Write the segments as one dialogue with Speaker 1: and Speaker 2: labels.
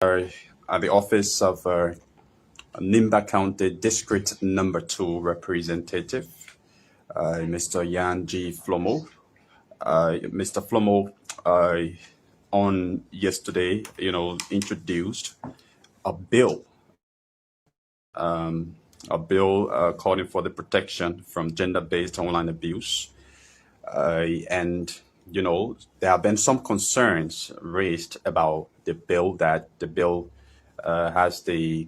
Speaker 1: at the office of Nimba County District Number 2 Representative, Mr. Yan G. Flomo. Mr. Flomo, on yesterday, introduced a bill, calling for the protection from gender-based online abuse. And there have been some concerns raised about the bill, that the bill has the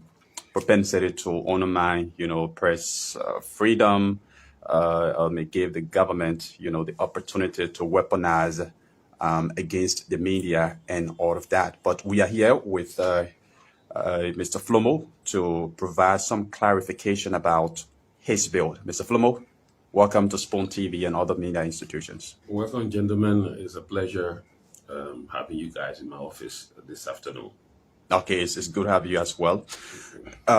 Speaker 1: propensity to undermine, press freedom, may give the government, the opportunity to weaponize against the media and all of that. But we are here with Mr. Flomo to provide some clarification about his bill. Mr. Flomo, welcome to Spoon TV and other media institutions.
Speaker 2: Welcome, gentlemen. It's a pleasure having you guys in my office this afternoon.
Speaker 1: Okay, it's good to have you as well.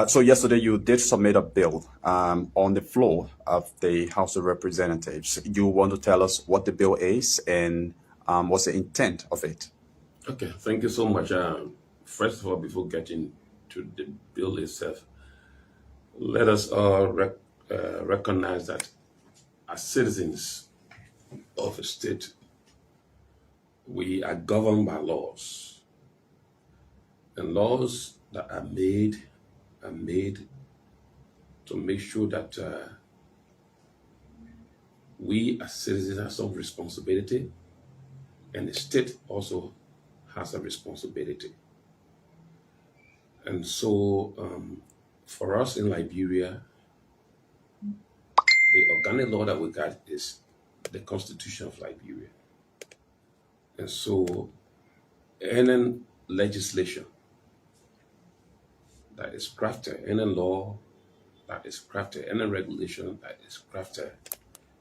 Speaker 1: So yesterday you did submit a bill on the floor of the House of Representatives. You want to tell us what the bill is and what's the intent of it?
Speaker 2: Okay, thank you so much. First of all, before getting to the bill itself, let us all recognize that as citizens of a state, we are governed by laws. And laws that are made to make sure that we as citizens have some responsibility, and the state also has a responsibility. And so for us in Liberia, the organic law that we got is the Constitution of Liberia. And so any legislation that is crafted, any law that is crafted, any regulation that is crafted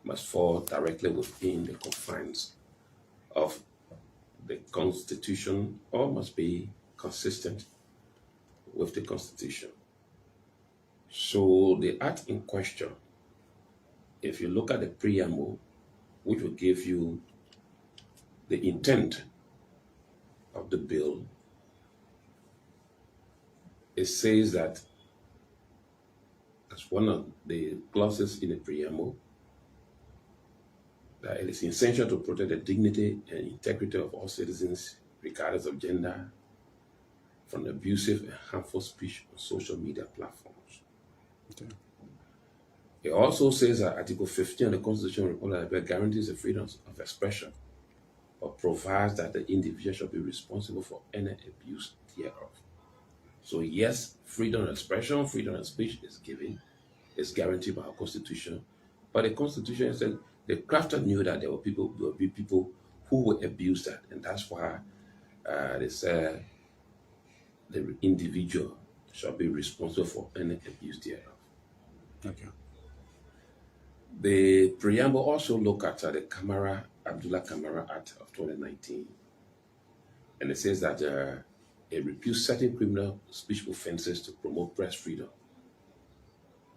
Speaker 2: must fall directly within the confines of the Constitution, or must be consistent with the Constitution. So the act in question, if you look at the preamble, which will give you the intent of the bill, it says that, as one of the clauses in the preamble, that it is essential to protect the dignity and integrity of all citizens, regardless of gender, from abusive and harmful speech on social media platforms. Okay. It also says that Article 15 of the Constitution of the Republic of Liberia guarantees the freedom of expression, but provides that the individual shall be responsible for any abuse thereof. So yes, freedom of expression, freedom of speech is guaranteed by our Constitution. But the Constitution said the crafter knew that there will be people who will abuse that, and that's why they said the individual shall be responsible for any abuse thereof.
Speaker 1: Okay.
Speaker 2: The preamble also look at the Abdullah Kamara Act of 2019, and it says that it refutes certain criminal speech offenses to promote press freedom.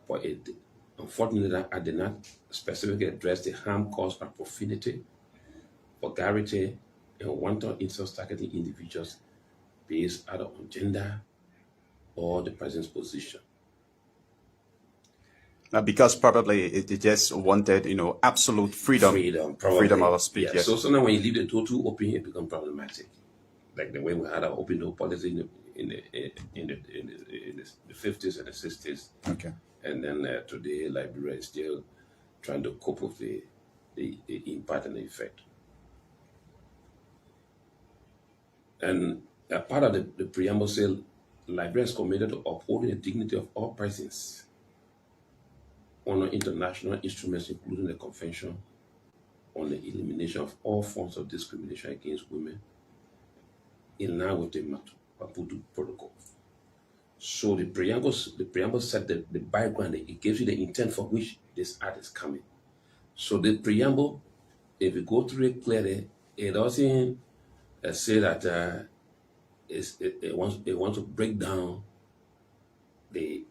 Speaker 2: But it, unfortunately, I did not specifically address the harm caused by profanity, vulgarity, and wanton insults targeting individuals based either on gender or the person's position.
Speaker 1: Because probably it just wanted, absolute freedom of speech.
Speaker 2: Yeah. Yes. So now when you leave the door too open, it becomes problematic. Like the way we had our open door policy in the 50s and the 60s.
Speaker 1: Okay.
Speaker 2: And then today, Liberia is still trying to cope with the impact and the effect. And a part of the preamble says Liberia is committed to upholding the dignity of all persons, honor international instruments, including the Convention on the Elimination of All Forms of Discrimination Against Women, in line with the Maputo Protocol. So the preamble set the background. It gives you the intent for which this act is coming. So the preamble, if you go through it clearly, it doesn't say that it wants to break down the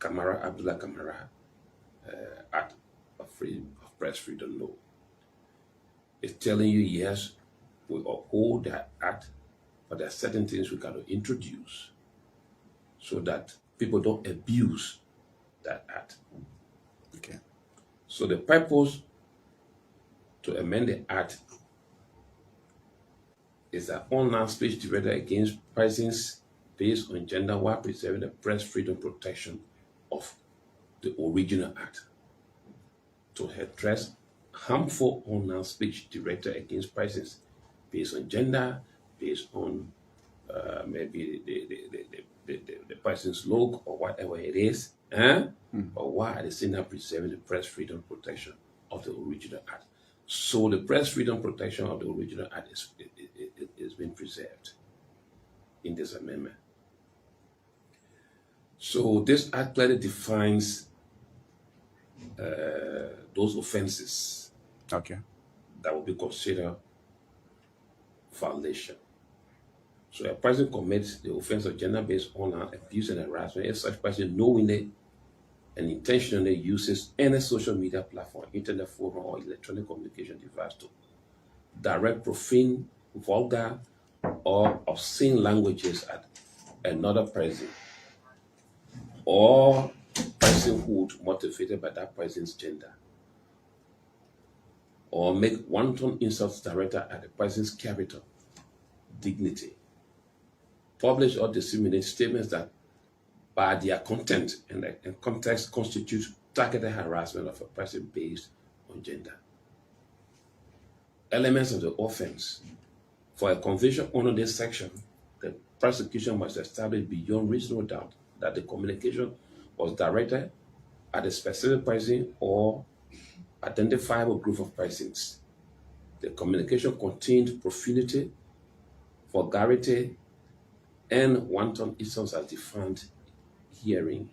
Speaker 2: Abdullah Kamara Act of Press Freedom. No. It's telling you, yes, we uphold that act but there are certain things we got to introduce so that people don't abuse that act.
Speaker 1: Okay.
Speaker 2: So the purpose to amend the act is that online speech directed against persons based on gender while preserving the press freedom protection of the original act. To address harmful online speech directed against persons based on gender, based on maybe the person's look or whatever it is, or why at the same time preserving the press freedom protection of the original act. So the press freedom protection of the original act is being preserved in this amendment. So this act clearly defines those offenses
Speaker 1: Okay.
Speaker 2: that will be considered violation. So a person commits the offense of gender-based online abuse and harassment if such person knowingly and intentionally uses any social media platform, internet forum, or electronic communication device to direct profane, vulgar, or obscene languages at another person or personhood motivated by that person's gender, or make wanton insults directed at the person's character, dignity, publish or disseminate statements that by their content and context constitute targeted harassment of a person based on gender. Elements of the offense. For a conviction under this section, the prosecution must establish beyond reasonable doubt that the communication was directed at a specific person or identifiable group of persons. The communication contained profanity, vulgarity, and wanton insults as defined herein.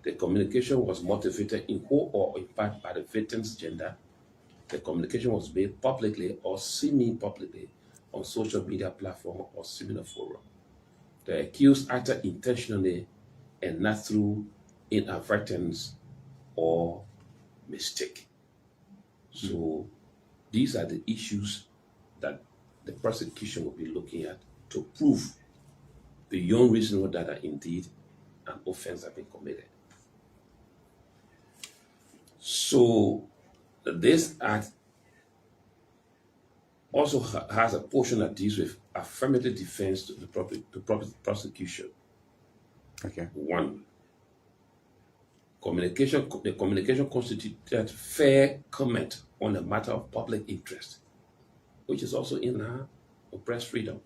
Speaker 2: The communication was motivated in whole or in part by the victim's gender. The communication was made publicly or semi-publicly on social media platform or similar forum. The accused acted intentionally and not through inadvertence or mistake. So these are the issues that the prosecution will be looking at to prove beyond reasonable doubt that indeed an offense has been committed. So this act also has a portion that deals with affirmative defense to the prosecution.
Speaker 1: Okay.
Speaker 2: One, the communication constituted fair comment on a matter of public interest, which is also in our press freedom.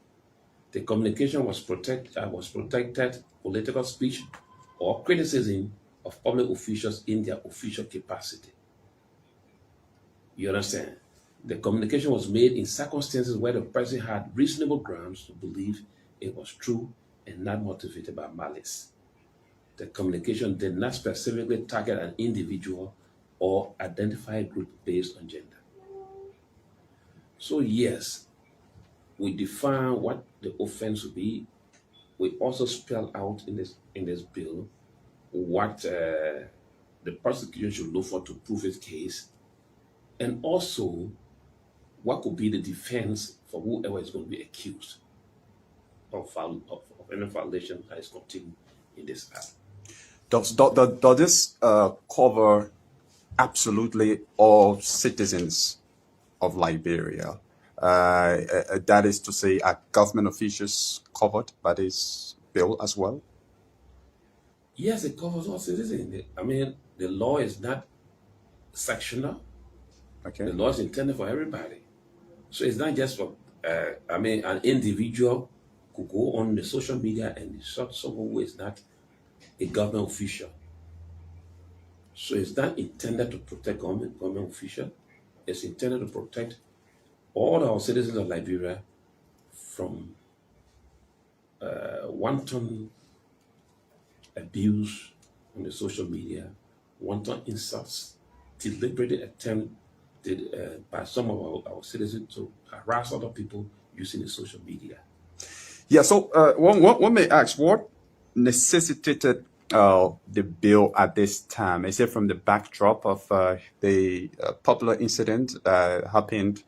Speaker 2: The communication was protected political speech or criticism of public officials in their official capacity. You understand? The communication was made in circumstances where the person had reasonable grounds to believe it was true and not motivated by malice. The communication did not specifically target an individual or identify a group based on gender. So yes, we define what the offense will be. We also spell out in this bill what the prosecution should look for to prove its case, and also what could be the defense for whoever is going to be accused of any violation that is contained in this act.
Speaker 1: Does this cover absolutely all citizens of Liberia? That is to say, are government officials covered by this bill as well?
Speaker 2: Yes, it covers all citizens. I mean, the law is not sectional.
Speaker 1: Okay.
Speaker 2: The law is intended for everybody. So it's not just for, an individual could go on the social media and insult someone who is not a government official. So it's not intended to protect government officials. It's intended to protect all our citizens of Liberia from wanton abuse on the social media, wanton insults, deliberate attempt by some of our citizens to harass other people using the social media.
Speaker 1: Yeah, so one may ask, what necessitated the bill at this time? Is it from the backdrop of the popular incident that happened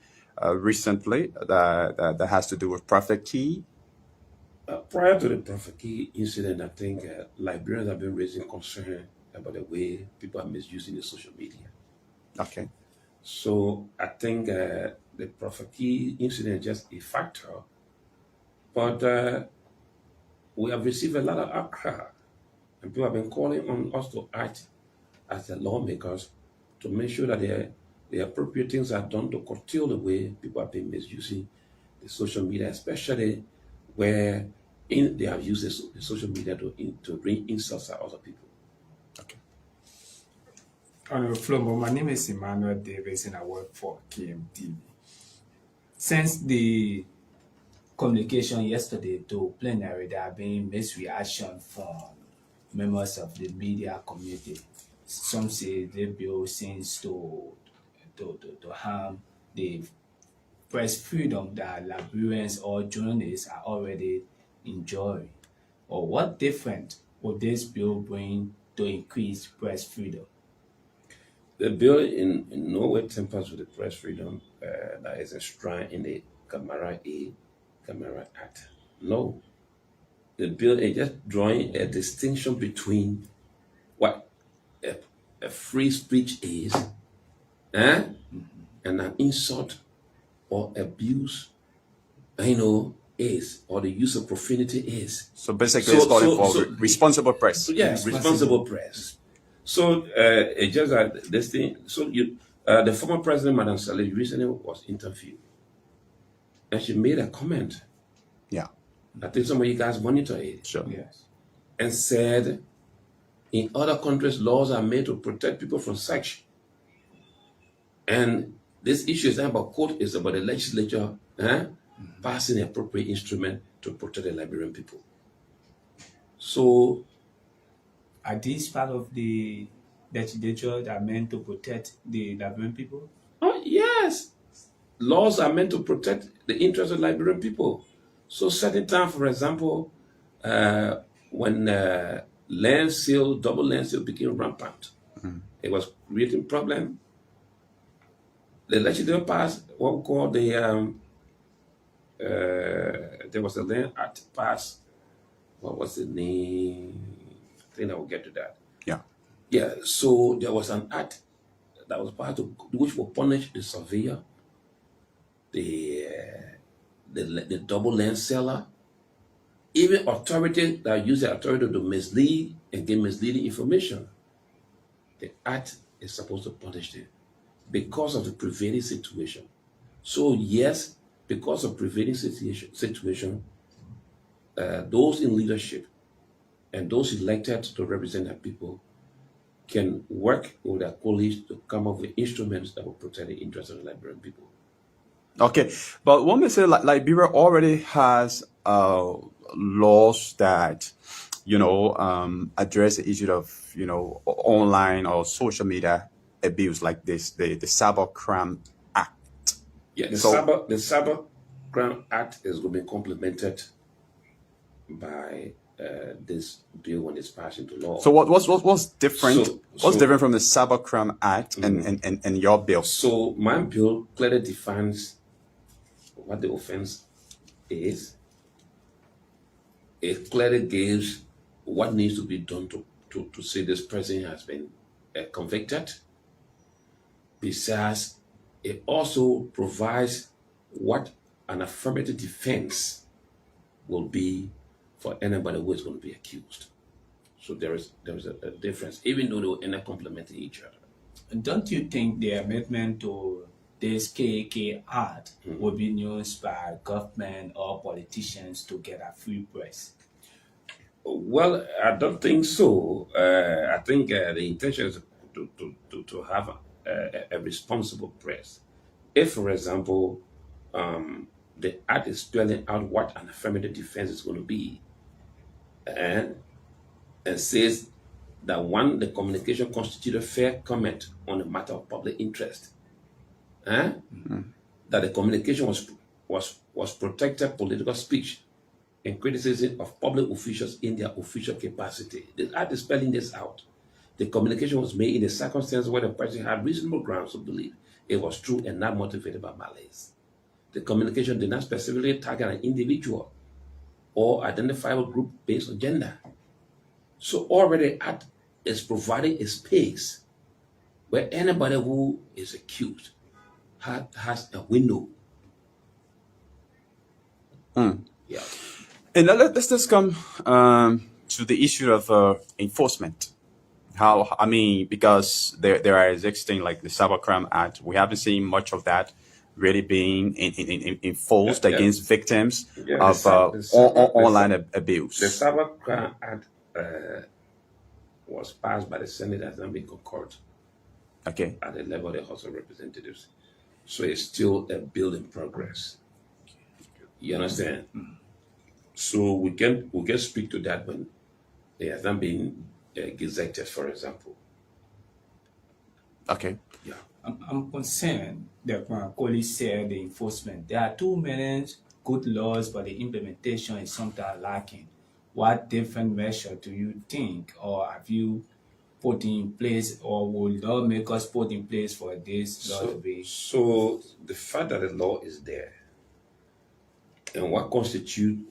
Speaker 1: recently that has to do with Prophet Key?
Speaker 2: Prior to the Prophet Key incident, I think Liberians have been raising concern about the way people are misusing the social media.
Speaker 1: Okay.
Speaker 2: So I think the Prophet Key incident is just a factor, but we have received a lot of outcry, and people have been calling on us to act as the lawmakers to make sure that the appropriate things are done to curtail the way people have been misusing the social media, especially where they have used the social media to bring insults at other people.
Speaker 1: Okay.
Speaker 3: Honorable Flomo, my name is Emmanuel Davis and I work for KMTV. Since the communication yesterday to plenary, there have been misreaction from members of the media community. Some say the bill seems to harm the press freedom that Liberians or journalists are already enjoying. Or what difference would this bill bring to increase press freedom?
Speaker 2: The bill in no way tempers with the press freedom that is enshrined in the Camara Act. No. The bill is just drawing a distinction between what a free speech is and an insult or abuse, is, or the use of profanity is.
Speaker 1: So basically, it's calling for responsible press.
Speaker 2: So yes, responsible press. So it's just that this thing. So the former president, Madam Saleh, recently was interviewed, and she made a comment.
Speaker 1: Yeah.
Speaker 2: I think some of you guys monitor it.
Speaker 1: Sure.
Speaker 3: Yes.
Speaker 2: And said, in other countries, laws are made to protect people from sex. And this issue is not about court; it's about the legislature passing the appropriate instrument to protect the Liberian people. So,
Speaker 3: are these part of the legislature that are meant to protect the Liberian people?
Speaker 2: Oh, yes. Laws are meant to protect the interests of Liberian people. So, certain time, for example, when double land sale became rampant, it was creating problem. The legislature passed what we call there was a land act passed. What was the name? I think I will get to that.
Speaker 1: Yeah.
Speaker 2: Yeah. So there was an act that was passed which will punish the surveyor, the double land seller, even authorities that use the authority to mislead and give misleading information. The act is supposed to punish them because of the prevailing situation. So yes, because of prevailing situation, those in leadership and those elected to represent their people can work with their colleagues to come up with instruments that will protect the interests of the Liberian people.
Speaker 1: Okay, but one may say Liberia already has laws that address the issue of online or social media abuse, like this, the Cybercrime Act.
Speaker 2: Yeah, the Cybercrime Act is going to be complemented by this bill when it's passed into law.
Speaker 1: So what's different? What's different from the Cybercrime Act and your bill?
Speaker 2: So my bill clearly defines what the offense is. It clearly gives what needs to be done to say this person has been convicted. Besides, it also provides what an affirmative defense will be for anybody who is going to be accused. So there is a difference, even though they will end up complementing each other.
Speaker 3: Don't you think the amendment to this KK Act will be used by government or politicians to get a free press?
Speaker 2: Well, I don't think so. I think the intention is to have a responsible press. If, for example, the act is spelling out what an affirmative defense is going to be, and says that one, the communication constituted fair comment on a matter of public interest, that the communication was protected political speech and criticism of public officials in their official capacity. The act is spelling this out. The communication was made in a circumstance where the person had reasonable grounds to believe it was true and not motivated by malice. The communication did not specifically target an individual or identifiable group based on gender. So already the Act is providing a space where anybody who is accused has a window. Yeah.
Speaker 1: And now let's just come to the issue of enforcement. How, I mean, because there are existing like the Cybercrime Act, we haven't seen much of that really being enforced
Speaker 2: Yeah, yeah.
Speaker 1: against victims
Speaker 2: Yeah,
Speaker 1: of online abuse.
Speaker 2: The Cybercrime Act was passed by the Senate, has not been concurred
Speaker 1: Okay.
Speaker 2: at the level of the House of Representatives. So it's still a bill in progress. You understand? So we can speak to that when it has not been gazetted, for example.
Speaker 1: Okay.
Speaker 2: Yeah.
Speaker 3: I'm concerned that when Koli said the enforcement, there are too many good laws, but the implementation is sometimes lacking. What different measure do you think, or have you put in place, or will lawmakers put in place for this law to be?
Speaker 2: So the fact that the law is there and what constitutes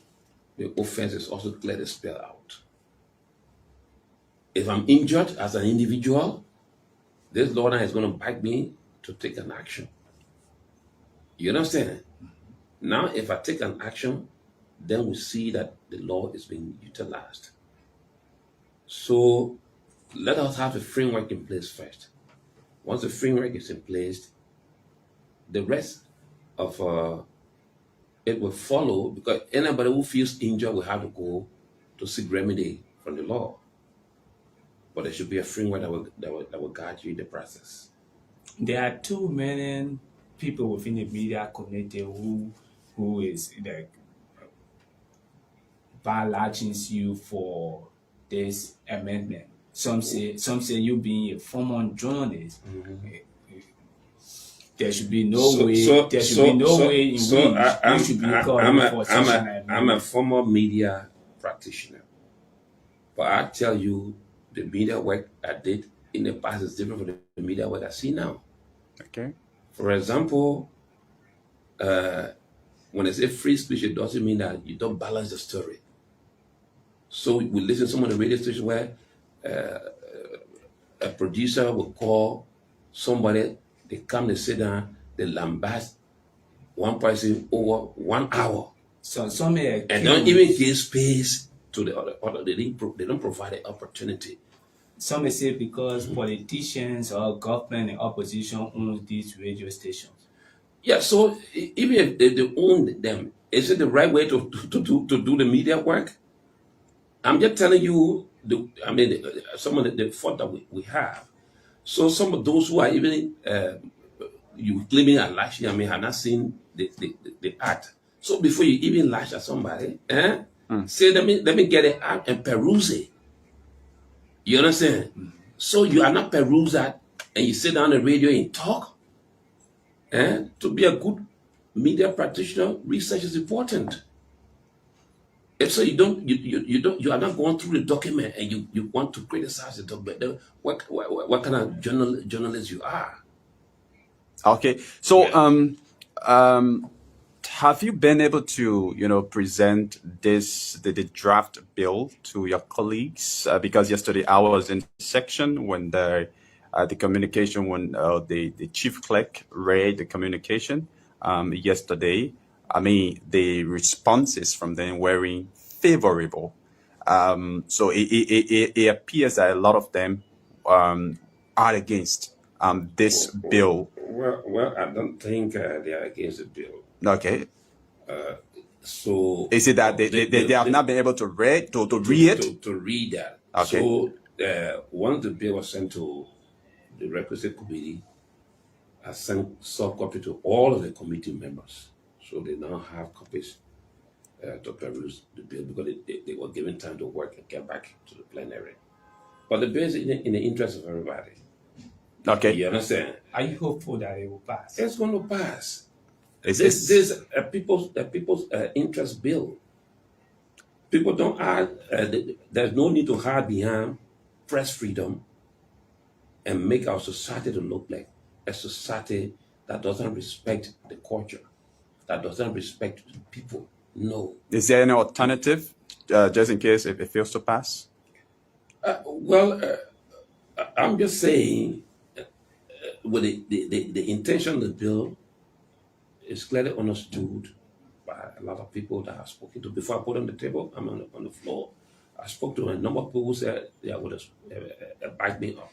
Speaker 2: the offense is also clearly spelled out. If I'm injured as an individual, this law now is going to bite me to take an action. You understand? Now, if I take an action, then we see that the law is being utilized. So let us have a framework in place first. Once the framework is in place, the rest of it will follow, because anybody who feels injured will have to go to seek remedy from the law. But there should be a framework that will guide you in the process.
Speaker 3: There are too many people within the media community who is like barraging you for this amendment. Some say you being a former journalist, there should be no way. There should be no way in which you should be called for such an amendment.
Speaker 2: I'm a former media practitioner, but I tell you, the media work I did in the past is different from the media work I see now.
Speaker 1: Okay.
Speaker 2: For example, when I say free speech, it doesn't mean that you don't balance the story. So we listen to some of the radio stations where a producer will call somebody, they come, they sit down, they lambast one person over 1 hour.
Speaker 3: So some may
Speaker 2: And don't even give space to the other. They don't provide the opportunity.
Speaker 3: Some may say because politicians or government and opposition own these radio stations.
Speaker 2: Yeah, so even if they own them, is it the right way to do the media work? I'm just telling you, some of the fault that we have. So some of those who are even you claiming are lashing, have not seen the act. So before you even lash at somebody, say let me get it out and peruse it. You understand? So you are not peruse that, and you sit down on the radio and talk. To be a good media practitioner, research is important. If so, you are not going through the document and you want to criticize the document. Then what kind of journalist you are?
Speaker 1: Okay. So have you been able to present the draft bill to your colleagues? Because yesterday I was in section when the communication, when the chief clerk read the communication yesterday. I mean, the responses from them were favorable. So it appears that a lot of them are against this bill.
Speaker 2: Well, I don't think they are against the bill.
Speaker 1: Okay.
Speaker 2: So
Speaker 1: is it that they have not been able to read it?
Speaker 2: To read that.
Speaker 1: Okay.
Speaker 2: So once the bill was sent to the requisite committee, I sent soft copy to all of the committee members. So they now have copies to peruse the bill, because they were given time to work and get back to the plenary. But the bill is in the interest of everybody.
Speaker 1: Okay.
Speaker 2: You understand?
Speaker 3: Are you hopeful that it will pass?
Speaker 2: It's going to pass.
Speaker 1: This
Speaker 2: is a people's interest bill. People don't hide. There's no need to hide behind press freedom and make our society to look like a society that doesn't respect the culture, that doesn't respect the people No.
Speaker 1: Is there any alternative, just in case if it fails to pass?
Speaker 2: I'm just saying, with the intention of the bill is clearly understood by a lot of people that I've spoken to. Before I put on the table, I'm on the floor. I spoke to a number of people who said they would back me up.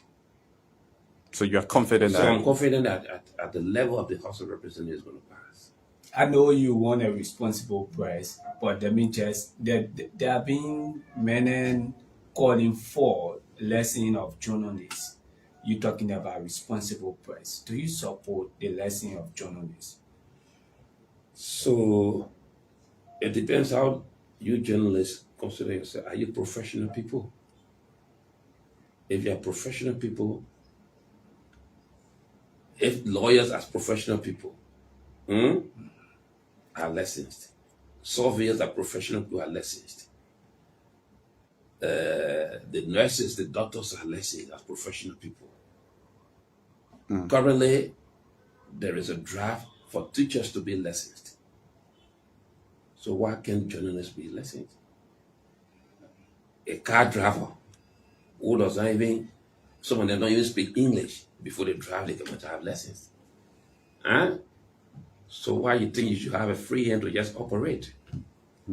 Speaker 1: So you are confident
Speaker 2: So
Speaker 1: that
Speaker 2: I'm confident that at the level of the House of Representatives, it's going to pass.
Speaker 3: I know you want a responsible press, but let me just there have been many calling for lessening of journalists. You talking about responsible press. Do you support the lessening of journalists?
Speaker 2: So it depends how you journalists consider yourself. Are you professional people? If you're professional people, if lawyers as professional people are licensed, surveyors are professional people are licensed, the nurses, the doctors are licensed as professional people. Currently, there is a draft for teachers to be licensed. So why can't journalists be licensed? A car driver who does not even, some of them don't even speak English before they drive, they come to have lessons. Huh? So why you think you should have a free hand to just operate?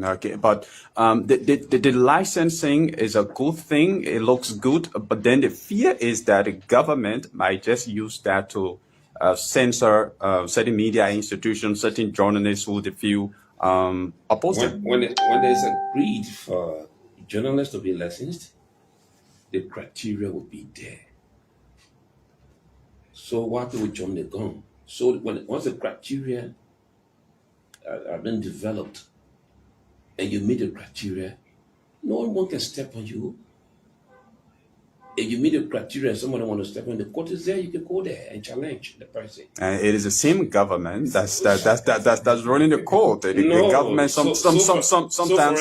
Speaker 1: okay, but the licensing is a good thing. It looks good, but then the fear is that the government might just use that to censor certain media institutions, certain journalists who they feel oppose them.
Speaker 2: When there's agreed for journalists to be licensed, the criteria will be there. So why people jump the gun? So once the criteria are been developed and you meet the criteria, no one can step on you. If you meet the criteria and someone want to step on, the court is there, you can go there and challenge the person.
Speaker 1: And it is the same government that's running the court. The government sometimes influences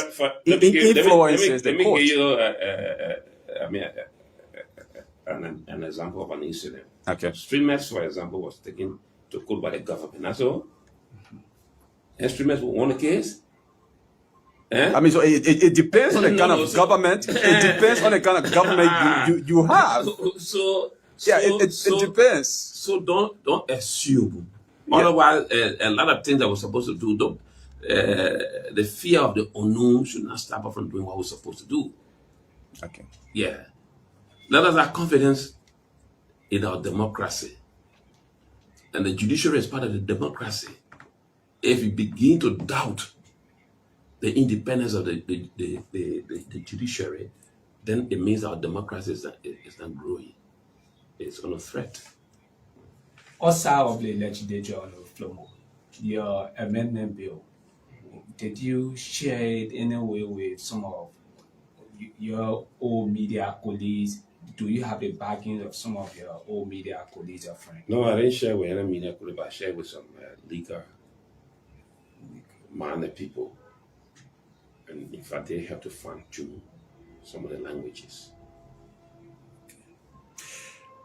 Speaker 1: the court.
Speaker 2: Let me give you an example of an incident.
Speaker 1: Okay.
Speaker 2: Streamers, for example, was taken to court by the government. That's all. And Streamers won the case.
Speaker 1: I mean, so it depends on the kind of government. It depends on the kind of government you have. It depends.
Speaker 2: So don't assume. Yeah. Otherwise, a lot of things that we're supposed to do, the fear of the unknown should not stop us from doing what we're supposed to do.
Speaker 1: Okay.
Speaker 2: Yeah. Let us have confidence in our democracy. And the judiciary is part of the democracy. If you begin to doubt the independence of the judiciary, then it means our democracy is not growing. It's under threat.
Speaker 3: Also, of the legislature on Flomo, your amendment bill, did you share it in a way with some of your old media colleagues? Do you have the backing of some of your old media colleagues or friends?
Speaker 2: No, I didn't share with any media colleagues, but I shared with some legal-minded people. And in fact, they have to fine-tune some of the languages.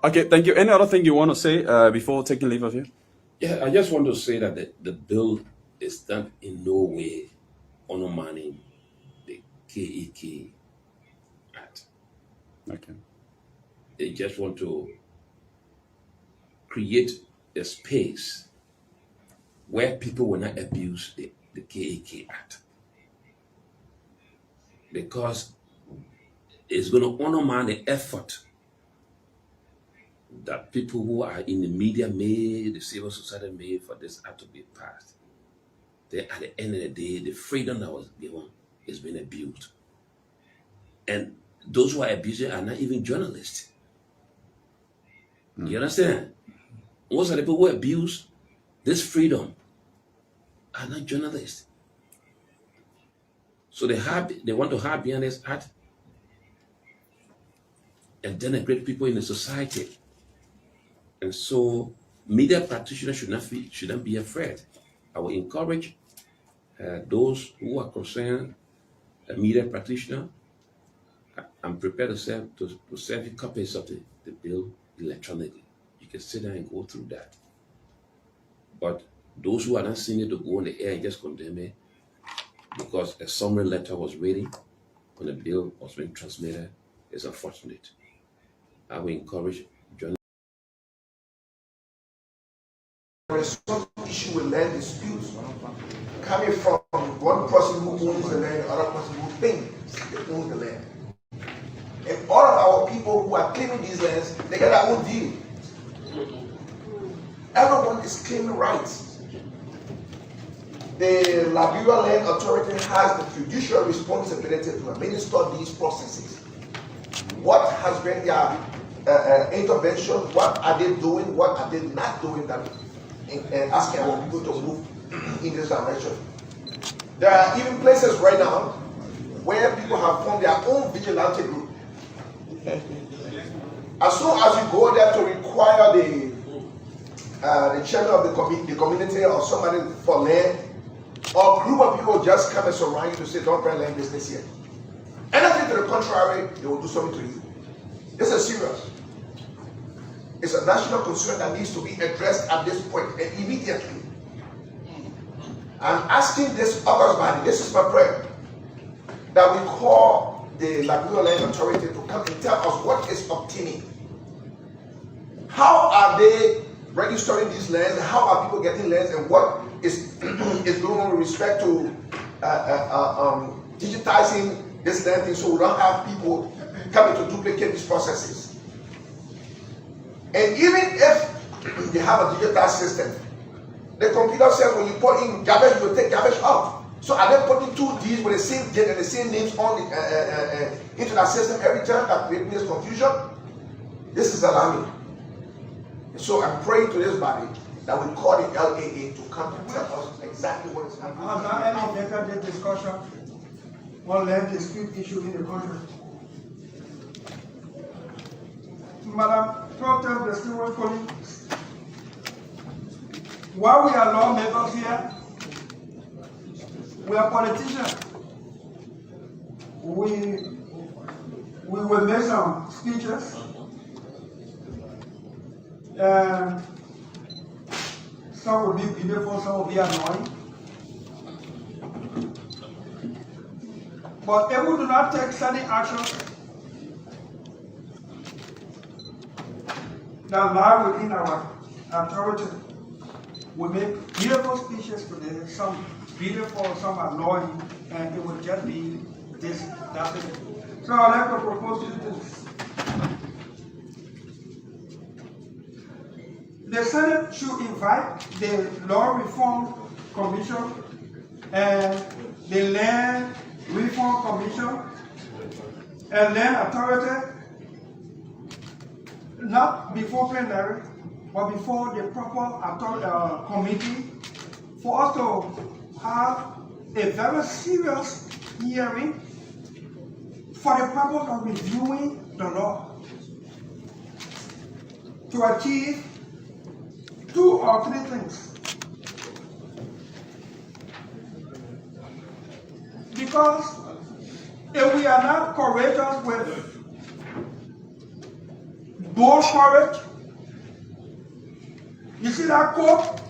Speaker 1: Okay, thank you. Any other thing you want to say before taking leave of you?
Speaker 2: Yeah, I just want to say that the bill is not in no way undermining the KEK Act.
Speaker 1: Okay.
Speaker 2: They just want to create a space where people will not abuse the KEK Act. Because it's going to undermine the effort that people who are in the media made, the civil society made for this act to be passed. Then at the end of the day, the freedom that was given is being abused. And those who are abusing are not even journalists. You understand? Most of the people who abuse this freedom are not journalists. So they want to hide behind this act and denigrate people in the society. And so media practitioners should not be afraid. I will encourage those who are concerned, a media practitioner. I'm prepared to send you copies of the bill electronically. You can sit down and go through that. But those who are not seeing it to go on the air and just condemn it, because a summary letter was reading when the bill was being transmitted is unfortunate. I will encourage journalists
Speaker 4: resolve issue with land disputes coming from one person who owns the land, the other person who thinks they own the land. And all of our people who are claiming these lands, they get their own deal. Everyone is claiming rights. The Liberia Land Authority has the judicial responsibility to administer these processes. What has been their intervention? What are they doing? What are they not doing that and asking our people to move in this direction? There are even places right now where people have formed their own vigilante group. As soon as you go there to require the chairman of the community or somebody for land, or a group of people just come and surround you to say, don't bring land business here. Anything to the contrary, they will do something to you. This is serious. It's a national concern that needs to be addressed at this point and immediately. I'm asking this August body, this is my prayer, that we call the Liberia Land Authority to come and tell us what is obtaining. How are they registering these lands? How are people getting lands? And what is going on with respect to digitizing this land thing so we don't have people coming to duplicate these processes? And even if they have a digital system, the computer says when you put in garbage, you will take garbage out. So are they putting two Ds with the same date and the same names on into that system every time that creates confusion? This is alarming. So I'm praying to this body that we call the LAA to come and tell us exactly what is happening.
Speaker 5: Has there any negative discussion on land dispute issue in the country? Madam Proctor, the Stewart colleagues, while we are lawmakers here, we are politicians. We will make some speeches. Some will be beautiful, some will be annoying. But if we do not take certain action that lie within our authority, we make beautiful speeches today, some beautiful, some annoying, and it will just be this, that. So I'd like to propose two things. The Senate should invite the Law Reform Commission and the Land Reform Commission and Land Authority, not before plenary, but before the proper committee, for us to have a very serious hearing for the purpose of reviewing the law to achieve two or three things. Because if we are not courageous with bold courage, you see that court,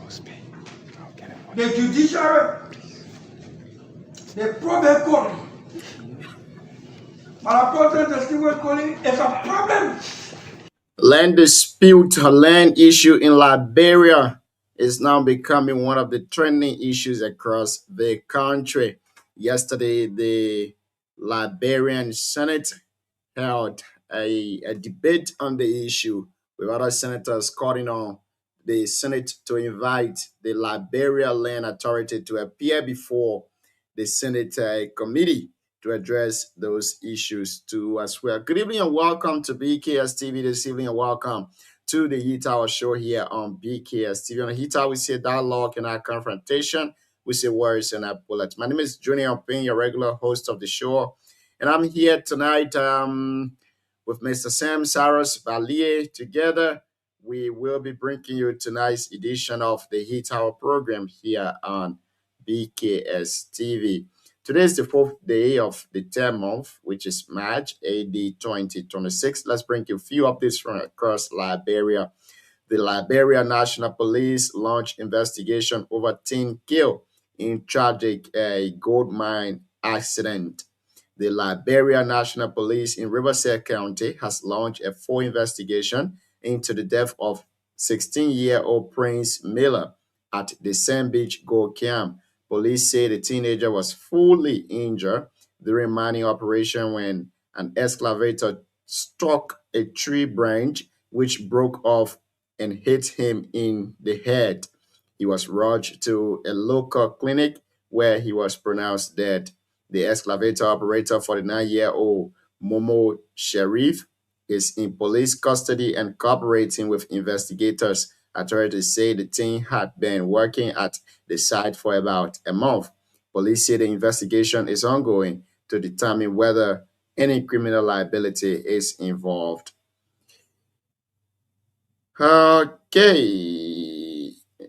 Speaker 5: the judiciary, the probate court, Madam President, the Stewart calling is a problem.
Speaker 6: Land dispute, land issue in Liberia is now becoming one of the trending issues across the country. Yesterday, the Liberian Senate held a debate on the issue with other senators calling on the Senate to invite the Liberia Land Authority to appear before the Senate committee to address those issues too as well. Good evening and welcome to BKS TV this evening, and welcome to the Heat Hour show here on BKS TV. On the Heat Hour, we say dialogue and our confrontation. We say words and our bullets. My name is Junior Payne, your regular host of the show, and I'm here tonight with Mr. Sam Saros Valier. Together, we will be bringing you tonight's edition of the Heat Hour program here on BKS TV. Today is the fourth day of the 10th month, which is March AD 2026. Let's bring you a few updates from across Liberia. The Liberia National Police launched investigation over teen killed in tragic gold mine accident. The Liberia National Police in Riverside County has launched a full investigation into the death of 16-year-old Prince Miller at the Sand Beach Gold Camp. Police say the teenager was fully injured during mining operation when an excavator struck a tree branch which broke off and hit him in the head. He was rushed to a local clinic where he was pronounced dead. The excavator operator, 49-year-old Momo Sharif, is in police custody and cooperating with investigators. Authorities say the team had been working at the site for about a month. Police say the investigation is ongoing to determine whether any criminal liability is involved. Okay.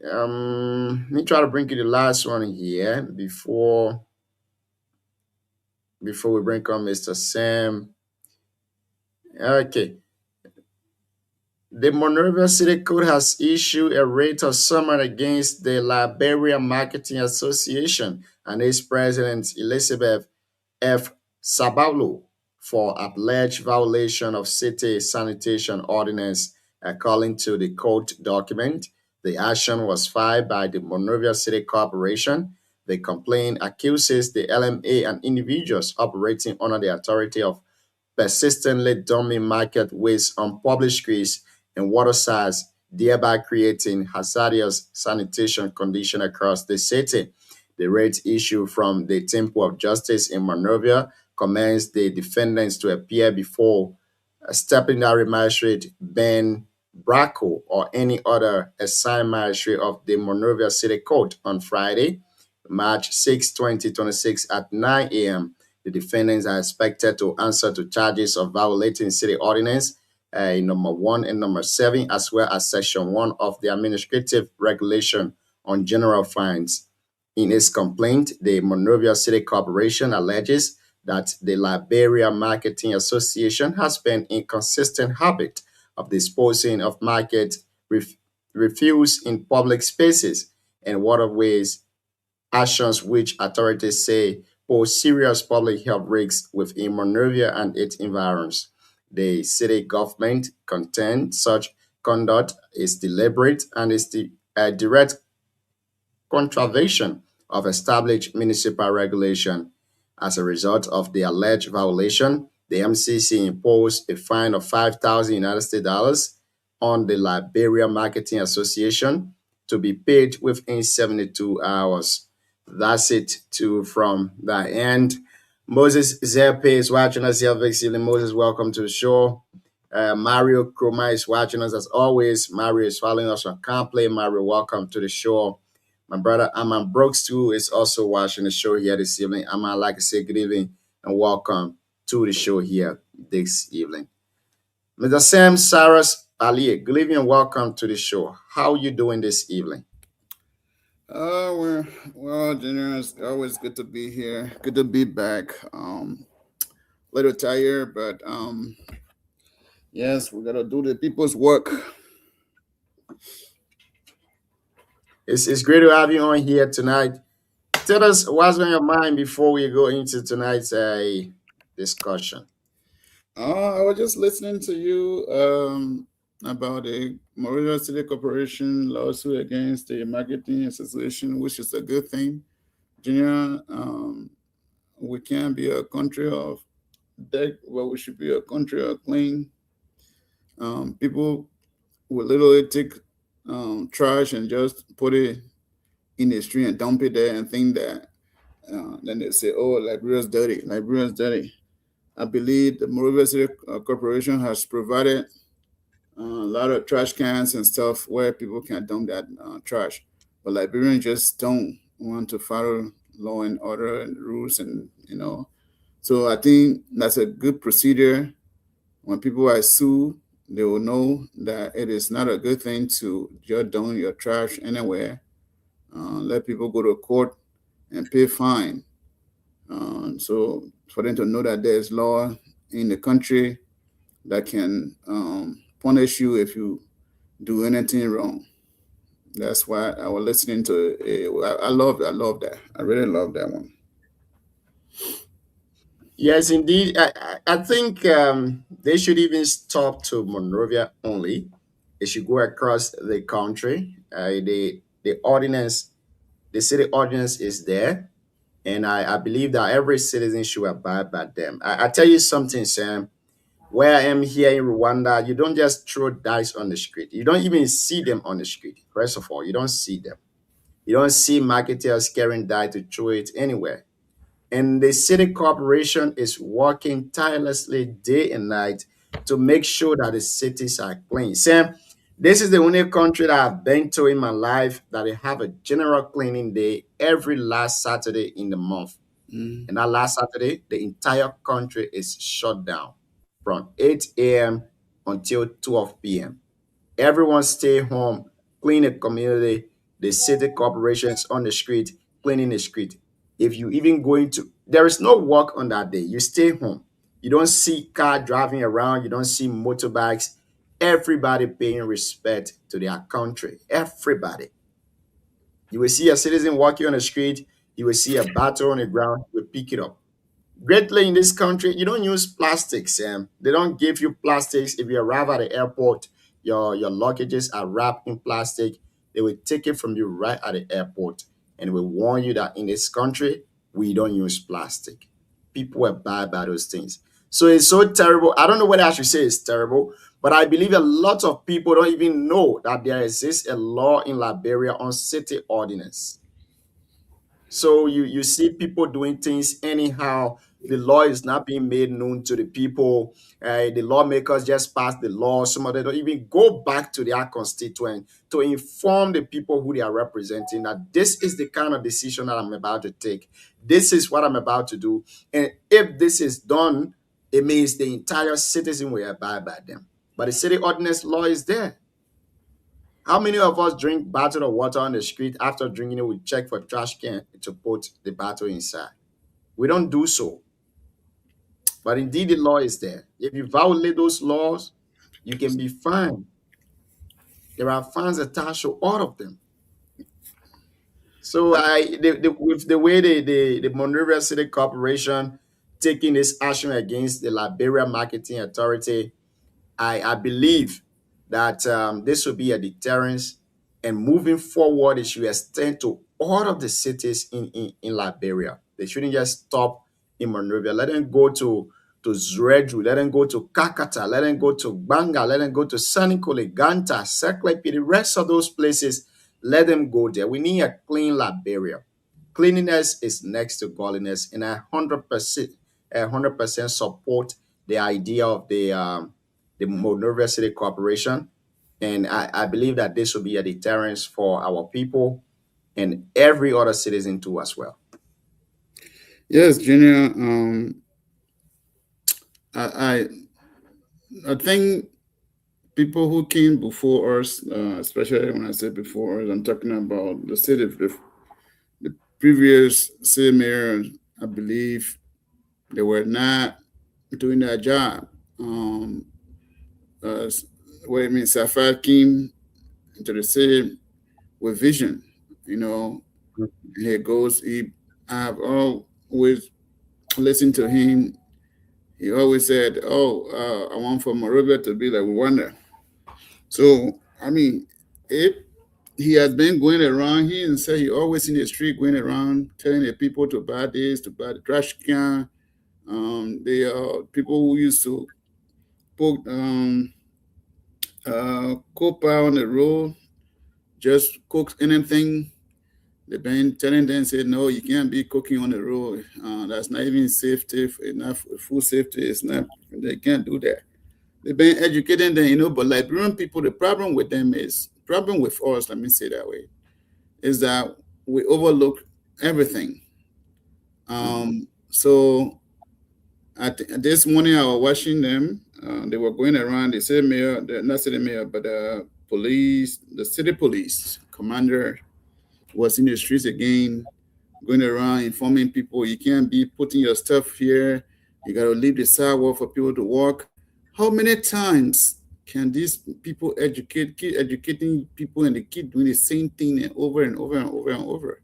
Speaker 6: Let me try to bring you the last one here before we bring on Mr. Sam. Okay. The Monrovia City Code has issued a writ of summons against the Liberia Marketing Association and its president, Elizabeth F. Sabalo, for alleged violation of city sanitation ordinance. According to the court document, the action was filed by the Monrovia City Corporation. The complaint accuses the LMA and individuals operating under the authority of persistently dumping market waste on public streets and watersides, thereby creating hazardous sanitation conditions across the city. The writ issued from the Temple of Justice in Monrovia commands the defendants to appear before a disciplinary magistrate Ben Bracco or any other assigned magistrate of the Monrovia City Court on Friday, March 6, 2026 at 9 a.m. The defendants are expected to answer to charges of violating city ordinance number 1 and number 7, as well as section 1 of the administrative regulation on general fines. In its complaint, the Monrovia City Corporation alleges that the Liberia Marketing Association has been in consistent habit of disposing of market refuse in public spaces and waterways, actions which authorities say pose serious public health risks within Monrovia and its environs. The city government contends such conduct is deliberate and is a direct contravention of established municipal regulation. As a result of the alleged violation, the MCC imposed a fine of $5,000 on the Liberia Marketing Association to be paid within 72 hours. That's it from the end. Moses Zepe is watching us here this evening. Moses, welcome to the show. Mario Kroma is watching us as always. Mario is following us on CarPlay. Mario, welcome to the show. My brother Aman Brooks too is also watching the show here this evening. Aman, I'd like to say good evening and welcome to the show here this evening. Mr. Sam Saras Ali, good evening and welcome to the show. How are you doing this evening?
Speaker 7: Well, Junior, it's always good to be here. Good to be back. Little tired, but yes, we gotta do the people's work.
Speaker 6: It's great to have you on here tonight. Tell us what's on your mind before we go into tonight's discussion.
Speaker 7: I was just listening to you about the Monrovia City Corporation lawsuit against the Marketing Association, which is a good thing. Junior, we can't be a country of deck, but we should be a country of clean. People will literally take trash and just put it in the street and dump it there and think that then they say, oh, Liberia's dirty. Liberia's dirty. I believe the Monrovia City Corporation has provided a lot of trash cans and stuff where people can dump that trash. But Liberians just don't want to follow law and order and rules and, So I think that's a good procedure. When people are sued, they will know that it is not a good thing to just dump your trash anywhere. Let people go to court and pay fine. So for them to know that there's law in the country that can punish you if you do anything wrong. That's why I was listening to it. I love that. I really love that one.
Speaker 6: Yes, indeed. I think they should even stop to Monrovia only. They should go across the country. The ordinance, the city ordinance is there, and I believe that every citizen should abide by them. I tell you something, Sam. Where I am here in Rwanda, you don't just throw dice on the street. You don't even see them on the street. First of all, you don't see them. You don't see marketers carrying dice to throw it anywhere. And the city corporation is working tirelessly day and night to make sure that the cities are clean. Sam, this is the only country that I've been to in my life that they have a general cleaning day every last Saturday in the month.
Speaker 7: Mm.
Speaker 6: And that last Saturday, the entire country is shut down from 8 a.m. until 12 p.m. Everyone stay home, clean the community, the city corporations on the street, cleaning the street. If you even going to, there is no work on that day. You stay home. You don't see car driving around. You don't see motorbikes. Everybody paying respect to their country. Everybody. You will see a citizen walking on the street. You will see a bottle on the ground. You will pick it up. Greatly in this country, you don't use plastics, Sam. They don't give you plastics. If you arrive at the airport, your luggages are wrapped in plastic. They will take it from you right at the airport and will warn you that in this country, we don't use plastic. People abide by those things. So it's so terrible. I don't know whether I should say it's terrible, but I believe a lot of people don't even know that there exists a law in Liberia on city ordinance. So you see people doing things anyhow. The law is not being made known to the people. The lawmakers just pass the law. Some of them don't even go back to their constituent to inform the people who they are representing that this is the kind of decision that I'm about to take. This is what I'm about to do. And if this is done, it means the entire citizen will abide by them. But the city ordinance law is there. How many of us drink bottle of water on the street? After drinking it, we check for trash can to put the bottle inside? We don't do so. But indeed, the law is there. If you violate those laws, you can be fined. There are fines attached to all of them. So with the way the Monrovia City Corporation taking this action against the Liberia Marketing Authority, I believe that this will be a deterrence, and moving forward, it should extend to all of the cities in Liberia. They shouldn't just stop in Monrovia. Let them go to Zredru, let them go to Kakata, let them go to Banga, let them go to Sanikole, Ganta, Seklepi, the rest of those places, let them go there. We need a clean Liberia. Cleanliness is next to godliness, and I 100% support the idea of the Monrovia City Corporation. And I believe that this will be a deterrence for our people and every other citizen too as well.
Speaker 7: Yes, Junior. I think people who came before us, especially when I say before us, I'm talking about the city, the previous city mayor. I believe they were not doing their job. Wait, I mean, Safar came into the city with vision. You know, he goes. I've always listened to him. He always said, "Oh, I want for Monrovia to be like Rwanda." So, I mean, if he has been going around, he didn't say he always in the street going around telling the people to buy this, to buy the trash can. The people who used to put copper on the road, just cook anything. They've been telling them, say, no, you can't be cooking on the road. That's not even safety, enough food safety. It's not, they can't do that. They've been educating them, but Liberian people, the problem with them is, problem with us, let me say that way, is that we overlook everything. So this morning I was watching them. They were going around, the city mayor, not city mayor, but police, the city police commander was in the streets again, going around informing people you can't be putting your stuff here. You got to leave the sidewalk for people to walk. How many times can these people keep educating people, and they keep doing the same thing and over and over and over and over?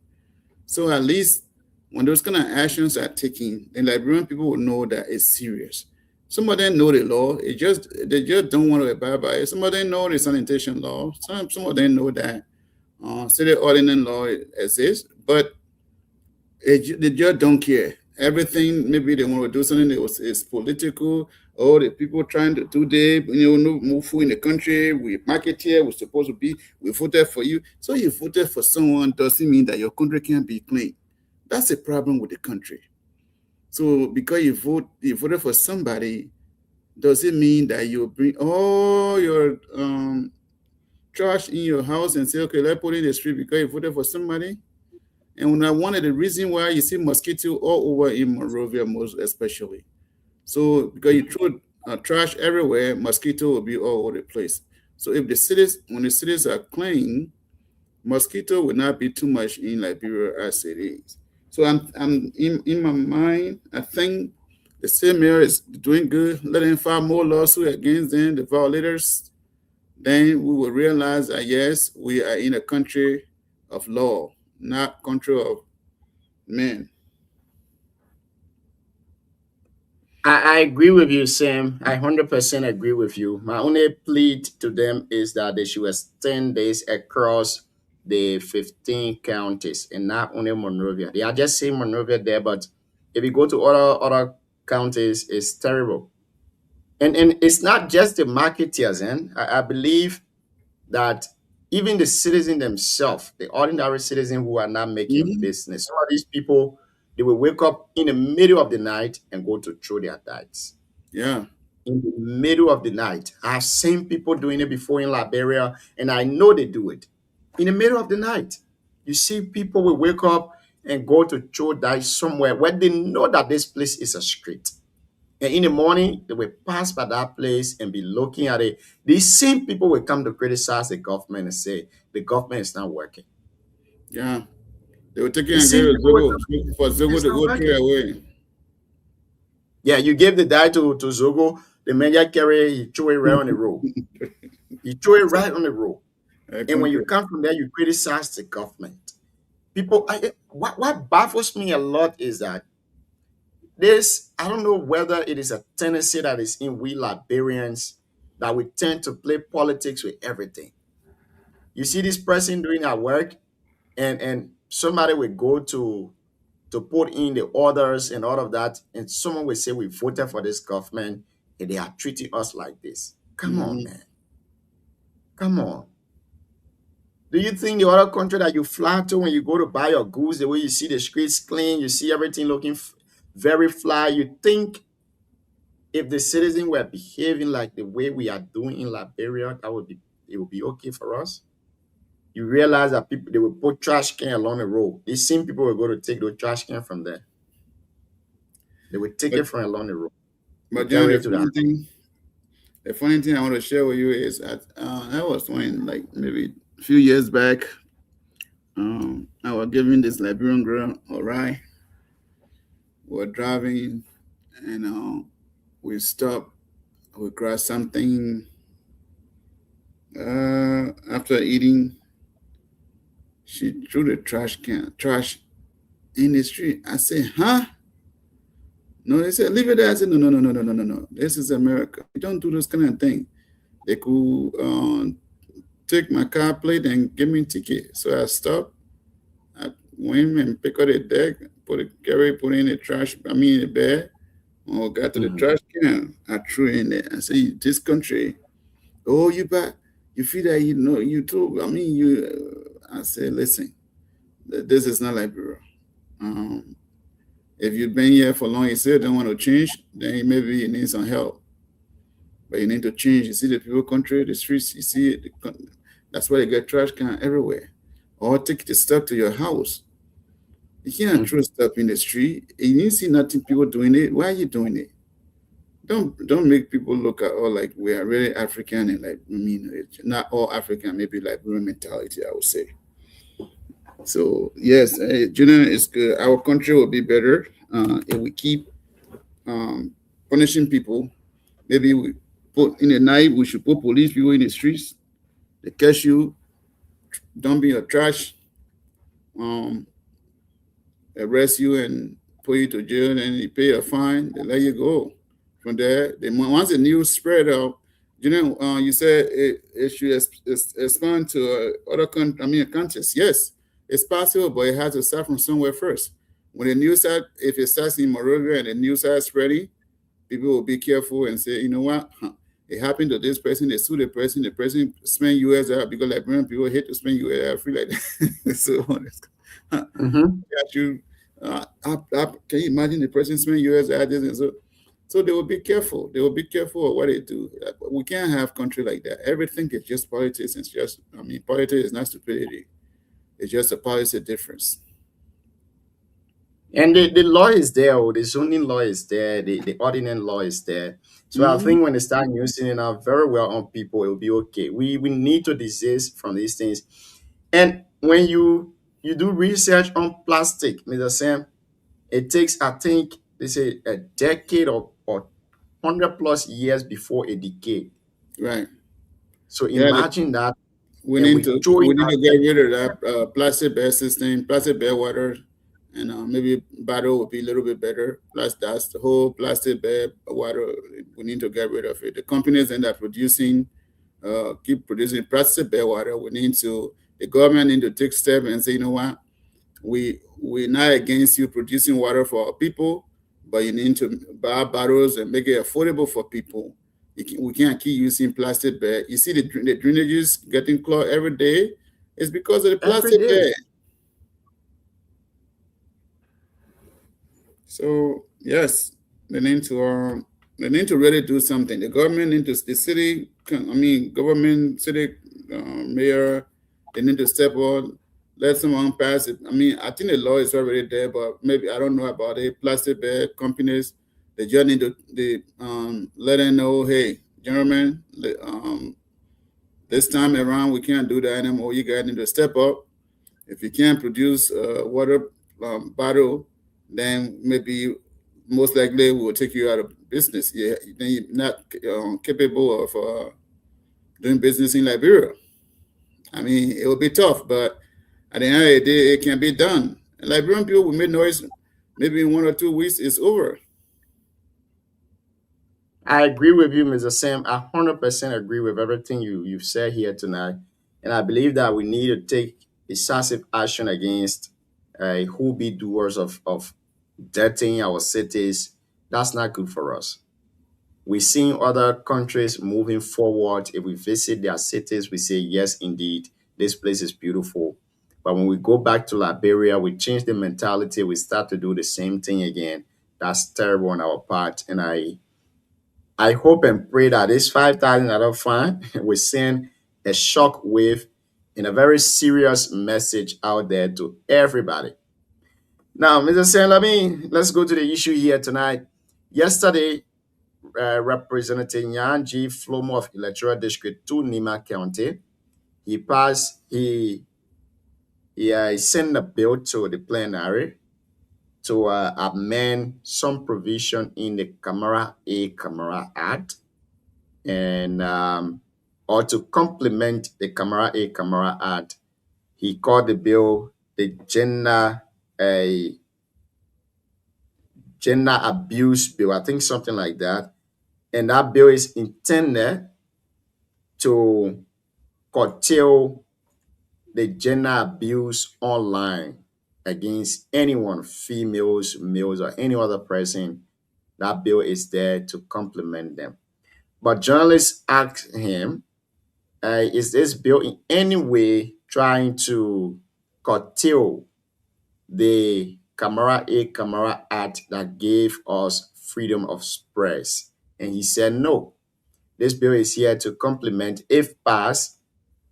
Speaker 7: So at least when those kind of actions are taken, the Liberian people will know that it's serious. Some of them know the law. They just don't want to abide by it. Some of them know the sanitation law. Some of them know that city ordinance law exists, but they just don't care. Everything, maybe they want to do something that is political, or the people trying to do move food in the country. We market here, we're supposed to be, we voted for you. So you voted for someone doesn't mean that your country can't be clean. That's a problem with the country. So because you voted for somebody, does it mean that you bring all your trash in your house and say, okay, let's put it in the street because you voted for somebody? And one of the reasons why you see mosquito all over in Monrovia, most especially. So because you throw trash everywhere, mosquito will be all over the place. So if when the cities are clean, mosquito will not be too much in Liberia as it is. So I'm in my mind, I think the city mayor is doing good, letting file more lawsuits against them, the violators. Then we will realize that yes, we are in a country of law, not country of men.
Speaker 6: I agree with you, Sam. I 100% agree with you. My only plea to them is that they should extend this across the 15 counties and not only Monrovia. They are just saying Monrovia there, but if you go to other counties, it's terrible. And it's not just the marketeers, and I believe that even the citizen themselves, the ordinary citizen who are not making business, some of these people, they will wake up in the middle of the night and go to throw their dice.
Speaker 7: Yeah.
Speaker 6: In the middle of the night. I've seen people doing it before in Liberia, and I know they do it. In the middle of the night, you see people will wake up and go to throw dice somewhere where they know that this place is a street. And in the morning, they will pass by that place and be looking at it. These same people will come to criticize the government and say the government is not working.
Speaker 7: Yeah. They were taking
Speaker 6: The same people will
Speaker 7: Zogo for Zogo
Speaker 6: it's
Speaker 7: to
Speaker 6: not
Speaker 7: go
Speaker 6: working.
Speaker 7: clear away.
Speaker 6: Yeah, you gave the die to Zogo, the man just carry, he threw it right on the road. He threw it right on the road. And when you come from there, you criticize the government. People, what baffles me a lot is that I don't know whether it is a tendency that is in we Liberians that we tend to play politics with everything. You see this person doing their work, and somebody will go to put in the orders and all of that, and someone will say we voted for this government and they are treating us like this. Come on, man. Come on. Do you think the other country that you fly to, when you go to buy your goods, the way you see the streets clean, you see everything looking very fly, you think if the citizens were behaving like the way we are doing in Liberia, it would be okay for us? You realize that people, they will put trash can along the road. These same people will go to take those trash can from there. They will take it from along the road.
Speaker 7: But
Speaker 6: Carry
Speaker 7: then
Speaker 6: it to that.
Speaker 7: the funny thing I want to share with you is that was when, like, maybe a few years back, I was giving this Liberian girl a ride. We were driving, and we stopped. We grabbed something. After eating, she threw the trash in the street. I said, huh? No, they said, leave it there. I said, no. This is America. We don't do this kind of thing. They could take my car plate and give me a ticket. So I stopped. I went and picked up the deck, put it in the trash, in the bag. When we got to the trash can, I threw it in there. I said, this country, you feel that you too. I said, listen, this is not Liberia. If you've been here for long, you still don't want to change, then maybe you need some help. But you need to change. You see the people country, the streets, you see it. That's why you get trash can everywhere. Or take the stuff to your house. You can't throw stuff in the street. You didn't see nothing people doing it. Why are you doing it? Don't make people look at all like we are really African and not all African, maybe Liberian mentality, I would say. So yes, Junior is good. Our country will be better if we keep punishing people. Maybe put in the night. We should put police people in the streets. They catch you dumping your trash, um, arrest you and put you to jail, and you pay a fine. They let you go. From there, once the news spread out, you said it should expand to other countries. Yes, it's possible, but it has to start from somewhere first. When the news start, if it starts in Morovia and the news starts spreading, people will be careful and say, you know what, it happened to this person, they sue the person spend US because Liberian people hate to spend US free like that. So
Speaker 6: Mm-hmm.
Speaker 7: you, can you imagine the person spend US this and so they will be careful. They will be careful of what they do. We can't have country like that. Everything is just politics. It's just, politics is not stupidity. It's just a policy difference.
Speaker 6: And the law is there, or the zoning law is there, the ordinance law is there. So I think when they start using it now very well on people, it'll be okay. We need to desist from these things. And when you do research on plastic, Mr. Sam, it takes, I think, they say a decade or 100+ years before it decay.
Speaker 7: Right.
Speaker 6: So
Speaker 7: Yeah,
Speaker 6: imagine that.
Speaker 7: we
Speaker 6: and
Speaker 7: need
Speaker 6: we
Speaker 7: to
Speaker 6: throw it out
Speaker 7: get rid of that plastic bed system, plastic bed water, and maybe bottle would be a little bit better. Plus, that's the whole plastic bed water. We need to get rid of it. The companies that are producing, keep producing plastic bed water. The government need to take steps and say, you know what, we're not against you producing water for our people, but you need to buy bottles and make it affordable for people. We can't keep using plastic bag. You see the drainages getting clogged every day. It's because of the
Speaker 6: every
Speaker 7: plastic
Speaker 6: day.
Speaker 7: bag. So yes, they need to really do something. The government need to, the city, government, city mayor, they need to step on, let someone pass it. I think the law is already there, but maybe I don't know about it. Plastic bag companies, they just need to let them know, hey, gentlemen, this time around we can't do that anymore. You guys need to step up. If you can't produce water bottle, then maybe most likely we will take you out of business. Yeah, then you're not capable of doing business in Liberia. It will be tough, but at the end of the day, it can be done. Liberian people will make noise. Maybe in 1 or 2 weeks, it's over.
Speaker 6: I agree with you, Mr. Sam. I 100% agree with everything you've said here tonight. And I believe that we need to take decisive action against who be doers of dirtying our cities. That's not good for us. We're seeing other countries moving forward. If we visit their cities, we say, yes, indeed, this place is beautiful. But when we go back to Liberia, we change the mentality. We start to do the same thing again. That's terrible on our part. And I hope and pray that this 5,000 fine will send a shock wave and a very serious message out there to everybody. Now, Mr. Sam, let's go to the issue here tonight. Yesterday, Representative Nyanji Flomo of Electoral District 2, Nima County, he sent a bill to the plenary to amend some provision in the Camara A Camara Act, and or to complement the Camara A Camara Act. He called the bill the gender abuse bill, I think something like that. And that bill is intended to curtail the gender abuse online against anyone, females, males, or any other person. That bill is there to complement them. But journalists asked him, is this bill in any way trying to curtail the Camara A Camara Act that gave us freedom of press? And he said, no, this bill is here to complement, if passed,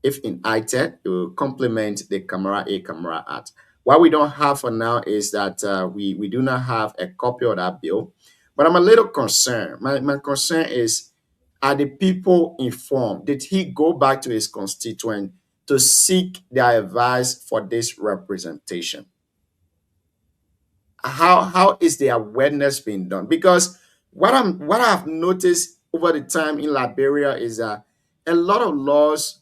Speaker 6: if enacted, it will complement the Camara A Camara Act. What we don't have for now is that we do not have a copy of that bill. But I'm a little concerned. My concern is, are the people informed? Did he go back to his constituent to seek their advice for this representation? How is the awareness being done? Because what I've noticed over the time in Liberia is that a lot of laws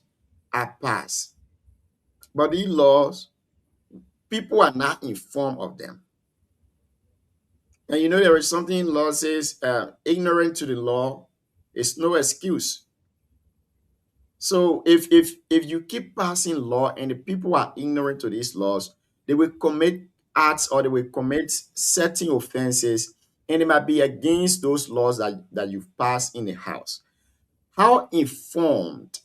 Speaker 6: are passed, but these laws, people are not informed of them. And there is something in law says, ignorant to the law is no excuse. So if you keep passing law and the people are ignorant to these laws, they will commit acts or they will commit certain offenses, and it might be against those laws that you've passed in the house. How informed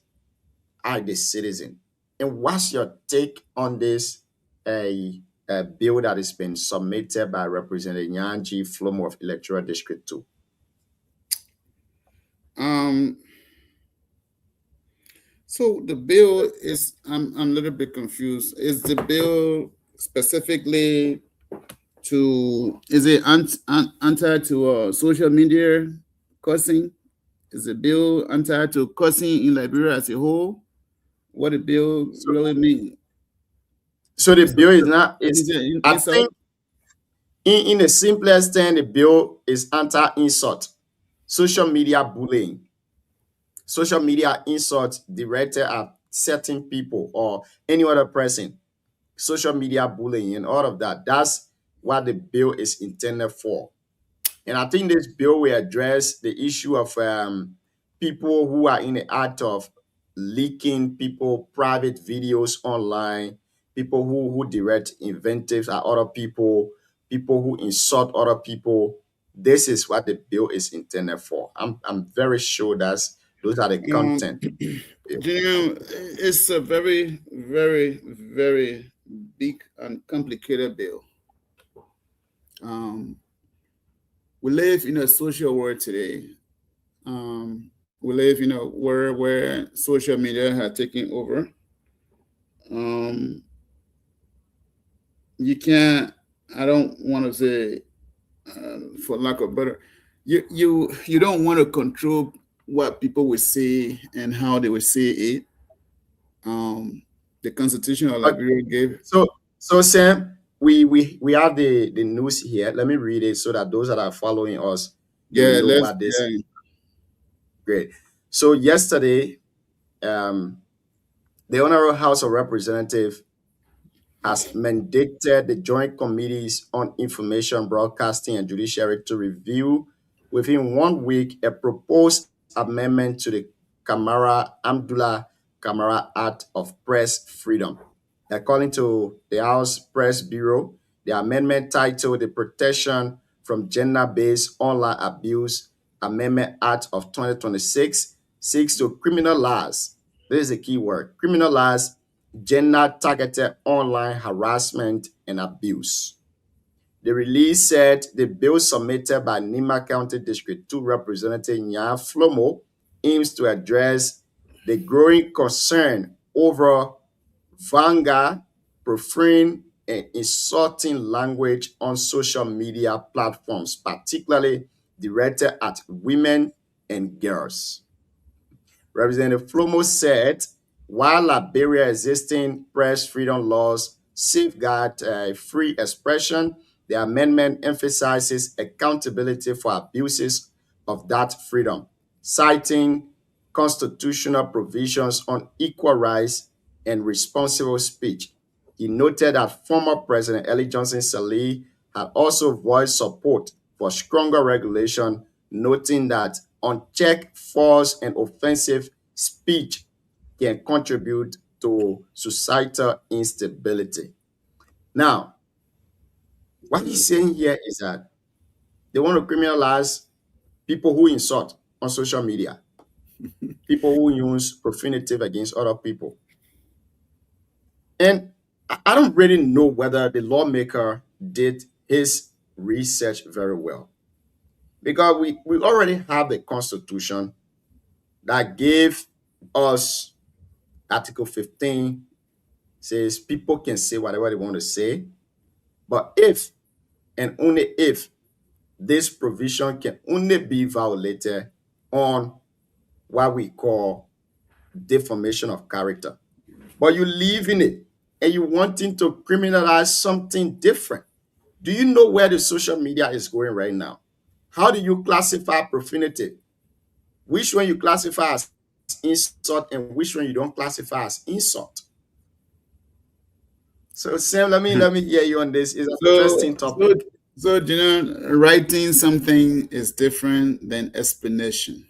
Speaker 6: are the citizen? And what's your take on this bill that has been submitted by Representative Nyanji Flomo of Electoral District 2?
Speaker 7: So the bill is, I'm a little bit confused. Is the bill specifically is it anti to social media cursing? Is the bill anti to cursing in Liberia as a whole? What the bill really mean?
Speaker 6: So the bill is not, I
Speaker 7: insult?
Speaker 6: think in the simplest term, the bill is anti-insult, social media bullying, social media insult directed at certain people or any other person, social media bullying and all of that. That's what the bill is intended for. And I think this bill will address the issue of people who are in the act of leaking people private videos online, people who direct invectives at other people who insult other people. This is what the bill is intended for. I'm very sure those are the content.
Speaker 7: It's a very, very, very big and complicated bill. We live in a social world today. We live in a world where social media has taken over. You can't, I don't want to say, for lack of better, you don't want to control what people will say and how they will say it. The Constitution of Liberia gave.
Speaker 6: So Sam, we have the news here. Let me read it so that those that are following us know what this is. Great. So yesterday, the Honorable House of Representatives has mandated the Joint Committees on Information, Broadcasting, and Judiciary to review within 1 week a proposed amendment to the Abdullah Kamara Act of Press Freedom. According to the House Press Bureau, the amendment titled the Protection from Gender-Based Online Abuse Amendment Act of 2026 seeks to criminalize, this is a key word, criminalize gender-targeted online harassment and abuse. The release said the bill submitted by Nima County District 2 Representative Nya Flomo aims to address the growing concern over vulgar, profane, and insulting language on social media platforms, particularly directed at women and girls. Representative Flomo said, while Liberia existing press freedom laws safeguard free expression, the amendment emphasizes accountability for abuses of that freedom, citing constitutional provisions on equal rights and responsible speech. He noted that former President Ellen Johnson Sirleaf had also voiced support for stronger regulation, noting that unchecked, false, and offensive speech can contribute to societal instability. Now, what he's saying here is that they want to criminalize people who insult on social media, people who use profanity against other people. And I don't really know whether the lawmaker did his research very well, because we already have a constitution that gave us Article 15 says people can say whatever they want to say, but if and only if this provision can only be violated on what we call defamation of character. But you live in it and you wanting to criminalize something different. Do you know where the social media is going right now? How do you classify profanity? which one you classify as insult and which one you don't classify as insult. So Sam, let me hear you on this. It's an interesting topic.
Speaker 7: Writing something is different than explanation.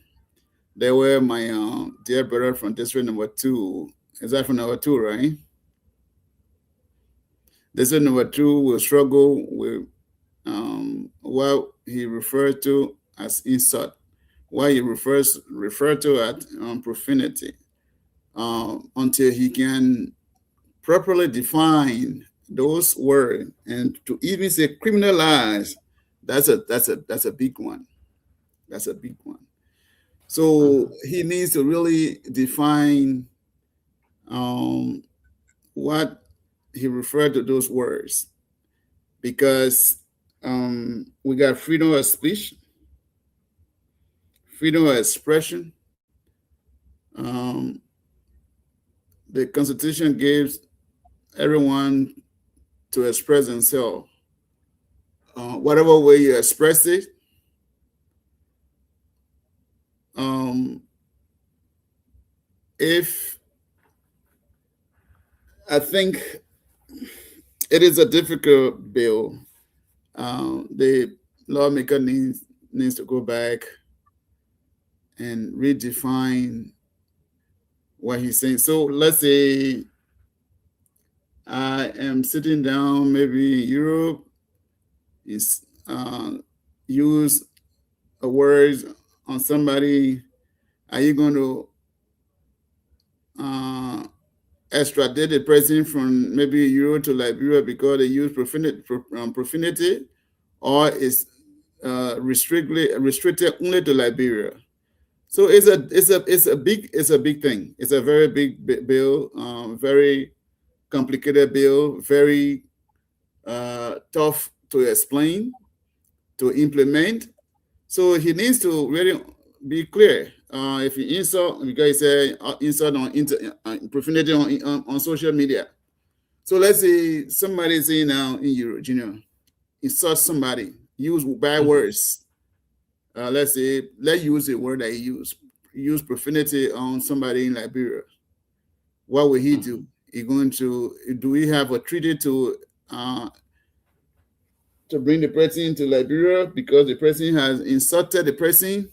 Speaker 7: There were my dear brother from district number 2. Is that from number 2, right? District number 2 will struggle with what he referred to as insult, what he referred to as profanity, until he can properly define those words, and to even say criminalize, that's a big one. That's a big one. So he needs to really define what he referred to those words, because we got freedom of speech, freedom of expression. The Constitution gives everyone to express themselves. Whatever way you express it, if I think it is a difficult bill, the lawmaker needs to go back and redefine what he's saying. So let's say I am sitting down, maybe Europe is use a word on somebody. Are you going to extradite the person from maybe Europe to Liberia because they use profanity, or is restricted only to Liberia? So it's a big thing. It's a very big bill, very complicated bill, very tough to explain, to implement. So he needs to really be clear. If he insult, because he said insult on profanity on social media. So let's say somebody is saying now in Euro Junior, insult somebody, use bad words. Let's use the word that he used. Use profanity on somebody in Liberia. What will he do? Do we have a treaty to bring the person to Liberia because the person has insulted the person?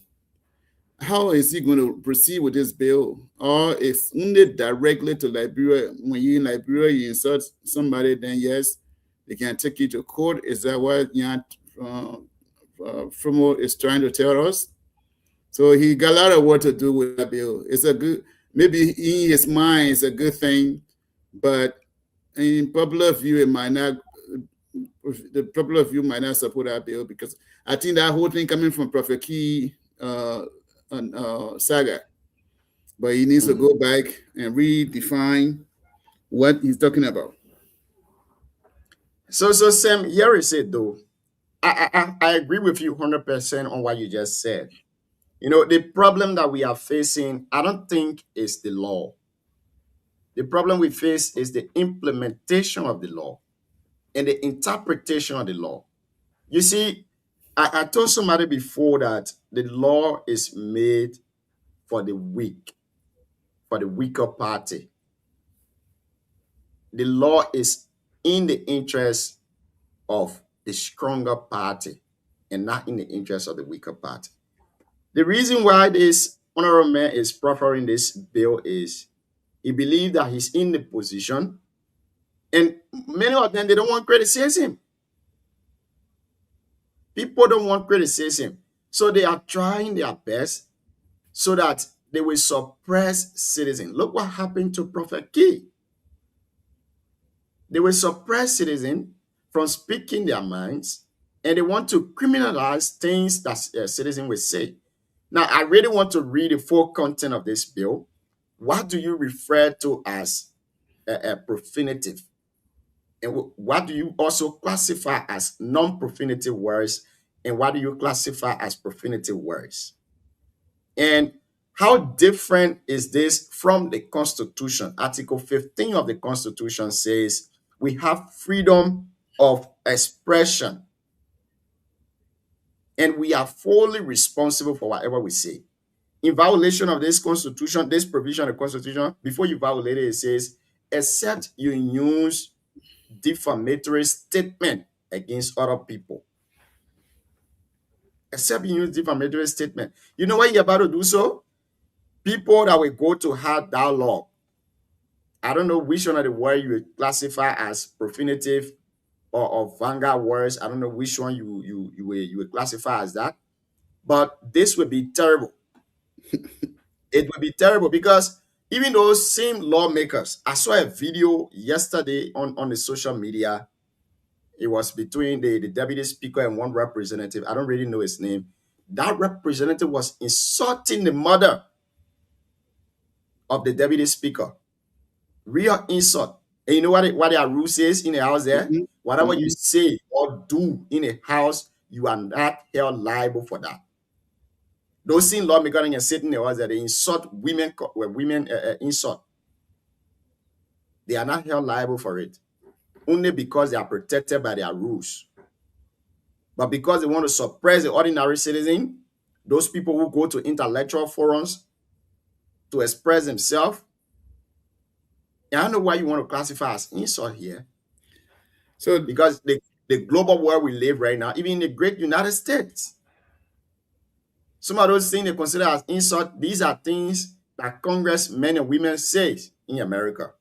Speaker 7: How is he going to proceed with this bill? Or it's only directly to Liberia? When you're in Liberia, you insult somebody, then yes, they can take you to court. Is that what Fumo is trying to tell us? So he got a lot of work to do with that bill. It's a good, maybe in his mind, it's a good thing, but in popular view, the popular view might not support that bill, because I think that whole thing coming from Prophet Key saga, but he needs to go back and redefine what he's talking about.
Speaker 6: So Sam, here is it though. I agree with you 100% on what you just said. You know, the problem that we are facing, I don't think is the law. The problem we face is the implementation of the law and the interpretation of the law. You see, I told somebody before that the law is made for the weak, for the weaker party. The law is in the interest of the stronger party and not in the interest of the weaker party. The reason why this honorable man is proffering this bill is he believes that he's in the position, and many of them, they don't want criticism. People don't want criticism. So they are trying their best so that they will suppress citizens. Look what happened to Prophet Key. They will suppress citizens from speaking their minds, and they want to criminalize things that citizens will say. Now, I really want to read the full content of this bill. What do you refer to as profanity? And what do you also classify as non-profanity words? And what do you classify as profanity words? And how different is this from the Constitution? Article 15 of the Constitution says we have freedom of expression, and we are fully responsible for whatever we say. in violation of this constitution, this provision of the constitution, before you violate it, it says, except you use defamatory statement against other people. Except you use defamatory statement. You know why you're about to do so? People that will go to have dialogue. I don't know which one of the words you would classify as profanative or vanguard words. I don't know which one you will classify as that. But this would be terrible. It would be terrible because even those same lawmakers, I saw a video yesterday on the social media. It was between the deputy speaker and one representative. I don't really know his name. That representative was insulting the mother of the deputy speaker. Real insult. And you know what their rule says in the house there?
Speaker 7: Mhm.
Speaker 6: Whatever you say or do in a house, you are not held liable for that. Those same lawmakers and sitting in the house that they insult women, insult. They are not held liable for it. Only because they are protected by their rules. But because they want to suppress the ordinary citizen, those people who go to intellectual forums to express themselves, I don't know why you want to classify as insult here.
Speaker 7: So
Speaker 6: Because the global world we live right now, even in the great United States, some of those things they consider as insult, these are things that congressmen and women say in America.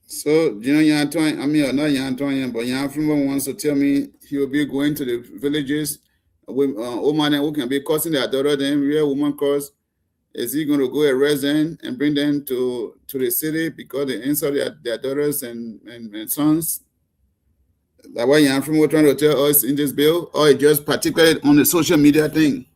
Speaker 7: So, Yan Twain, I mean, not Yan Twain, but Yan Flimbo wants to tell me he will be going to the villages with women who can be causing their daughter, then real woman cause. Is he going to go arrest them and bring them to the city because they insult their daughters and sons? Like what Yan Flimbo trying to tell us in this bill, or it just particularly on the social media thing?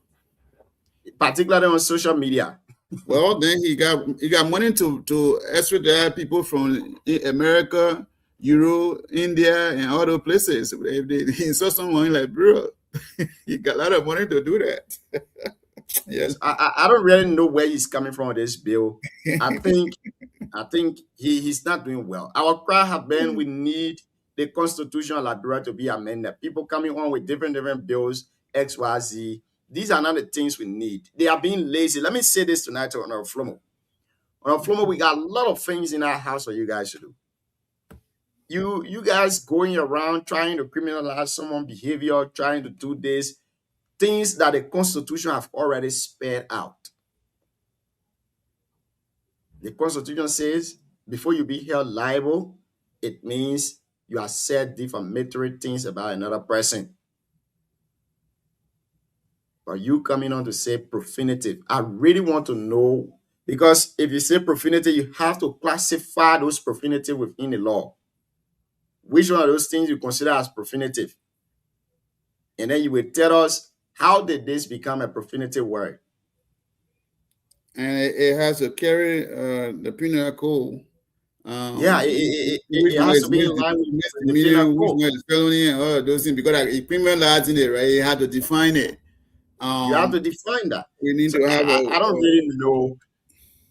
Speaker 6: Particularly on social media.
Speaker 7: Well, then he got money to extradite people from America, Europe, India, and all those places. If they insult someone, like, bro, he got a lot of money to do that. Yes.
Speaker 6: I don't really know where he's coming from with this bill. I think he's not doing well. Our cry have been we need the constitutional Liberia to be amended. People coming on with different bills, XYZ. These are not the things we need. They are being lazy. Let me say this tonight on our Flomo. On our Flomo, we got a lot of things in our house for you guys to do. You guys going around trying to criminalize someone's behavior, trying to do this, things that the Constitution have already spelled out. The Constitution says before you be held liable, it means you have said defamatory things about another person. But you coming on to say profanative, I really want to know, because if you say profanity, you have to classify those profanity within the law. Which one of those things you consider as profanative? And then you will tell us, how did this become a profanity word?
Speaker 7: And it has to carry the penal code.
Speaker 6: Yeah, it
Speaker 7: Which one
Speaker 6: has
Speaker 7: is
Speaker 6: to be in line with the
Speaker 7: misdemeanor,
Speaker 6: penal
Speaker 7: which
Speaker 6: code.
Speaker 7: one is felony, and all of those things, because like, if criminal laws in it, right, you have to define it.
Speaker 6: You have to define that.
Speaker 7: We need
Speaker 6: So
Speaker 7: to have
Speaker 6: I don't really know.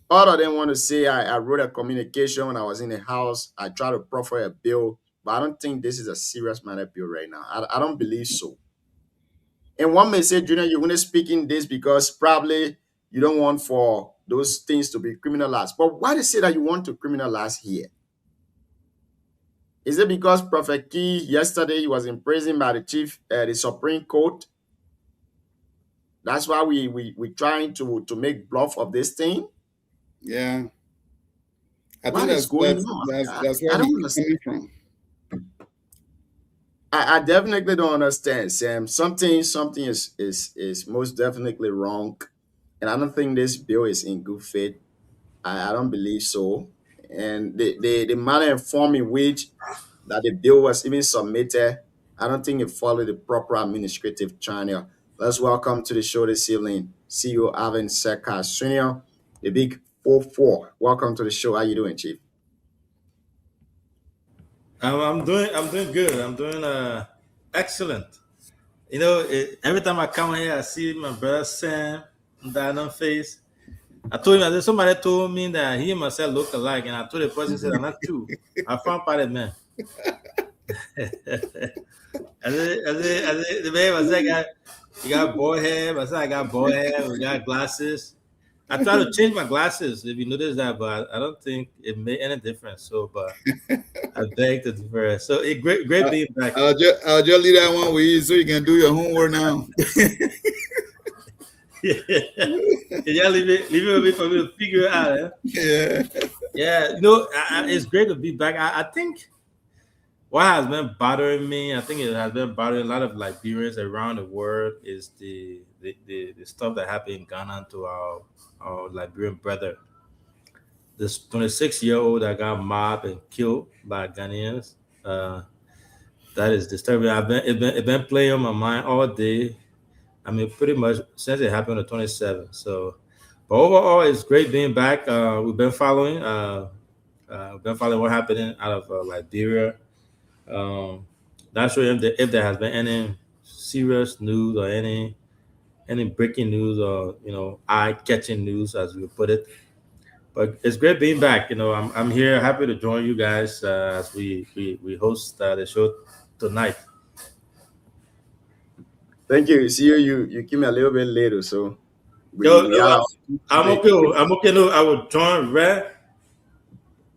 Speaker 6: Other than want to say I wrote a communication when I was in the house. I tried to proffer a bill, but I don't think this is a serious matter bill right now. I don't believe so. And one may say, Junior, you're only speaking this because probably you don't want for those things to be criminalized. But why do you say that you want to criminalize here? Is it because Prophet Key yesterday he was imprisoned by the Supreme Court? That's why we trying to make bluff of this thing.
Speaker 7: Yeah. I
Speaker 6: What
Speaker 7: think
Speaker 6: is going on?
Speaker 7: that's
Speaker 6: I
Speaker 7: where
Speaker 6: don't
Speaker 7: he's
Speaker 6: understand.
Speaker 7: coming from.
Speaker 6: I definitely don't understand, Sam. Something is most definitely wrong, and I don't think this bill is in good faith. I don't believe so. And the manner and form in which that the bill was even submitted, I don't think it followed the proper administrative channel. Let's welcome to the show this evening, CEO Alvin Seka Sr., the big 4-4. Welcome to the show. How you doing, Chief?
Speaker 8: I'm doing good. I'm doing excellent. You know, every time I come here, I see my brother Sam Diamond face. I told him, somebody told me that he and myself look alike, and I told the person, said, I'm not two. I found part of man. The man was like, you got bald head. I said, I got bald head. We got glasses. I try to change my glasses, if you notice that, but I don't think it made any difference. So, but I beg to differ. So, great being back.
Speaker 7: I'll just leave that one with you so you can do your homework now.
Speaker 8: Yeah, leave it with me for me to figure it out. Eh?
Speaker 7: Yeah.
Speaker 8: Yeah, it's great to be back. I think what has been bothering me, I think it has been bothering a lot of Liberians around the world, is the stuff that happened in Ghana to our Liberian brother. This 26-year-old that got mobbed and killed by Ghanaians. That is disturbing. It been playing on my mind all day. I mean, pretty much since it happened on the 27th. So, but overall, it's great being back. We've been following. We've been following what happening out of Liberia. Not sure if there has been any serious news or any breaking news or eye-catching news, as we put it. But it's great being back. I'm here, happy to join you guys as we host the show tonight.
Speaker 6: Thank you. See you came a little bit later, so we
Speaker 8: I'm okay. I'm okay. No, I will join right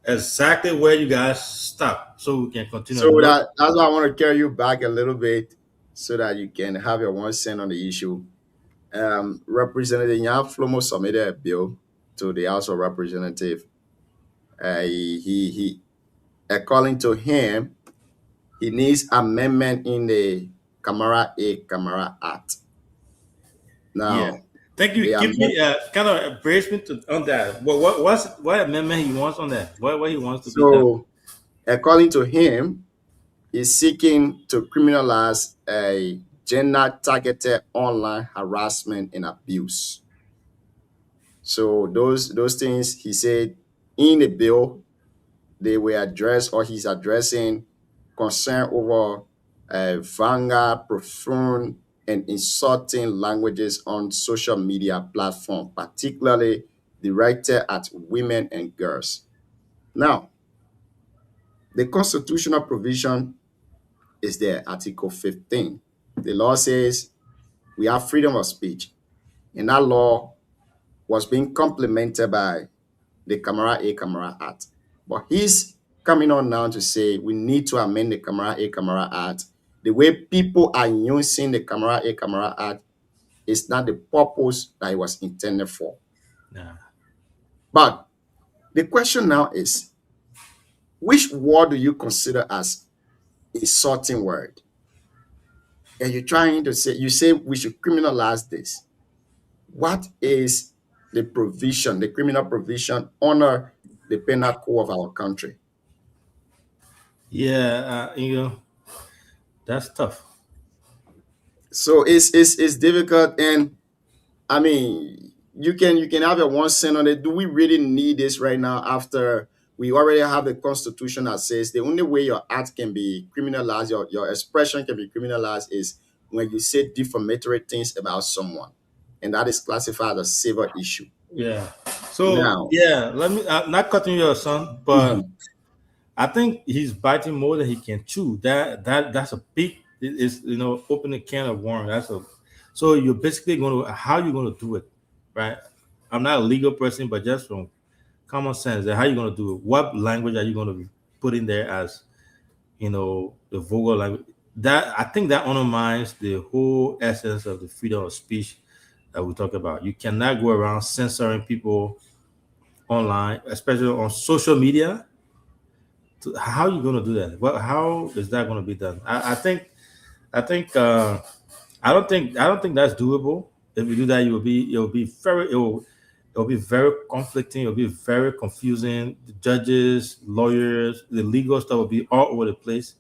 Speaker 8: exactly where you guys stop, so we can continue.
Speaker 6: So that's why I want to carry you back a little bit so that you can have your 1 cent on the issue. Representative Jan Flomo submitted a bill to the House of Representatives. He according to him, he needs amendment in the Camara Act. Now,
Speaker 8: thank you. Give me kind of a briefing on that. What amendment he wants on that? What he wants to be done?
Speaker 6: So, according to him, he's seeking to criminalize a gender-targeted online harassment and abuse. So those things, he said, in the bill, they were addressed, or he's addressing concern over vulgar, profane, and insulting languages on social media platforms, particularly directed at women and girls. Now, the constitutional provision is there, Article 15. The law says we have freedom of speech, and that law was being complemented by the Camara Act. But he's coming on now to say we need to amend the Camara Act. The way people are using the Camara Act is not the purpose that it was intended for.
Speaker 8: Nah.
Speaker 6: But the question now is, which word do you consider as insulting word? And you're trying to say, you say we should criminalize this. What is the provision, the criminal provision under the penal code of our country?
Speaker 8: Yeah, that's tough.
Speaker 6: So it's difficult, and I mean, you can have a 1 cent on it. Do we really need this right now after we already have a constitution that says the only way your act can be criminalized, your expression can be criminalized, is when you say defamatory things about someone, and that is classified as a civil issue.
Speaker 8: Yeah. So
Speaker 6: Now-
Speaker 8: let me not cutting you off, son, but I think he's biting more than he can chew. That's a big. It's open a can of worms. So you're basically how you going to do it, right? I'm not a legal person, but just from common sense, how you going to do it? What language are you going to put in there as the vulgar language? That I think that undermines the whole essence of the freedom of speech that we talk about. You cannot go around censoring people online, especially on social media. How are you going to do that? How is that going to be done? I don't think that's doable. If you do that, it will be very conflicting. It will be very confusing. The judges, lawyers, the legal stuff will be all over the place.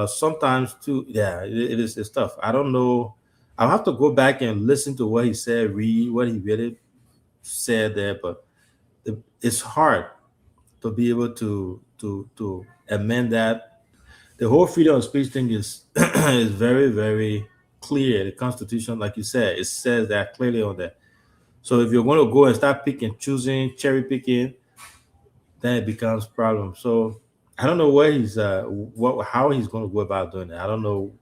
Speaker 8: Sometimes too, it's tough. I don't know. I'll have to go back and listen to what he said, read what he really said there, but it's hard to be able to amend that. The whole freedom of speech thing is is very, very clear. The Constitution, like you said, it says that clearly on there. So if you're going to go and start choosing, cherry picking, then it becomes a problem. So I don't know where he's how he's going to go about doing it. I don't know.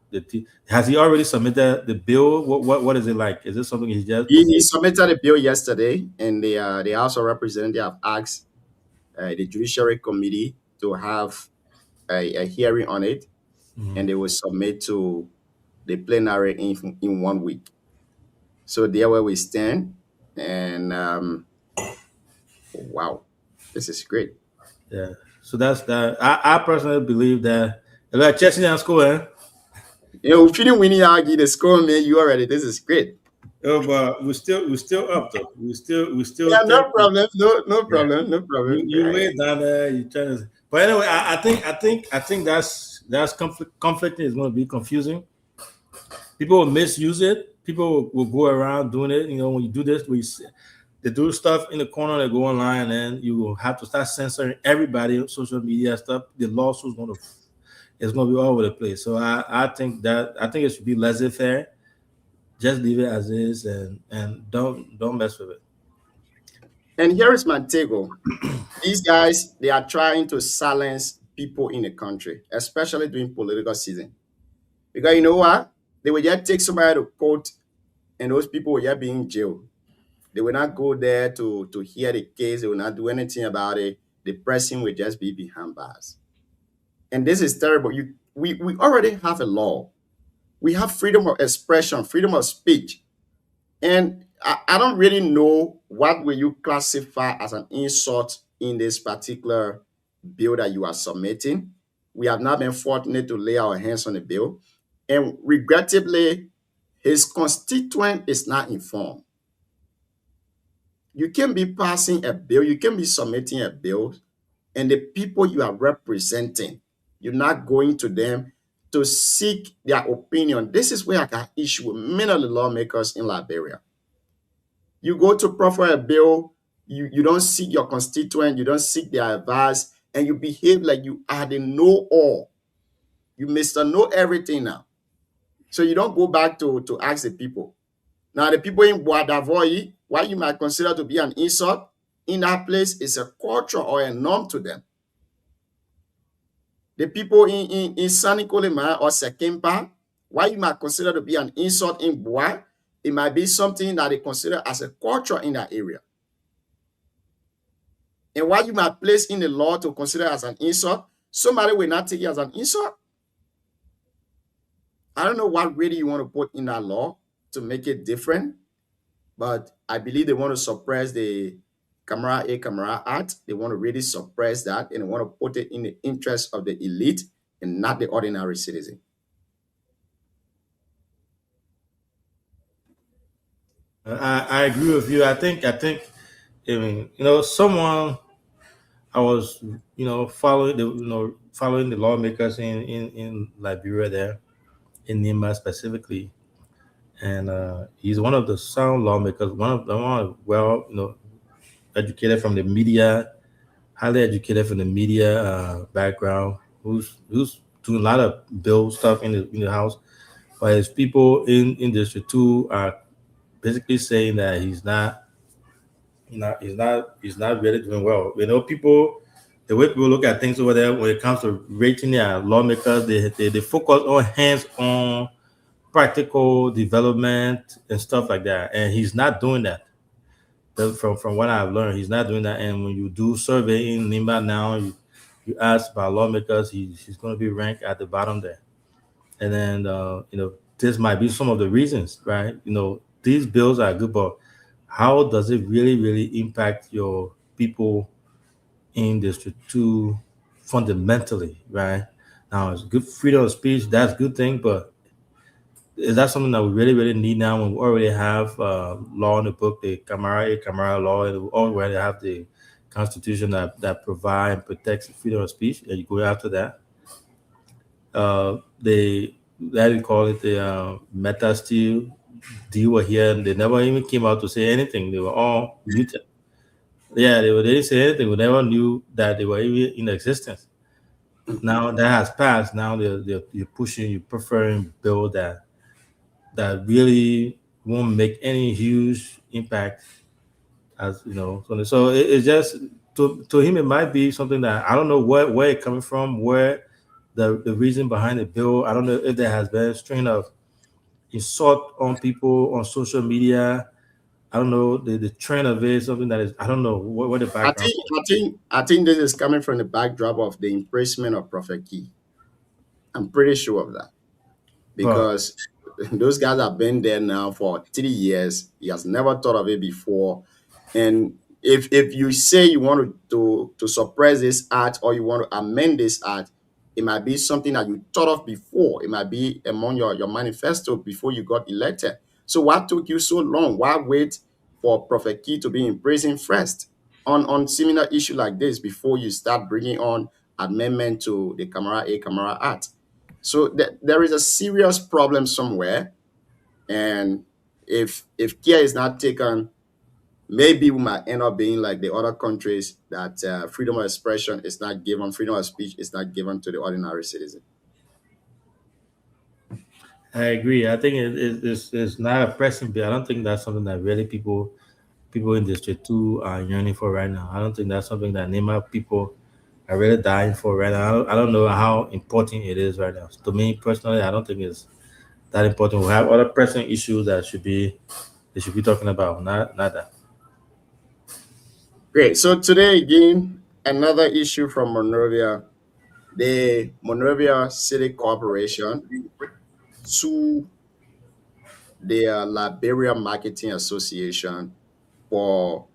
Speaker 8: Has he already submitted the bill? What is it like? Is this something he just
Speaker 6: He submitted a bill yesterday, and the House of Representatives have asked the Judiciary Committee to have a hearing on it, and they will submit to the plenary in 1 week. So there where we stand, and wow, this is great.
Speaker 8: Yeah. So that's that. I personally believe that like Chelsea and school, eh?
Speaker 6: You know, if you didn't win the score, man, you already. This is great.
Speaker 8: Oh, but we're still up though. We still
Speaker 6: Yeah, no
Speaker 8: 30.
Speaker 6: problem. No
Speaker 8: Yeah.
Speaker 6: problem. No problem.
Speaker 8: You way down there. You trying to. But anyway, I think that's conflicting is going to be confusing. People will misuse it. People will go around doing it. When you do this, they do stuff in the corner. They go online, and you will have to start censoring everybody on social media stuff. The lawsuit's going to it's going to be all over the place. So I think it should be laissez-faire. Just leave it as is, and don't mess with it.
Speaker 6: And here is my take. These guys, they are trying to silence people in the country, especially during political season. Because you know what? They will just take somebody to court, and those people will just be in jail. They will not go there to hear the case. They will not do anything about it. The person will just be behind bars. And this is terrible. We already have a law. We have freedom of expression, freedom of speech. And I don't really know what will you classify as an insult in this particular bill that you are submitting. We have not been fortunate to lay our hands on the bill. And regrettably, his constituent is not informed. You can be passing a bill, you can be submitting a bill, and the people you are representing, you're not going to them to seek their opinion. This is where I got issue with many of the lawmakers in Liberia. You go to proffer a bill, you don't seek your constituent, you don't seek their advice, and you behave like you are the know-all. You Mr. Know everything now. So you don't go back to ask the people. Now, the people in Boadavoy, what you might consider to be an insult, in that place is a culture or a norm to them. The people in Sanikolema or Sekimpa, what you might consider to be an insult in Boa, it might be something that they consider as a culture in that area. And what you might place in the law to consider as an insult, somebody will not take it as an insult. I don't know what really you want to put in that law to make it different, but I believe they want to suppress the Camara A Camara Act. They want to really suppress that, and they want to put it in the interest of the elite and not the ordinary citizen.
Speaker 8: I agree with you. I think someone I was following the lawmakers in Liberia there in Nima specifically, and he's one of the sound lawmakers, one of well educated from the media, highly educated from the media background, who's doing a lot of bill stuff in the house, but his people in District 2 are basically saying that he's not really doing well. People, the way people look at things over there when it comes to rating their lawmakers, they focus on hands-on practical development and stuff like that, and he's not doing that. From what I've learned, he's not doing that. And when you do survey in Nimba now, you ask about lawmakers, he's going to be ranked at the bottom there. And then this might be some of the reasons, right? These bills are good, but how does it really impact your people in District 2 fundamentally, right? Now, it's good freedom of speech, that's a good thing, but is that something that we really need now when we already have law in the book, the Camara law, and we already have the Constitution that provides and protects freedom of speech, and you go after that? They call it the Meta Steel deal were here, and they never even came out to say anything. They were all muted. Yeah, they didn't say anything. We never knew that they were even in existence. Now that has passed. Now you're pushing, you're preferring bill that really won't make any huge impact, as you know. So it's just to him it might be something that I don't know where it coming from, where the reason behind the bill. I don't know if there has been a strain of insult on people on social media. I don't know the trend of it, something that is I don't know what the
Speaker 6: I
Speaker 8: background.
Speaker 6: think this is coming from the backdrop of the imprisonment of Prophet Key. I'm pretty sure of that
Speaker 8: But
Speaker 6: because those guys have been there now for 3 years. He has never thought of it before. And if you say you want to suppress this act or you want to amend this act, it might be something that you thought of before. It might be among your manifesto before you got elected. So what took you so long? Why wait for Prophet Key to be in prison first on similar issue like this before you start bringing on amendment to the Camara Act? So there is a serious problem somewhere, and if care is not taken, maybe we might end up being like the other countries that freedom of expression is not given, freedom of speech is not given to the ordinary citizen.
Speaker 8: I agree. I think it's not a pressing bill. I don't think that's something that really people in District 2 are yearning for right now. I don't think that's something that NEMA people are really dying for right now. I don't know how important it is right now. To me personally, I don't think it's that important. We have other pressing issues that they should be talking about, not that.
Speaker 6: Great. So today again, another issue from Monrovia. The Monrovia City Corporation sued the Liberia Marketing Association for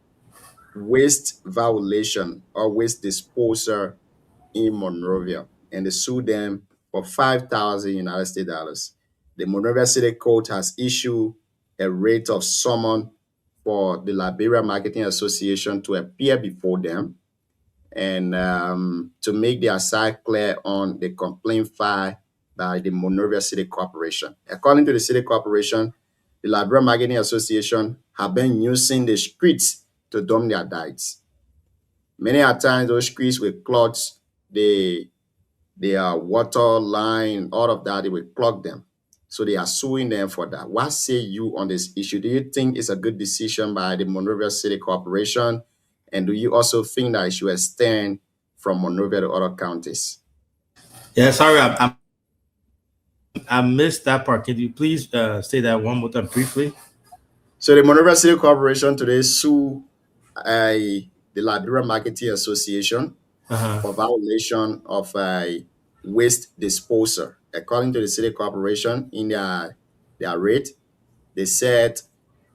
Speaker 6: waste violation or waste disposal in Monrovia, and they sued them for 5,000 United States dollars. The Monrovia City Court has issued a writ of summon for the Liberia Marketing Association to appear before them and to make their side clear on the complaint filed by the Monrovia City Corporation. According to the City Corporation, the Liberia Marketing Association have been using the streets to dump their diets. Many a times those streets will clog the water line, all of that, they will clog them. So they are suing them for that. What say you on this issue? Do you think it's a good decision by the Monrovia City Corporation? And do you also think that it should extend from Monrovia to other counties?
Speaker 8: Yeah, sorry, I missed that part. Can you please say that one more time briefly?
Speaker 6: So the Monrovia City Corporation today sued the Liberia Marketing Association for violation of waste disposal. According to the City Corporation, in their rate, they said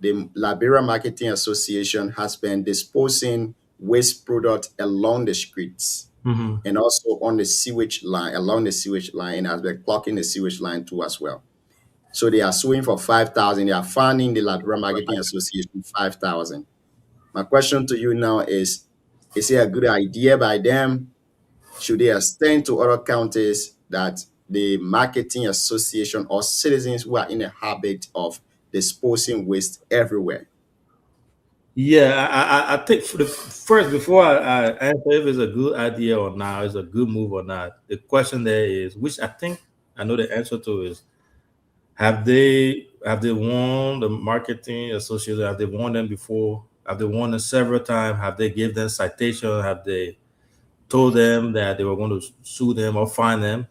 Speaker 6: the Liberia Marketing Association has been disposing waste products along the streets and also on the sewage line, along the sewage line, and has been clocking the sewage line too as well. So they are suing for 5,000. They are funding the Liberia Marketing Association 5,000. My question to you now is it a good idea by them? Should they extend to other counties that the marketing association or citizens who are in the habit of disposing waste everywhere?
Speaker 8: Yeah, I think for the first before I answer if it's a good idea or not, it's a good move or not. The question there is, which I think I know the answer to is, have they won the marketing association? Have they won them before? Have they won them several times? Have they given them citation? Have they told them that they were going to sue them or fine them?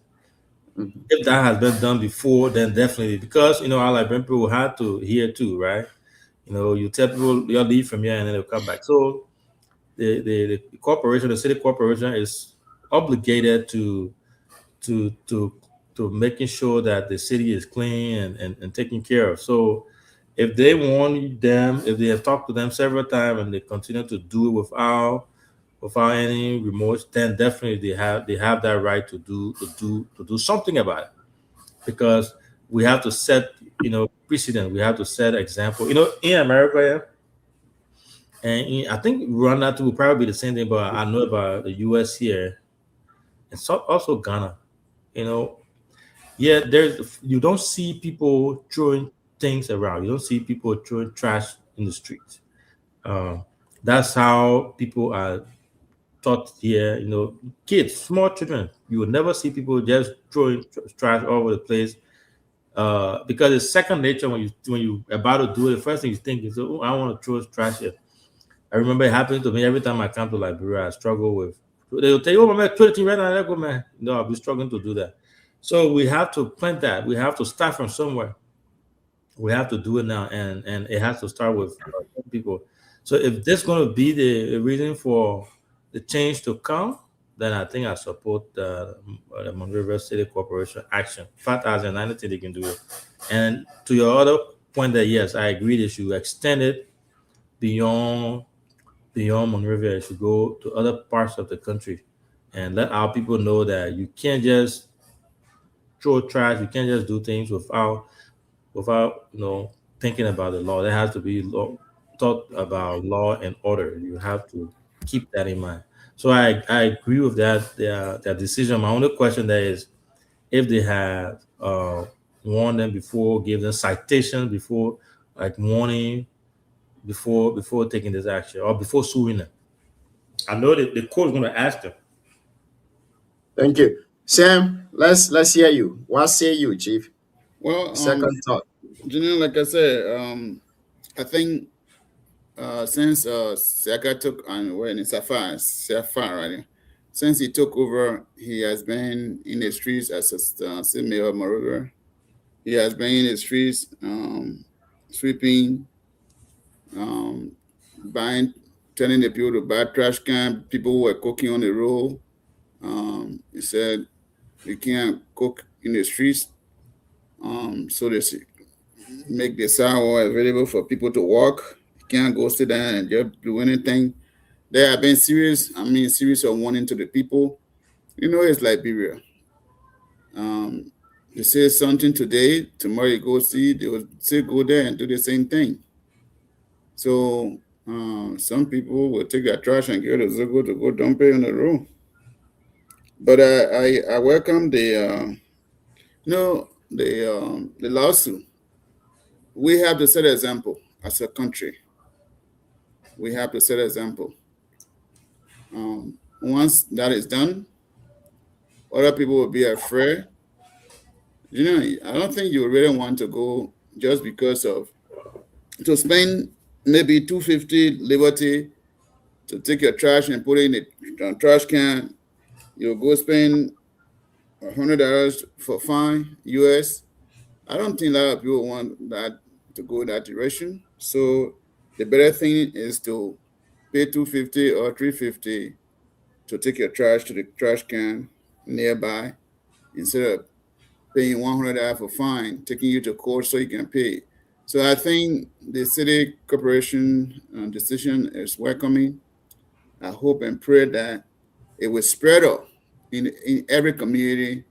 Speaker 8: If that has been done before, then definitely, because our Liberian people had to hear too, right? You tell people you'll leave from here and then they'll come back. So the corporation, the city corporation, is obligated to making sure that the city is clean and taken care of. So if they want them, if they have talked to them several times and they continue to do it without any remorse, then definitely they have that right to do something about it, because we have to set precedent. We have to set example. In America, and I think Rwanda too will probably be the same thing. But I know about the U.S. here, and so also Ghana. Yeah, you don't see people throwing things around. You don't see people throwing trash in the streets. That's how people are taught here. Kids, small children, you will never see people just throwing trash all over the place. Because it's second nature when you about to do it. The first thing you think is, "Oh, I want to throw trash here." I remember it happening to me every time I come to Liberia. I struggle with. They'll tell you, "Oh, man, 20 right now, let go, man." No, I'll be struggling to do that. So we have to plant that. We have to start from somewhere. We have to do it now, and it has to start with people. So if this going to be the reason for the change to come, then I think I support the Monrovia City Corporation action. 5,000, I don't think they can do it. And to your other point, that yes, I agree they should extend it beyond Monrovia. It should go to other parts of the country, and let our people know that you can't just throw trash. You can't just do things without thinking about the law. There has to be thought about law and order. You have to keep that in mind. So I agree with that their decision. My only question there is if they have warned them before, give them citation before, like warning before taking this action or before suing them. I know that the court is going to ask them.
Speaker 6: Thank you. Sam, let's hear you. What say you, Chief?
Speaker 7: Well,
Speaker 6: Second thought.
Speaker 7: Junior, like I said, I think since Saka took on when it's Safar, right? Since he took over, he has been in the streets as a city mayor of Monrovia. He has been in the streets sweeping, buying, telling the people to buy trash can. People who were cooking on the road. He said you can't cook in the streets. So they make the sidewalk available for people to walk. You can't go sit down and just do anything. There have been series of warning to the people. It's Liberia. They say something today, tomorrow you go see, they will still go there and do the same thing. So some people will take their trash and give it to Zogo to go dump it on the road. But I welcome the lawsuit. We have to set an example as a country. We have to set an example. Once that is done, other people will be afraid. I don't think you really want to go just because of to spend maybe $250 Liberty to take your trash and put it in the trash can. You'll go spend $100 for fine US. I don't think a lot of people want that to go that direction. So the better thing is to pay $250 or $350 to take your trash to the trash can nearby instead of paying $100 for fine, taking you to court so you can pay. So I think the city corporation decision is welcoming. I hope and pray that it will spread out in every community.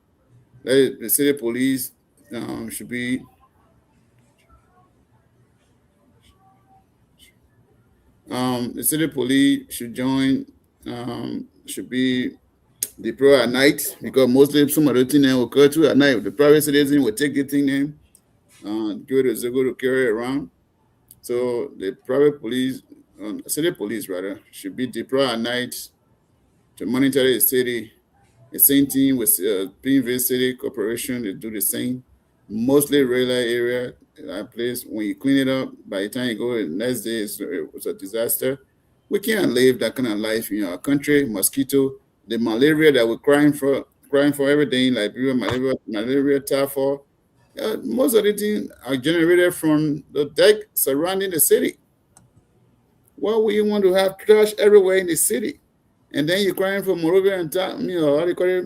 Speaker 7: The city police should be the city police should join, should be deployed at night, because mostly some of the things will occur to at night. The private citizen will take the thing in, give it to Zogo to carry it around. So the private police, city police rather, should be deployed at night to monitor the city. The same thing with Greenville City Corporation, they do the same. Mostly rural area, that place, when you clean it up, by the time you go the next day, it was a disaster. We can't live that kind of life in our country. Mosquito, the malaria that we're crying for everything, like malaria, typhoid. Most of the things are generated from the deck surrounding the city. Why would you want to have trash everywhere in the city? And then you're crying for malaria and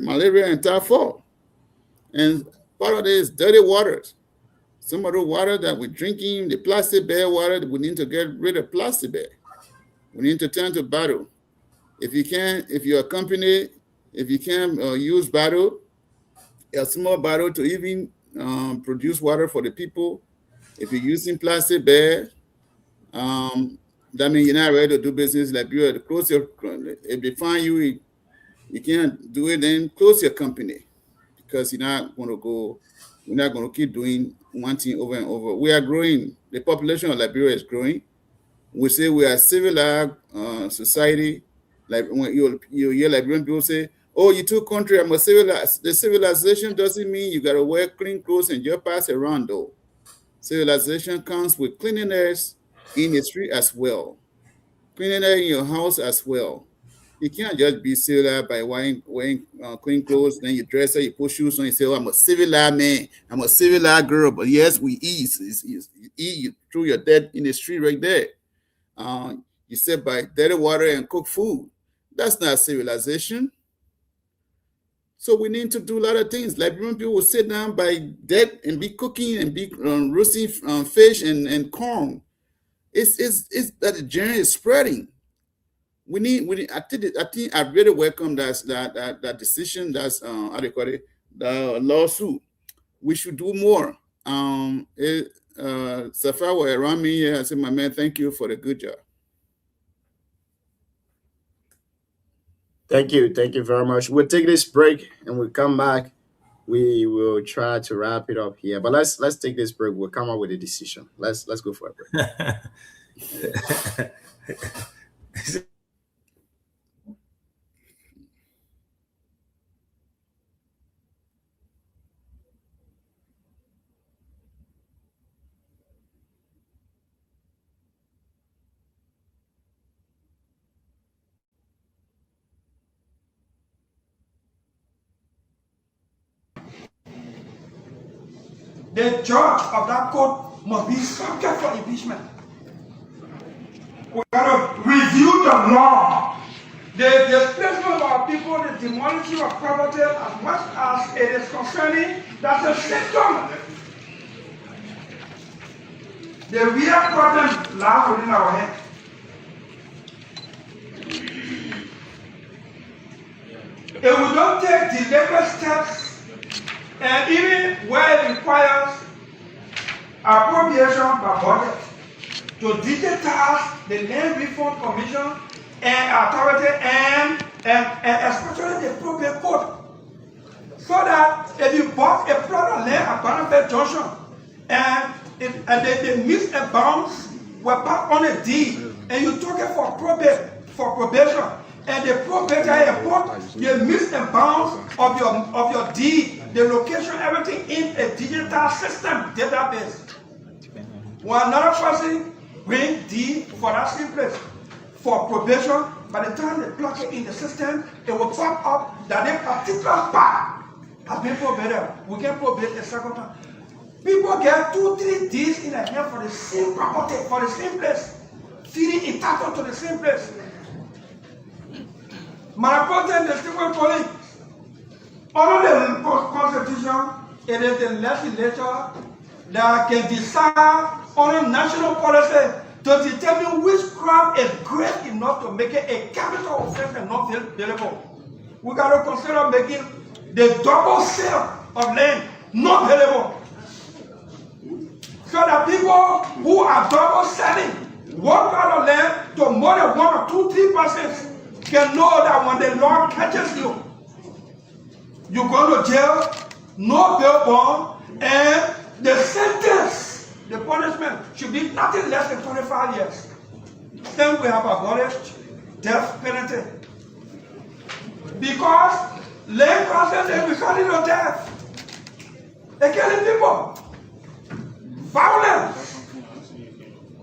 Speaker 7: malaria and typhoid. And part of this is dirty waters. Some of the water that we're drinking, the plastic bag water, we need to get rid of plastic bag. We need to turn to bottle. If you're a company, if you can use bottle, a small bottle to even produce water for the people. If you're using plastic bag, that means you're not ready to do business. Like you have to close your. If they find you can't do it, then close your company, because you're not going to keep doing one thing over and over. We are growing. The population of Liberia is growing. We say we are civilized society. Like when you hear Liberian people say, "Oh, you took country, I'm a civilized." The civilization doesn't mean you got to wear clean clothes and just pass around, though. Civilization comes with cleanliness in the street as well. cleaning it in your house as well. You can't just be civilized by wearing clean clothes, then you dress up, you put shoes on, you say, oh, I'm a civilized man, I'm a civilized girl. But yes, we eat. You eat, you threw your dead in the street right there. You sit by dirty water and cook food. That's not civilization. So we need to do a lot of things. Liberian people will sit down by dead and be cooking and be roasting fish and corn. It's that the journey is spreading. We need. I think I really welcome that decision. That's how they call it, the lawsuit. We should do more. Safar was around me here. I said, my man, thank you for the good job.
Speaker 6: Thank you very much. We'll take this break and we'll come back. We will try to wrap it up here, but let's take this break. We'll come up with a decision. Let's go for a break.
Speaker 5: The judge of that court must be subject for impeachment. We got to review the law. The displacement of our people, the demolishing of property, as much as it is concerning, that's a symptom. The real problem lies within our head. If we don't take deliberate steps, and even where it requires appropriation by budget to digitize the Land Reform Commission and authority and especially the probate court, so that if you bought a plot of land at Barnabas Junction and the meets and bounds were back on a deed and you took it for probation, and the probator put the meets and bounds of your deed, the location, everything in a digital system database. When another person bring deed for that same place for probation, by the time they plug it in the system, it will pop up that a particular part has been probated. We can probate a second time. People get 2-3 deeds in a hand for the same property, for the same place, feeding entitled to the same place. Manapote District Police, under the Constitution, it is the legislature that can decide on a national policy to determine which crime is great enough to make it a capital offense and not bailable. We got to consider making the double sale of land not bailable, so that people who are double selling one part of land to more than 1 or 2, 3 persons can know that when the law catches you, you go to jail, no bail bond, and the sentence, the punishment, should be nothing less than 25 years. Then we have abolished death penalty. Because land crossing is resulting in death. They're killing people. Violence.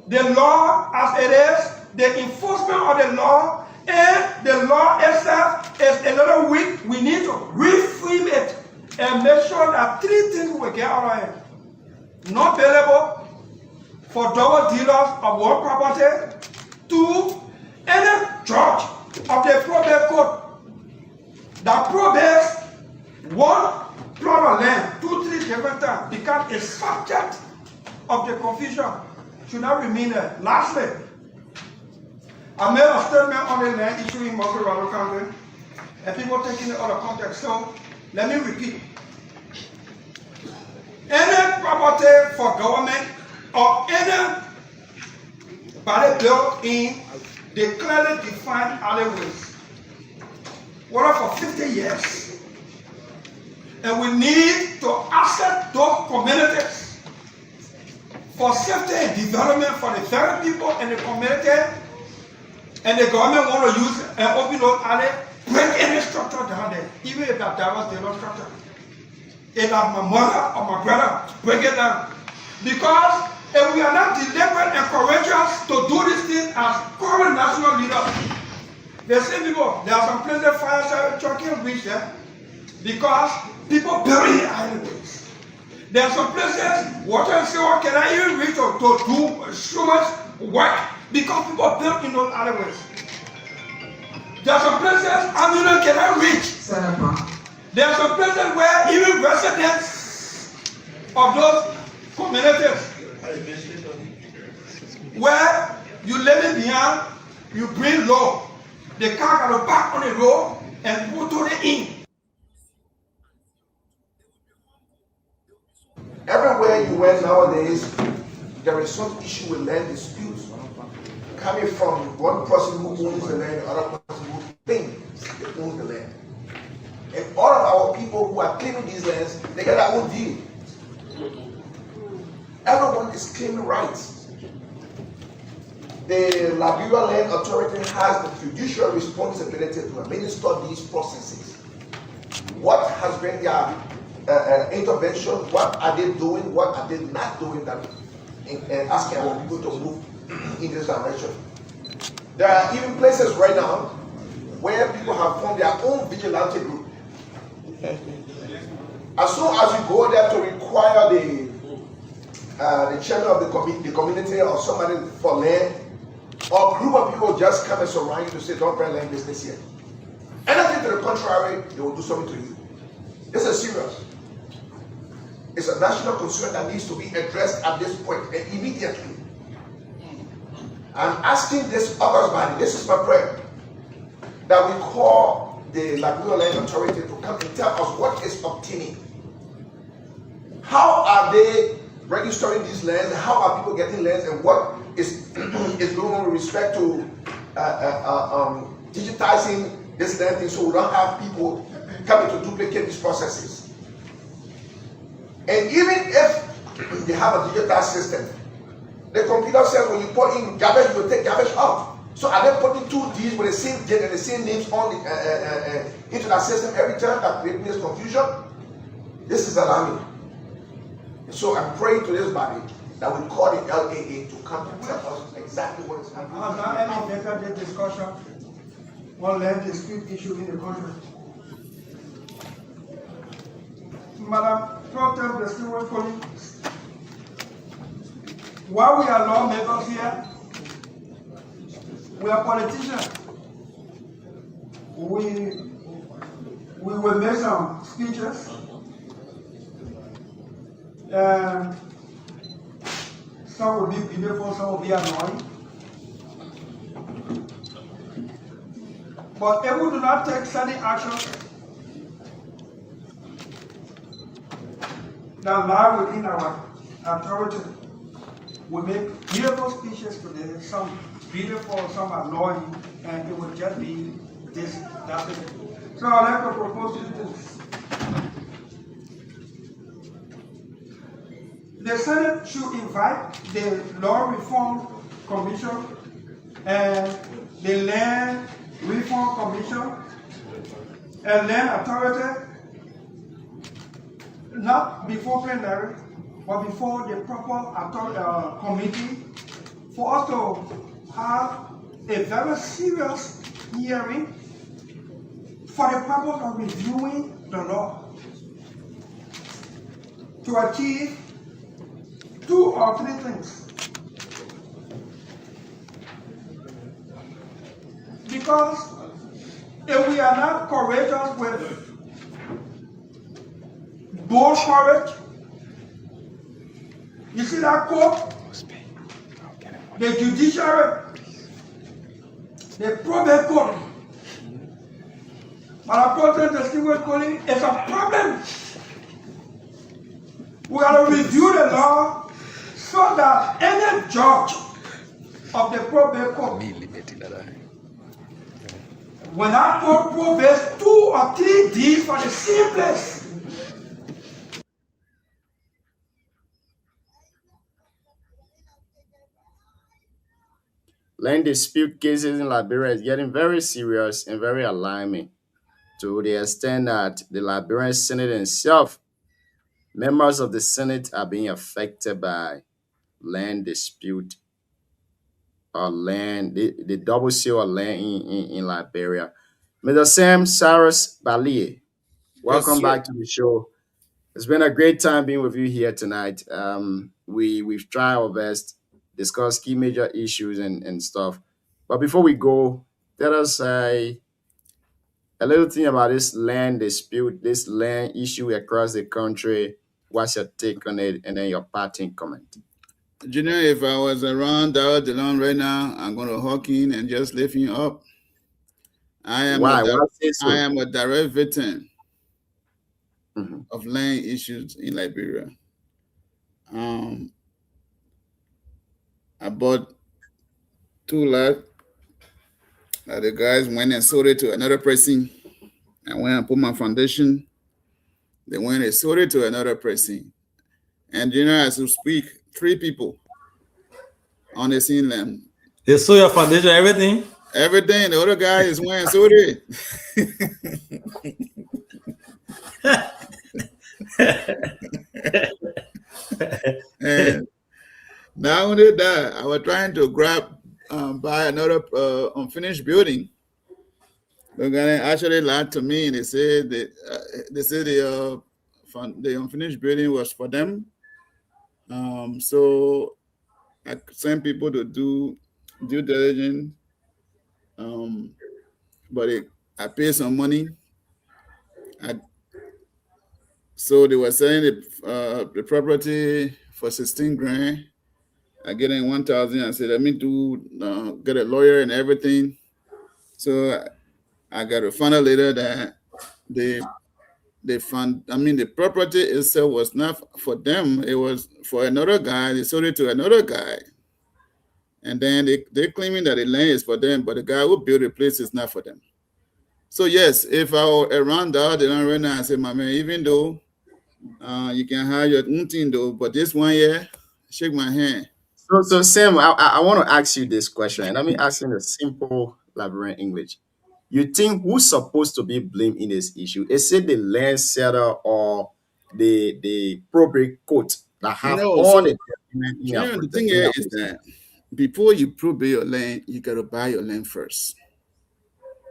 Speaker 5: The law as it is, the enforcement of the law, and the law itself is a little weak. We need to reframe it and make sure that 3 things will get out of it. Not bailable for double dealers of one property. 2, any judge of the probate court that probates one plot of land 2, 3 different times becomes a subject of the confusion should not remain there. Lastly, I made a statement on the land issue in Montreal County, and people taking it out of context. So let me repeat. Any property for government or any body built in the clearly defined alleyways, what for 50 years, and we need to accept those communities for safety and development for the very people in the community. And the government want to use an open road alley, break any structure down there, even if that was the structure. If that's my mother or my brother, break it down. Because if we are not deliberate and courageous to do this thing as current national leaders. The same people, there are some places fire trucking reach there because people bury the alleyways. There are some places water and sewer cannot even reach to do so much work because people build in those alleyways. There are some places ambulance cannot reach. There are some places where even residents of those communities, where you leave it behind, you bring low. The car got to back on the road and put it in.
Speaker 4: Everywhere you went nowadays, there is some issue with land disputes coming from one person who owns the land, the other person who thinks they own the land. And all of our people who are claiming these lands, they get their own deal. Everyone is claiming rights. The Liberia Land Authority has the fiduciary responsibility to administer these processes. What has been their intervention? What are they doing? What are they not doing? That and asking our people to move in this direction. There are even places right now where people have formed their own vigilante group. As soon as you go there to require the chairman of the community or somebody for land, or a group of people just come and surround you to say, don't bring land business here. Anything to the contrary, they will do something to you. This is serious. It's a national concern that needs to be addressed at this point and immediately. I'm asking this August body, this is my prayer, that we call the Liberia Land Authority to come and tell us what is obtaining. How are they registering these lands? How are people getting lands? And what is going on with respect to digitizing this land thing so we don't have people coming to duplicate these processes? And even if they have a digital system, the computer says when you put in garbage, you will take garbage out. So are they putting two Ds with the same date and the same names on into that system every time that creates confusion? This is alarming. So I'm praying to this body that we call the LAA to come and tell us exactly what is happening.
Speaker 5: I'm not any better the discussion on land dispute issue in the country. Madam Proctor, the Steward Police, while we are lawmakers here, we are politicians. We will make some speeches. Some will be beautiful, some will be annoying. But if we do not take certain action that lie within our authority, we make beautiful speeches today, some beautiful, some annoying, and it will just be this, that's it. So I'd like to propose to you this. The Senate should invite the Law Reform Commission and the Land Reform Commission and Land Authority, not before plenary, but before the proper committee, for us to have a very serious hearing for the purpose of reviewing the law to achieve 2 or 3 things. Because if we are not courageous with bold courage, you see that court, the judiciary, the probate court, but according to Stewart Calling, it's a problem. We are to review the law so that any judge of the probate court, when that court probates 2 or 3 deeds for the same place,
Speaker 6: Land dispute cases in Liberia is getting very serious and very alarming, to the extent that the Liberian Senate itself, members of the Senate are being affected by land dispute land, the double sale of land in Liberia. Mr. Sam Cyrus Balie,
Speaker 7: Yes,
Speaker 6: welcome
Speaker 7: sir.
Speaker 6: back to the show. It's been a great time being with you here tonight. We've tried our best, discuss key major issues and stuff. But before we go, tell us a little thing about this land dispute, this land issue across the country. What's your take on it, and then your parting comment?
Speaker 7: Junior, if I was around Darrell DeLon right now, I'm going to hawk in and just lift him up. I am
Speaker 6: Why?
Speaker 7: a
Speaker 6: Why say so?
Speaker 7: I am a direct victim
Speaker 6: Mhm.
Speaker 7: of land issues in Liberia. I bought 2 lots. The guys went and sold it to another person. I went and put my foundation. They went and sold it to another person. And as we speak, 3 people on the scene land.
Speaker 8: They saw your foundation, everything.
Speaker 7: Everything. The other guy is went and sold it. And not only that, I was trying to buy another unfinished building. The guy actually lied to me, and they said that the unfinished building was for them. So I sent people to do due diligence. But I paid some money. So they were selling the property for 16 grand. I get in 1,000. I said, let me get a lawyer and everything. So I got to find out later that the property itself was not for them. It was for another guy. They sold it to another guy. And then they're claiming that the land is for them, but the guy who built the place is not for them. So yes, if I were around that, they don't right now, I say, my man, even though you can have your own thing though, but this one year, shake my hand.
Speaker 6: So Sam, I want to ask you this question, and let me ask in a simple Liberian English. You think who's supposed to be blamed in this issue? Is it the land seller or the probate court that have
Speaker 7: No,
Speaker 6: all
Speaker 7: so
Speaker 6: the documents in their
Speaker 7: the thing
Speaker 6: in their
Speaker 7: is that before you probate your land, you gotta buy your land first.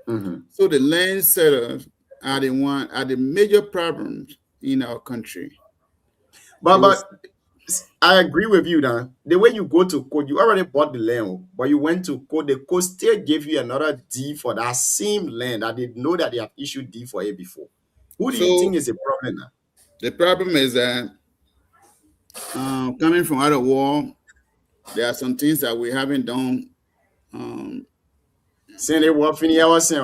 Speaker 6: Mhm.
Speaker 7: So the land sellers are the major problems in our country.
Speaker 6: But I agree with you that the way you go to court, you already bought the land, but you went to court, the court still gave you another deed for that same land that they know that they have issued deed for it before. Who do you
Speaker 7: So
Speaker 6: think is the problem now?
Speaker 7: the problem is that coming from out of war, there are some things that we haven't done.
Speaker 6: Saying they were finna was saying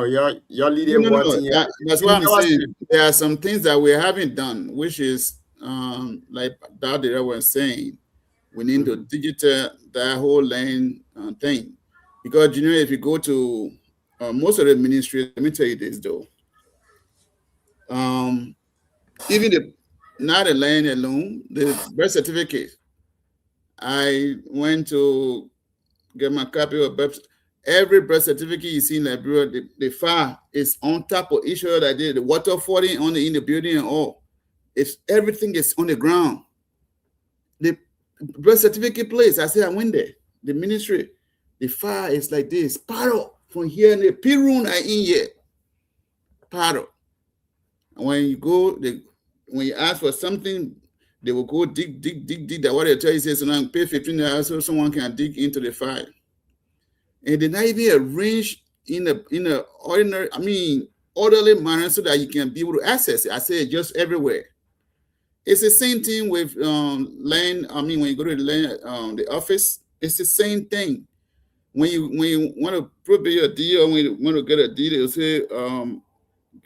Speaker 6: your leader was in here.
Speaker 7: That's what I'm saying. There are some things that we haven't done, which is like Dad was saying, we need to digital that whole land thing. Because if you go to most of the ministries, let me tell you this though. Even not the land alone, the birth certificate. I went to get my copy of birth. Every birth certificate you see in Liberia, the file is on top of each other. The water falling in the building and all. Everything is on the ground. The birth certificate place, I said I went there. The ministry, the file is like this. Paro from here in the P room I in here. Paro. And when you go, when you ask for something, they will go dig. That what they tell you is so now pay $15 so someone can dig into the file. And they not even arrange in a ordinary, orderly manner so that you can be able to access it. I say just everywhere. It's the same thing with land. When you go to the land, the office, it's the same thing. When you want to probate your deal, when you want to get a deal, they'll say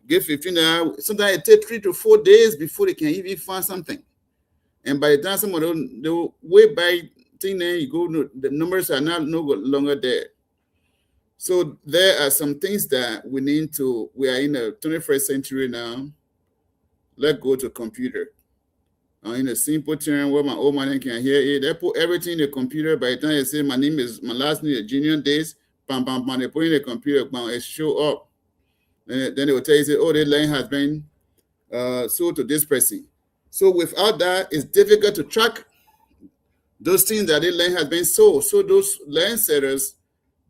Speaker 7: give $15. Sometimes it takes 3 to 4 days before they can even find something. And by the time some of them, they'll way by thing, then you go, the numbers are no longer there. So there are some things that we are in the 21st century now. Let's go to computer. In a simple term where my old man can hear it, they put everything in the computer. By the time they say my last name is Junior Days, they put in the computer, it show up. And then they will tell you, oh, the land has been sold to this person. So without that, it's difficult to track those things that the land has been sold. So those land sellers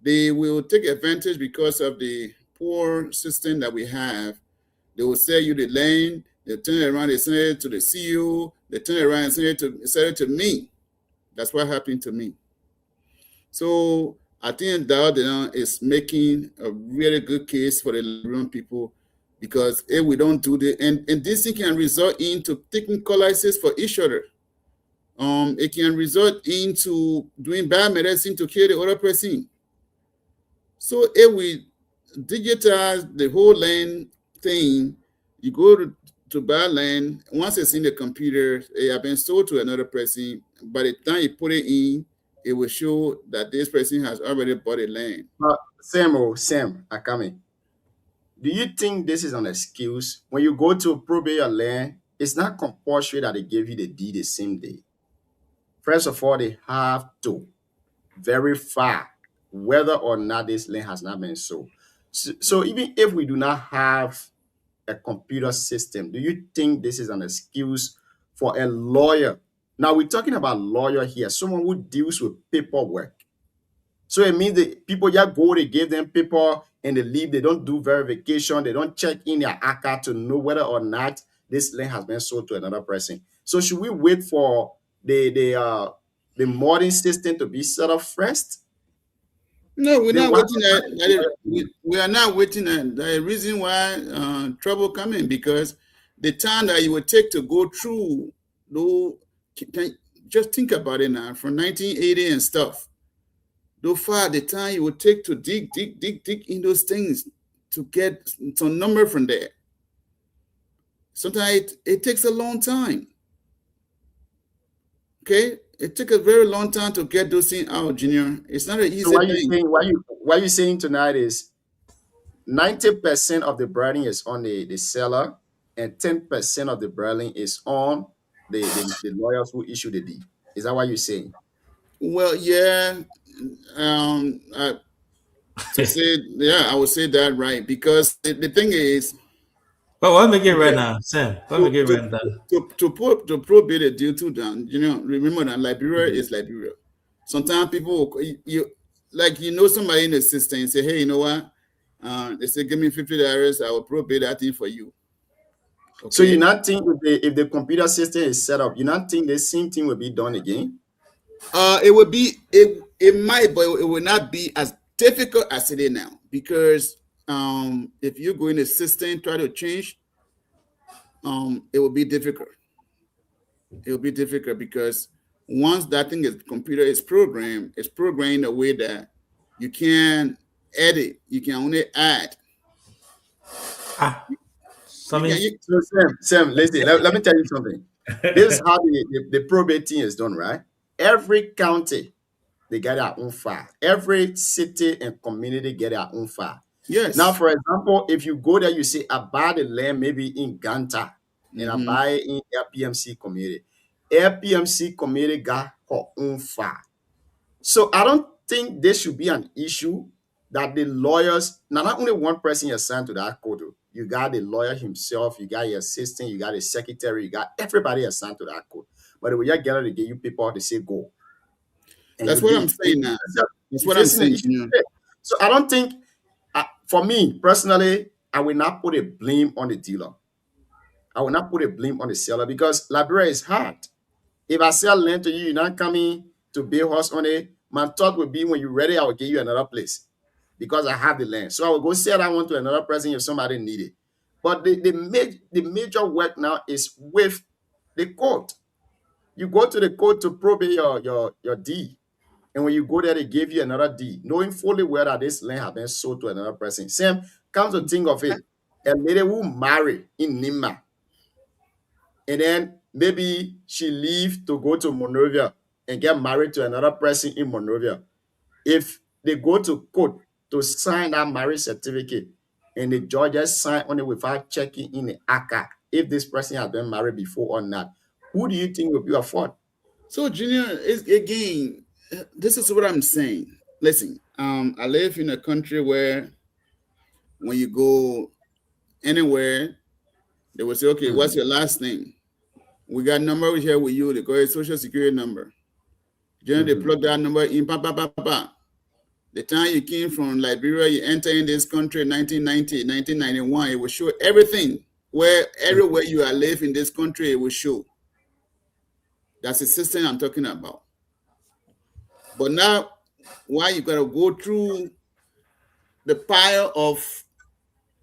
Speaker 7: they will take advantage because of the poor system that we have. They will sell you the land, they turn it around, they send it to the CEO, they turn it around and sell it to me. That's what happened to me. So I think that is making a really good case for the Liberian people, because if we don't do this, and this thing can result into taking colitis for each other. It can result into doing bad medicine to kill the other person. So if we digitize the whole land thing, you go to buy land, once it's in the computer, it has been sold to another person. By the time you put it in, it will show that this person has already bought the land.
Speaker 6: Sam Akame, do you think this is an excuse? When you go to probate your land, it's not compulsory that they give you the deed the same day. First of all, they have to verify whether or not this land has not been sold. So even if we do not have a computer system, do you think this is an excuse for a lawyer? Now we're talking about lawyer here, someone who deals with paperwork. So it means that people just go, they give them paper and they leave. They don't do verification. They don't check in their ACA to know whether or not this land has been sold to another person. So should we wait for the modern system to be set up first?
Speaker 7: No, we're
Speaker 6: They
Speaker 7: not
Speaker 6: want
Speaker 7: waiting. We are not waiting. The reason why trouble coming, because the time that you would take to go through, just think about it now, from 1980 and stuff. Though far the time you would take to dig in those things to get some number from there. Sometimes it takes a long time. Okay, it took a very long time to get those things out, Junior. It's not an easy
Speaker 6: So
Speaker 7: thing.
Speaker 6: what you're saying tonight is 90% of the burden is on the seller, and 10% of the burden is on the lawyers who issue the deed. Is that what you're saying?
Speaker 7: Well, yeah. To say, yeah, I would say that, right, because the thing is,
Speaker 8: But what make it right now, Sam? What make it right now?
Speaker 7: to probate a deal too down, remember that Liberia is Liberia. Sometimes people, somebody in the system and say, hey, you know what? They say, give me $50, I will probate that thing for you. Okay?
Speaker 6: So you not think if the computer system is set up, you not think the same thing will be done again?
Speaker 7: It would be, it might, but it will not be as difficult as it is now, because if you go in the system, try to change, it will be difficult. It will be difficult because once that thing is computer is programmed in a way that you can edit, you can only add.
Speaker 6: So Sam, listen, let me tell you something. This is how the probate thing is done, right? Every county, they get their own file. Every city and community get their own file.
Speaker 7: Yes.
Speaker 6: Now, for example, if you go there, you say, I buy the land maybe in Ganta, and I buy it in LPMC community. LPMC community got her own file. So I don't think this should be an issue that the lawyers, not only one person assigned to that court, you got the lawyer himself, you got your assistant, you got the secretary, you got everybody assigned to that court. But if we just gather to get you people to say go. And
Speaker 7: that's what I'm saying now. That's what I'm saying.
Speaker 6: So I don't think, for me personally, I will not put a blame on the dealer. I will not put a blame on the seller, because Liberia is hard. If I sell land to you, you're not coming to build house on it. My thought would be, when you're ready, I will give you another place because I have the land. So I will go sell that one to another person if somebody need it. But the major work now is with the court. You go to the court to probate your deed. And when you go there, they give you another deed, knowing fully well that this land has been sold to another person. Sam, come to think of it, a lady who married in Nima, and then maybe she leave to go to Monrovia and get married to another person in Monrovia. If they go to court to sign that marriage certificate, and the judge just sign on it without checking in the ACA, if this person has been married before or not, who do you think will be at fault?
Speaker 7: So, Junior, again, this is what I'm saying. Listen, I live in a country where when you go anywhere, they will say, okay, what's your last name? We got number here with you. They call it social security number. Generally, they plug that number in, The time you came from Liberia, you enter in this country in 1990, 1991, it will show everything. Everywhere you are live in this country, it will show. That's the system I'm talking about. But now, why you gotta go through the pile of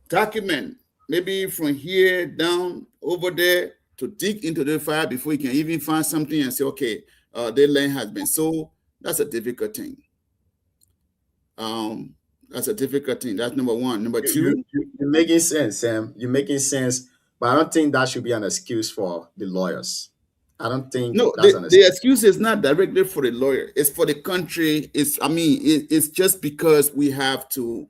Speaker 7: document, maybe from here down over there, to dig into the file before you can even find something and say, okay, the land has been sold. That's a difficult thing. That's a difficult thing. That's number one. Number two,
Speaker 6: You're making sense, Sam. You're making sense, but I don't think that should be an excuse for the lawyers. I don't think
Speaker 7: no,
Speaker 6: that's an
Speaker 7: the
Speaker 6: excuse.
Speaker 7: excuse is not directly for the lawyer. It's for the country. It's just because we have to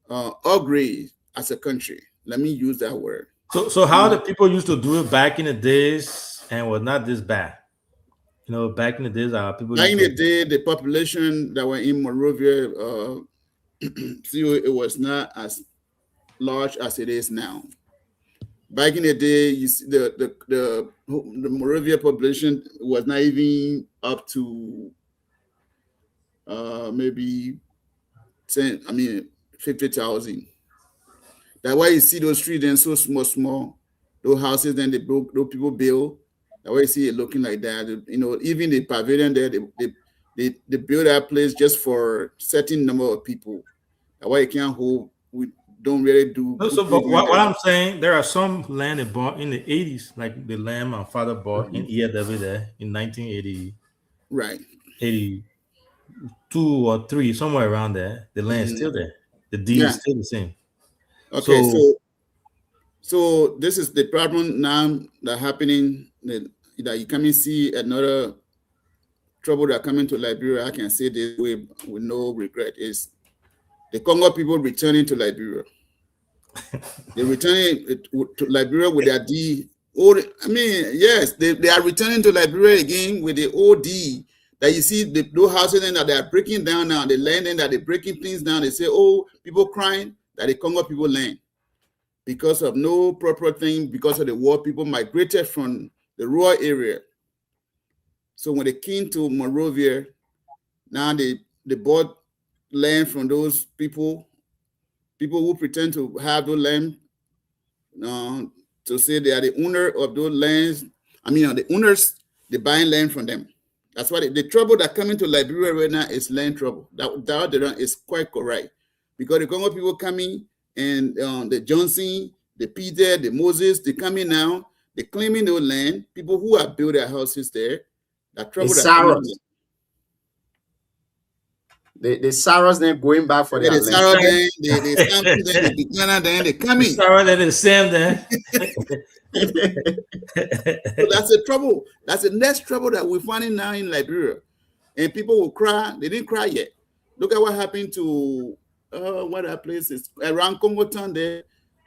Speaker 7: upgrade as a country. Let me use that word.
Speaker 8: So how the people used to do it back in the days and was not this bad. Back in the days, our people.
Speaker 7: Back in the day, the population that were in Monrovia, it was not as large as it is now. Back in the day, you see the Moravia population was not even up to maybe 50,000. That's why you see those streets then so small, those houses then those people build. That's why you see it looking like that. Even the pavilion there, they build that place just for certain number of people. That's why you can't hold. We don't really do.
Speaker 8: No, so but what I'm saying, there are some land they bought in the 80s, like the land my father bought in ERW there in 1980,
Speaker 7: right,
Speaker 8: 82 or 3, somewhere around there. The land is still there. The deed is still the same.
Speaker 7: Okay, so this is the problem now that happening that you come and see another trouble that coming to Liberia. I can say this way with no regret is the Congo people returning to Liberia. They're returning to Liberia with their D. Yes, they are returning to Liberia again with the OD that you see those houses that they are breaking down now, the land that they're breaking things down. They say, oh, people crying that the Congo people land because of no proper thing, because of the war. People migrated from the rural area. So when they came to Monrovia, now they bought land from those people who pretend to have those land, to say they are the owner of those lands. The owners, they buying land from them. That's why the trouble that coming to Liberia right now is land trouble. That is quite correct. Because the Congo people coming and the Johnson, the Peter, the Moses, they coming now, they claiming those land, people who have built their houses there. That trouble
Speaker 6: the Saras then going back for their land.
Speaker 7: The Samson then, the Buchanan then, they coming.
Speaker 8: Sarah then, the Sam then.
Speaker 7: So that's the trouble. That's the next trouble that we're finding now in Liberia. And people will cry. They didn't cry yet. Look at what happened to what that place is around Congo Town there.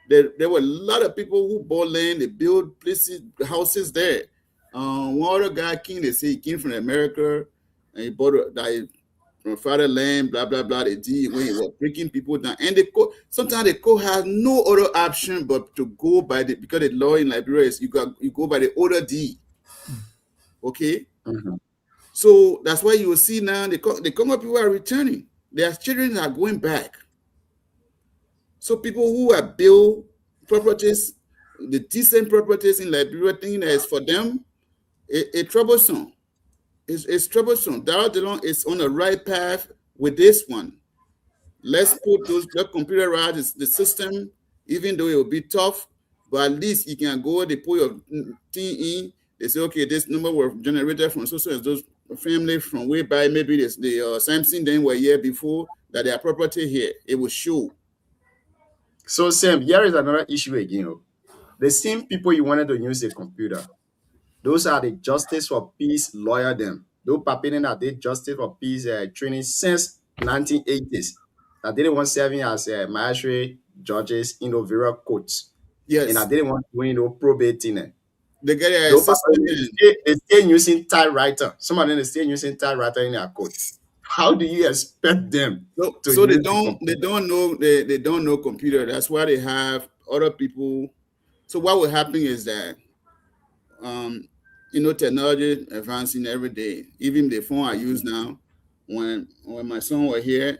Speaker 7: There were a lot of people who bought land, they built places, houses there. One other guy came, they say he came from America and he bought from fatherland, blah blah blah. They did when he was breaking people down. And sometimes the court has no other option but to go by because the law in Liberia is you go by the order D. Okay?
Speaker 6: Mm-hmm.
Speaker 7: So that's why you will see now the Congo people are returning. Their children are going back. So people who have built properties, the decent properties in Liberia, thinking that it's for them, it's troublesome. It's troublesome. Darrell Dillon is on the right path with this one. Let's put the computer right, the system, even though it will be tough, but at least you can go, they put your thing in, they say, okay, this number was generated from those family from way back, maybe the Samson then were here before, that their property here, it will show.
Speaker 6: So Sam, here is another issue again. The same people you wanted to use a computer, those are the Justice for Peace lawyer them. Those papering that did Justice for Peace training since 1980s. That didn't want serving as magistrate judges in the various courts.
Speaker 7: Yes.
Speaker 6: And I didn't want doing probating.
Speaker 7: They get
Speaker 6: they still using typewriter. Some of them is still using typewriter in their code. How do you expect them?
Speaker 7: So they don't know computer. That's why they have other people. So what will happen is that technology advancing every day. Even the phone I use now, when my son was here,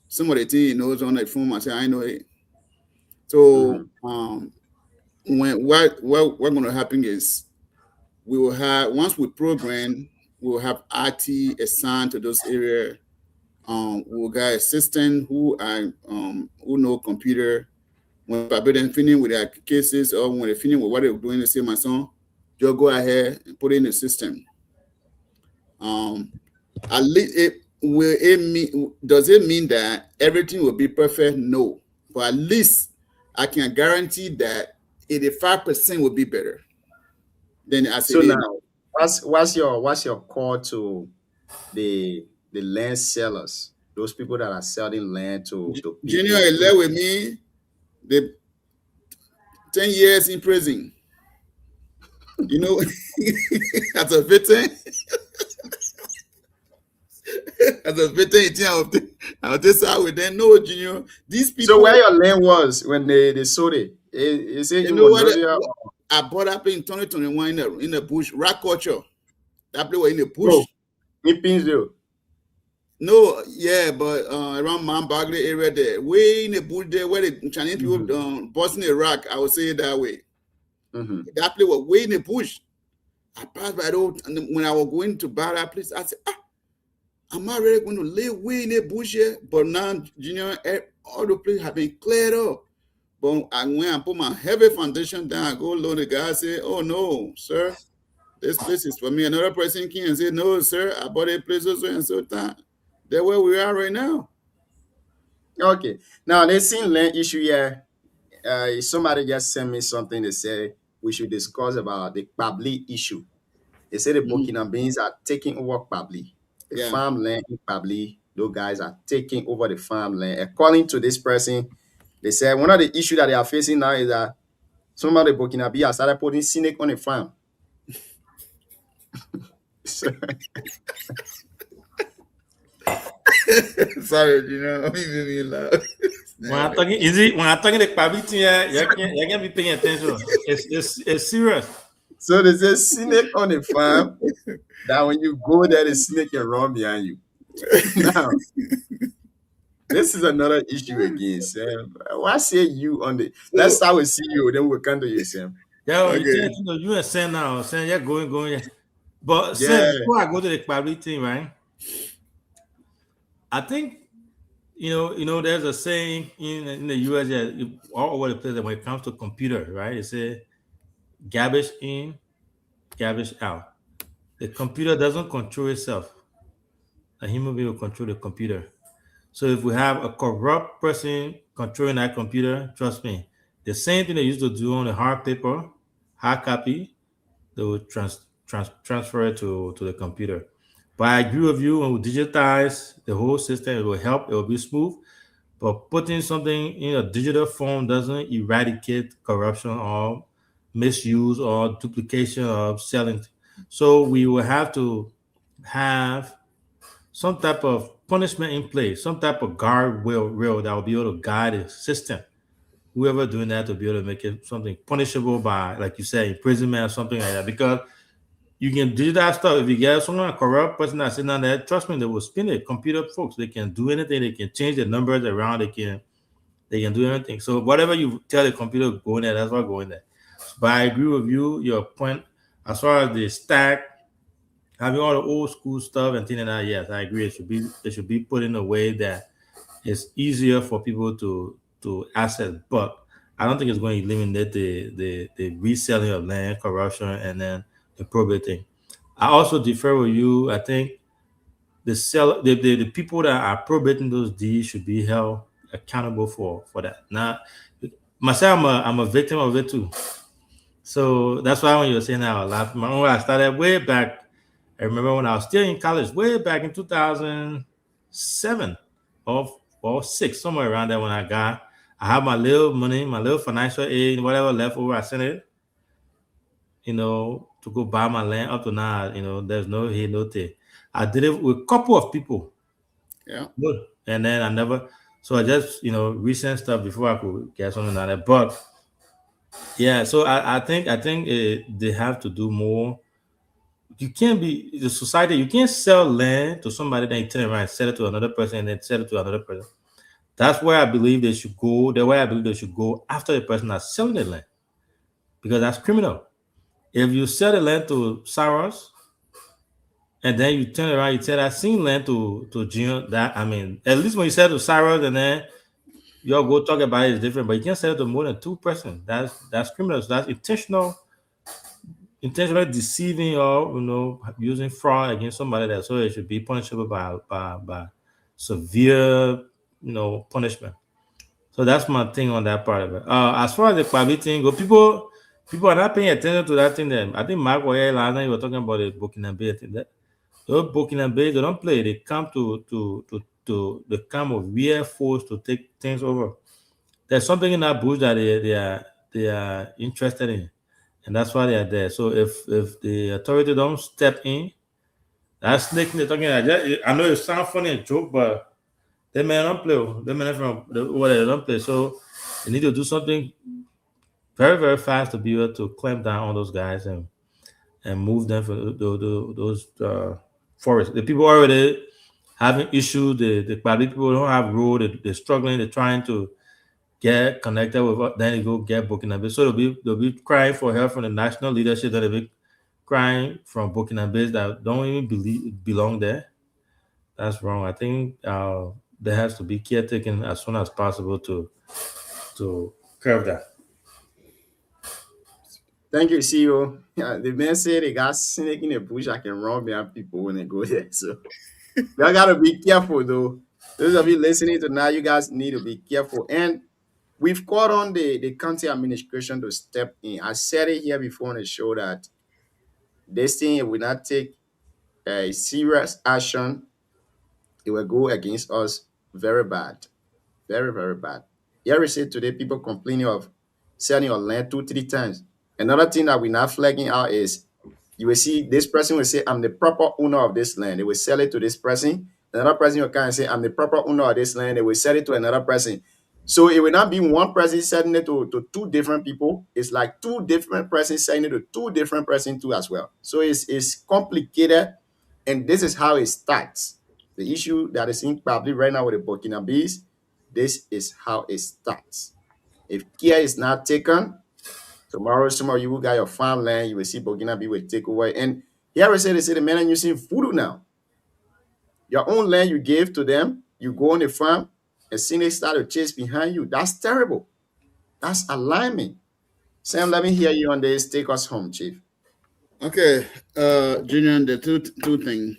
Speaker 7: some of the things he knows on the phone, I say I know it. So when what going to happen is we will have, once we program, we will have IT assigned to those areas. We will get assistant who know computer. When they're finished with their cases or when they're finished with what they're doing, they say, my son, just go ahead and put it in the system. At least does it mean that everything will be perfect? No, but at least I can guarantee that 85% will be better than as
Speaker 6: So
Speaker 7: it is
Speaker 6: now,
Speaker 7: now.
Speaker 6: what's your call to the land sellers, those people that are selling land to
Speaker 7: Junior
Speaker 6: people?
Speaker 7: is there with me. The 10 years in prison. You know, as a veteran, I'll just out with them. No, Junior, these people.
Speaker 6: So where your land was when they sold it? Is it
Speaker 7: You
Speaker 6: in
Speaker 7: know what?
Speaker 6: Monrovia?
Speaker 7: I bought up in 2021 in the bush, rock culture. That place was in the bush.
Speaker 6: No, in Pinsville.
Speaker 7: No, yeah, but around Mount Bagley area there, way in the bush there, where the Chinese people busting the rock, I would say it that way. That place was way in the bush. I passed by those, and when I was going to buy that place, I said, I'm not really going to live way in the bush here. But now, Junior, all the places have been cleared up. But when I put my heavy foundation down, I go load the guy, say, oh no, sir, this place is for me. Another person came and say, no, sir, I bought a place also and so time. That's where we are right now.
Speaker 6: Okay. Now they seen land issue here. Somebody just sent me something. They say we should discuss about the Kpabli issue. They say the Burkinabés are taking over Kpabli. The farmland in Kpabli, those guys are taking over the farmland. According to this person, they said one of the issues that they are facing now is that some of the Burkinabés have started putting snake on the farm.
Speaker 7: Sorry, Junior, you made me laugh.
Speaker 8: When I'm talking the Kpabli thing, you can't be paying attention. It's serious.
Speaker 6: So there's a snake on the farm that when you go there, the snake can run behind you. Now, this is another issue again, Sam. Why say you on the? Let's start with CEO, then we'll come to you, Sam.
Speaker 8: Yeah, okay. You and Sam now. Sam, you're going. But Sam, before I go to the Kpabli thing, right? I think you know, there's a saying in the US that all over the place that when it comes to computer, right? It says garbage in, garbage out. The computer doesn't control itself. A human being will control the computer. So if we have a corrupt person controlling that computer, trust me, the same thing they used to do on the hard paper, hard copy, they will transfer it to the computer. But I agree with you, when we digitize the whole system, it will help, it will be smooth. But putting something in a digital form doesn't eradicate corruption or misuse or duplication of selling. So we will have to have some type of punishment in place, some type of guardrail that will be able to guide the system. Whoever doing that to be able to make it something punishable by, like you said, imprisonment or something like that. Because you can do that stuff. If you get someone, a corrupt person that's sitting down there, trust me, they will spin it. Computer folks, they can do anything. They can change the numbers around. They can do anything. So whatever you tell the computer go in there, that's what go in there. But I agree with you. Your point as far as the stack, having all the old school stuff and things like that. Yes, I agree. It should be put in a way that it's easier for people to access. But I don't think it's going to eliminate the reselling of land, corruption, and then the probate thing. I also differ with you. I think the people that are probating those deeds should be held accountable for that. Now, myself, I'm a victim of it too. So that's why when you were saying that, I laughed. When I started way back, I remember when I was still in college, way back in 2007 or 6, somewhere around there, when I had my little money, my little financial aid, whatever left over, I sent it, to go buy my land. Up to now, there's no hey, no day. I did it with a couple of people.
Speaker 7: Yeah.
Speaker 8: Good. And then I never, so I just, recent stuff before I could get something like that. But yeah, so I think they have to do more you can't be the society. You can't sell land to somebody, then you turn around and sell it to another person, and then sell it to another person. That's where I believe they should go. The way I believe they should go after the person that's selling the land, because that's criminal. If you sell the land to Saros, and then you turn around, you tell that same land to Junior, that I mean, at least when you sell to Saros, and then you'll go talk about it is different, but you can't sell it to more than 2%. That's criminal. So that's intentionally deceiving or using fraud against somebody that, so it should be punishable by severe punishment. So that's my thing on that part of it. As far as the Kwabi thing go, people are not paying attention to that thing. Then I think Mark Oye last night you were talking about the Burkina thing. That those Burkina they don't play. They come to the come of real force to take things over. There's something in that bush that they are interested in, and that's why they are there. So if the authority don't step in, that snake they're talking about, I know it sounds funny and joke, but they may not play. They may not from what they don't play. So they need to do something very, very fast to be able to clamp down on those guys and move them for those forests. The people already having issues. The Kwali people don't have road. They're struggling. They're trying to get connected with. Then they go get Burkina Faso. So they'll be crying for help from the national leadership. That they'll be crying from Burkina Faso that don't even belong there. That's wrong. I think there has to be care taken as soon as possible to curb that.
Speaker 6: Thank you, CEO. Yeah, the man said they got snake in the bush. I can run behind people when they go there. So you gotta be careful though. Those of you listening to now, you guys need to be careful. And we've called on the county administration to step in. I said it here before on the show that this thing will not take a serious action. It will go against us very bad. Very, very bad. Here we see today people complaining of selling your land 2, 3 times. Another thing that we're not flagging out is you will see this person will say, I'm the proper owner of this land. They will sell it to this person. Another person will come and say, I'm the proper owner of this land. They will sell it to another person. So it will not be one person selling it to 2 different people. It's like 2 different persons selling it to 2 different persons too as well. So it's complicated. And this is how it starts. The issue that is in probably right now with the Burkinabés, this is how it starts. If care is not taken, tomorrow some of you who got your farmland, you will see Burkina will take away. And here we say they say the men are using voodoo now. Your own land you gave to them, you go on the farm and see they start to chase behind you. That's terrible. That's alarming. Sam, let me hear you on this. Take us home, Chief.
Speaker 7: Okay, Junior, the two thing.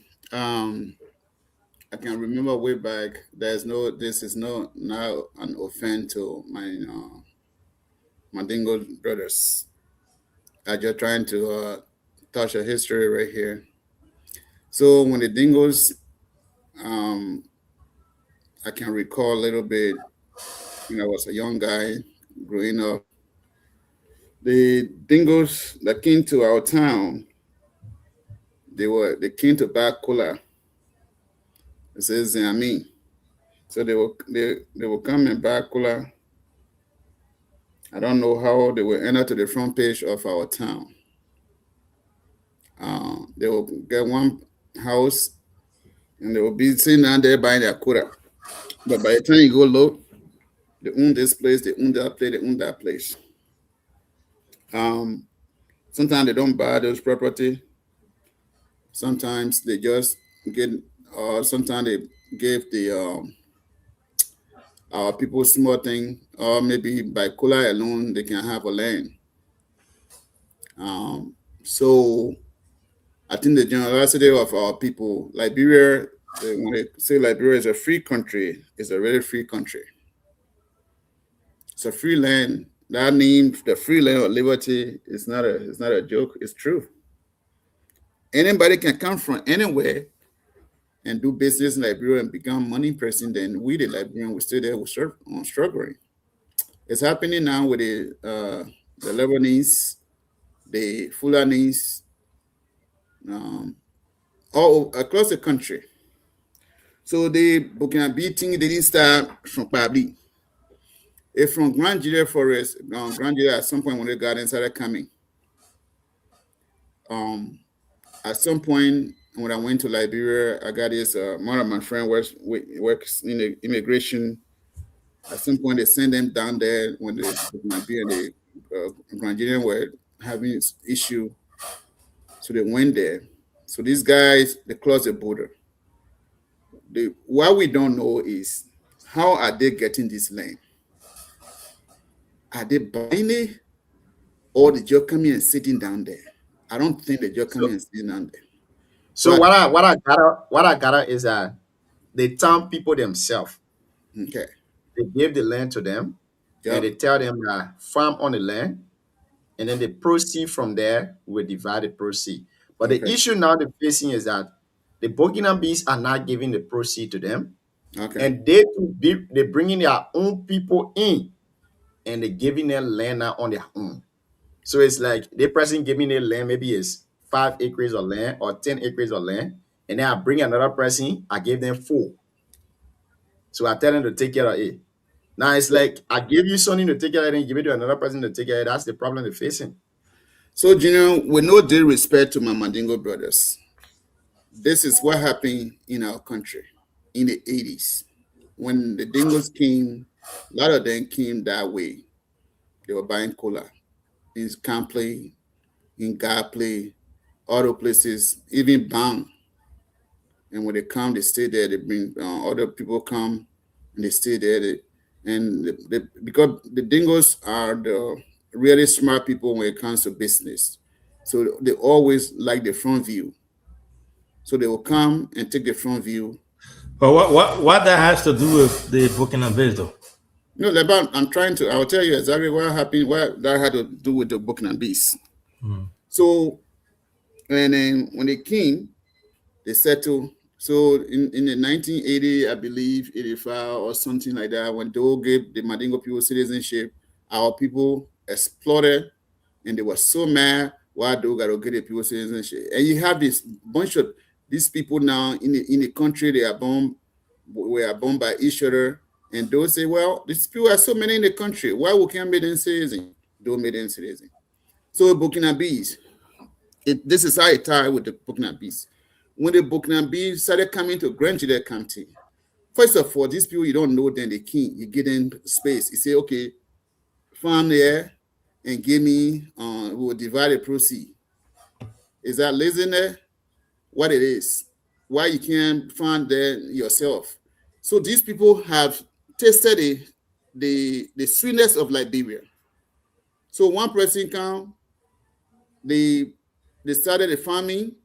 Speaker 7: I can remember way back. This is no now an offense to my Mandingo brothers. I'm just trying to touch a history right here. So when the Dingos, I can recall a little bit. I was a young guy growing up. The Dingos that came to our town, they came to buy cola. It says Zami. So they will come and buy cola. I don't know how they will enter to the front page of our town. They will get one house and they will be sitting down there buying their quota. But by the time you go low, they own this place, they own that place, they own that place. Sometimes they don't buy those property. Sometimes they just get, sometimes they give the our people small thing, or maybe by cola alone they can have a land. So I think the generosity of our people, Liberia, when they say Liberia is a free country, it's a really free country. It's a free land. That name, the free land of liberty, is not a joke. It's true. Anybody can come from anywhere and do business in Liberia and become money person. Then we, the Liberian, we still there, we're struggling. It's happening now with the Lebanese, the Fulanese, all across the country. So the Burkina thing didn't start from Pabli. If from Grand Jide Forest, Grand Jide at some point when the gardens started coming, at some point when I went to Liberia, I got this. One of my friends works in the immigration. At some point, they sent them down there when the Nigeria and the Nigerian were having this issue. So they went there. So these guys, they closed the border. What we don't know is how are they getting this land? Are they buying it, or they just coming and sitting down there? I don't think they just coming and sitting down there.
Speaker 6: So
Speaker 7: But
Speaker 6: what I gather is that the town people themselves,
Speaker 7: okay,
Speaker 6: they give the land to them
Speaker 7: yeah,
Speaker 6: and they tell them that farm on the land, and then the proceed from there will divide the proceed. But the
Speaker 7: okay,
Speaker 6: issue now they're facing is that the Burkinabes are not giving the proceed to them,
Speaker 7: okay.
Speaker 6: and they're bringing their own people in, and they're giving them land now on their own. So it's like the person giving the land, maybe it's 5 acres of land or 10 acres of land, and then I bring another person, I give them 4. So I tell them to take care of it. Now it's like I give you something to take care of it and give it to another person to take care of it. That's the problem they're facing.
Speaker 7: So, Junior, with no due respect to my Mandingo brothers, this is what happened in our country in the 80s. When the Dingoes came, a lot of them came that way. They were buying cola in Campley, in Gapley, other places, even Bang. And when they come, they stay there. They bring other people come and they stay there. Because the Dingoes are the really smart people when it comes to business. So they always like the front view. So they will come and take the front view.
Speaker 8: But what that has to do with the Burkina Faso though?
Speaker 7: No, I will tell you exactly what happened, what that had to do with the Burkina Beast. So, and then when they came, they settled. So in the 1980, I believe, 85 or something like that, when they gave the Mandingo people citizenship, our people exploded and they were so mad why they got to get the people citizenship. And you have this bunch of these people now in the country, we are bombed by each other. And they'll say, well, these people are so many in the country. Why we can't make them citizen? Don't make them citizen. So Burkina Bees, this is how it tied with the Burkina Bees. When the Burkina Bees started coming to Grand Gillette County, first of all, these people you don't know them, the king, you give them space. You say, okay, farm there and give me, we will divide the proceed. Is that laziness? What it is? Why you can't find there yourself? So these people have tasted the sweetness of Liberia. So one person come, they started the farming.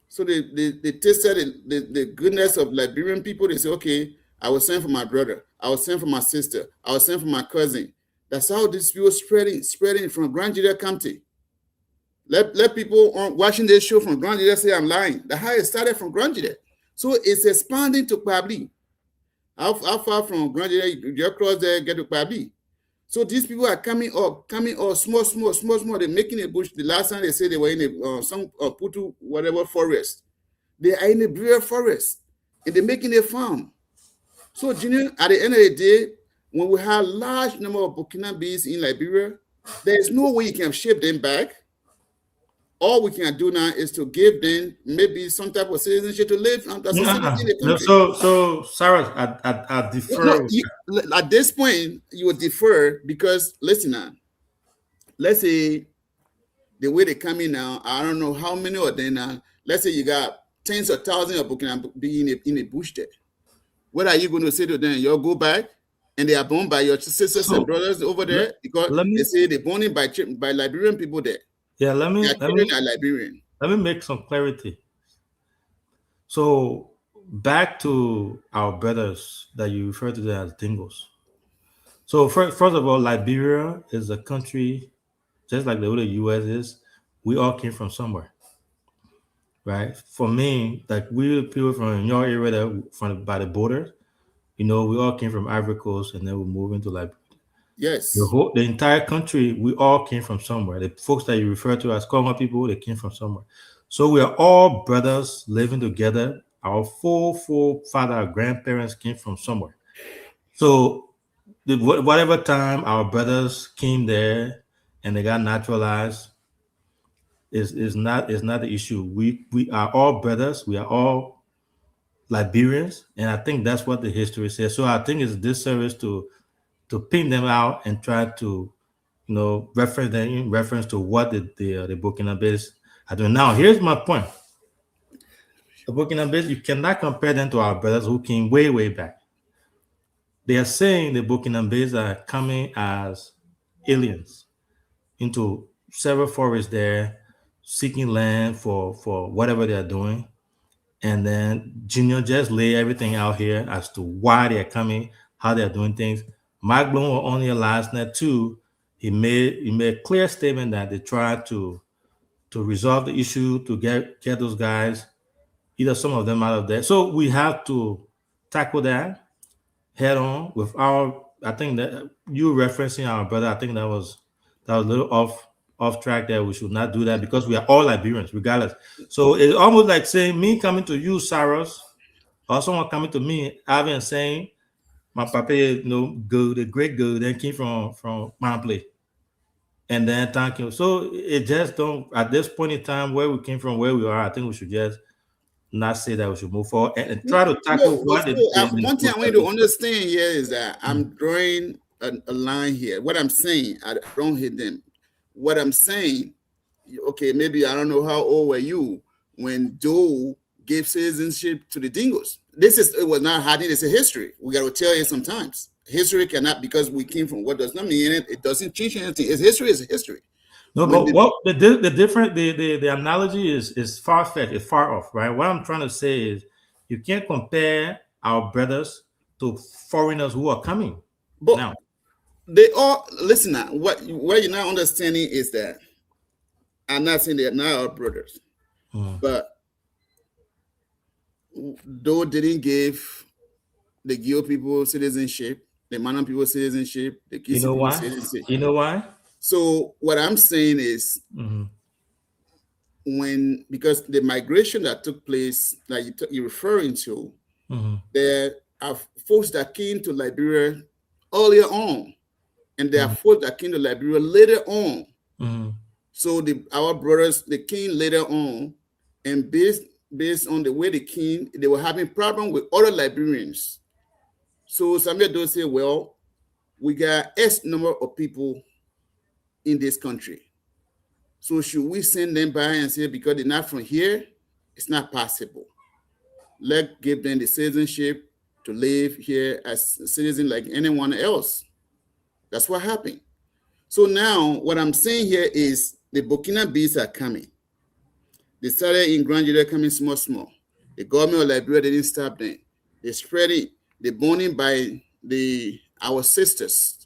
Speaker 7: So they tasted the goodness of Liberian people. They say, okay, I will send for my brother. I will send for my sister. I will send for my cousin. That's how these people spreading from Grand Gillette County. Let people watching this show from Grand Gillette say I'm lying. That's how it started from Grand Gillette. So it's expanding to Pabli. How far from Grand Gillette you cross there, get to Pabli? So these people are coming up, small. They're making a bush. The last time they said they were in some Putu, whatever forest. They are in a Berea forest and they're making a farm. So, Junior, at the end of the day, when we have large number of Burkinabes in Liberia, there is no way you can ship them back. All we can do now is to give them maybe some type of citizenship to live as a citizen in the country.
Speaker 8: So Sarah, I defer.
Speaker 7: At this point, you would defer because, listen now, let's say the way they come in now, I don't know how many of them now. Let's say you got tens of thousands of Burkinabes in a bush there. What are you going to say to them? You'll go back and they are born by your sisters and brothers over there because they say they're born by Liberian people there.
Speaker 8: Yeah, let me
Speaker 7: Liberian.
Speaker 8: Let me make some clarity. So back to our brothers that you refer to them as Dingoes. So first of all, Liberia is a country, just like the way the U.S. is. We all came from somewhere, right? For me, like we people from your area that by the border, we all came from Ivory Coast and then we moved into Liberia.
Speaker 7: Yes.
Speaker 8: The entire country, we all came from somewhere. The folks that you refer to as Congo people, they came from somewhere. So we are all brothers living together. Our forefather, grandparents came from somewhere. So whatever time our brothers came there and they got naturalized, is not the issue. We are all brothers. We are all Liberians, and I think that's what the history says. So I think it's a disservice to pin them out and try to reference them in reference to what the Burkinabés are doing. Now, here's my point. The Burkinabés, you cannot compare them to our brothers who came way, way back. They are saying the Burkinabés are coming as aliens into several forests there, seeking land for whatever they are doing. And then Junior just lay everything out here as to why they're coming, how they're doing things. Mike Bloom was on here last night too. He made a clear statement that they tried to resolve the issue, to get those guys, either some of them out of there. So we have to tackle that head on with I think that you referencing our brother, I think that was a little off track there. We should not do that because we are all Liberians, regardless. So it's almost like saying me coming to you, Saros, or someone coming to me, Avi, and saying my papa, good, the great good, that came from Mount Play. And then thank you. So it just don't, at this point in time, where we came from, where we are, I think we should just not say that we should move forward and try to tackle
Speaker 7: one thing I want you to understand here is that I'm drawing a line here. What I'm saying, I don't hit them. What I'm saying, okay, maybe I don't know how old were you when Joe gave citizenship to the Dingoes. It was not hiding, it's a history. We got to tell you sometimes. History cannot, because we came from what does not mean it doesn't change anything. It's history is a history.
Speaker 8: No, but what the analogy is far-fetched, it's far off, right? What I'm trying to say is you can't compare our brothers to foreigners who are coming.
Speaker 7: But
Speaker 8: now
Speaker 7: they all listen now. What you're not understanding is that I'm not saying they're not our brothers, but though didn't give the Gio people citizenship, the Manan people citizenship, the Kisi people citizenship.
Speaker 8: You know why?
Speaker 7: So what I'm saying is because the migration that took place that you're referring to, there are folks that came to Liberia earlier on, and there are folks that came to Liberia later on. So our brothers, they came later on, and based on the way they came, they were having problems with other Liberians. So somebody does say, well, we got X number of people in this country. So should we send them by and say, because they're not from here, it's not possible. Let's give them the citizenship to live here as a citizen like anyone else. That's what happened. So now what I'm saying here is the Burkinabés are coming. They started in Grand Nigeria coming small. The government of Liberia didn't stop them. They spread it, the burning by our sisters,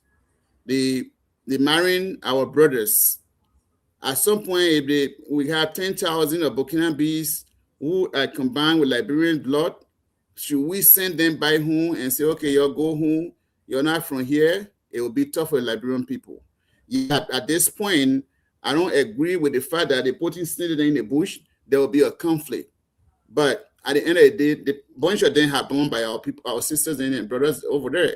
Speaker 7: the marrying our brothers. At some point, we have 10,000 of Burkinabés who are combined with Liberian blood. Should we send them by home and say, okay, you'll go home, you're not from here? It will be tough for Liberian people. Yet at this point, I don't agree with the fact that they putting snitches in the bush, there will be a conflict. But at the end of the day, the bunch of them have born by our people, our sisters and brothers over there.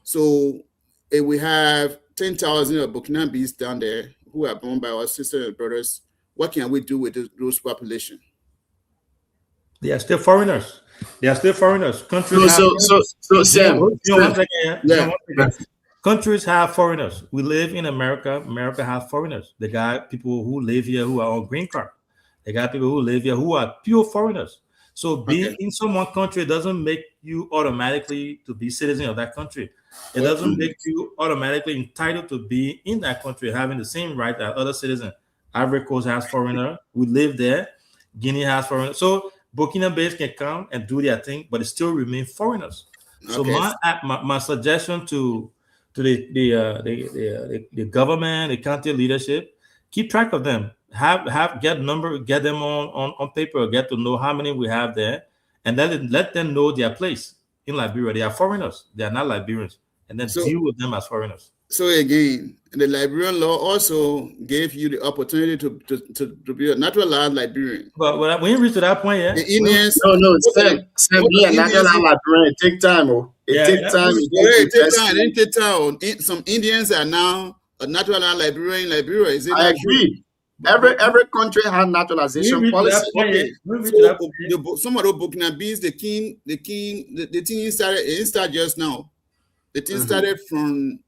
Speaker 7: So if we have 10,000 of Burkinabés down there who are born by our sisters and brothers, what can we do with those population?
Speaker 8: They are still foreigners. Countries Countries have foreigners. We live in America. America has foreigners. They got people who live here who are on green card. They got people who live here who are pure foreigners. So being in someone country doesn't make you automatically to be citizen of that country. It doesn't make you automatically entitled to be in that country, having the same right as other citizens. Ivory Coast has foreigner. We live there. Guinea has foreigner. So Burkinabés can come and do their thing, but it still remain foreigners. So my suggestion to the government, the county leadership, keep track of them. Get them on paper, get to know how many we have there, and then let them know their place in Liberia. They are foreigners. They are not Liberians, and then deal with them as foreigners.
Speaker 7: So again, the Liberian law also gave you the opportunity to be a naturalized Liberian.
Speaker 8: But when you reach to that point, yeah.
Speaker 7: The Indians.
Speaker 6: Sam, be a naturalized Liberian. It take time, It takes time.
Speaker 7: It takes time. Some Indians are now a naturalized Liberian in Liberia. Is it?
Speaker 6: I agree. Every country has
Speaker 8: We
Speaker 6: naturalization
Speaker 8: reach
Speaker 6: policy.
Speaker 8: that point.
Speaker 7: Okay,
Speaker 8: We reach
Speaker 7: so
Speaker 8: that point.
Speaker 7: some of the Burkinabes, the thing started. It started just now. The thing started from.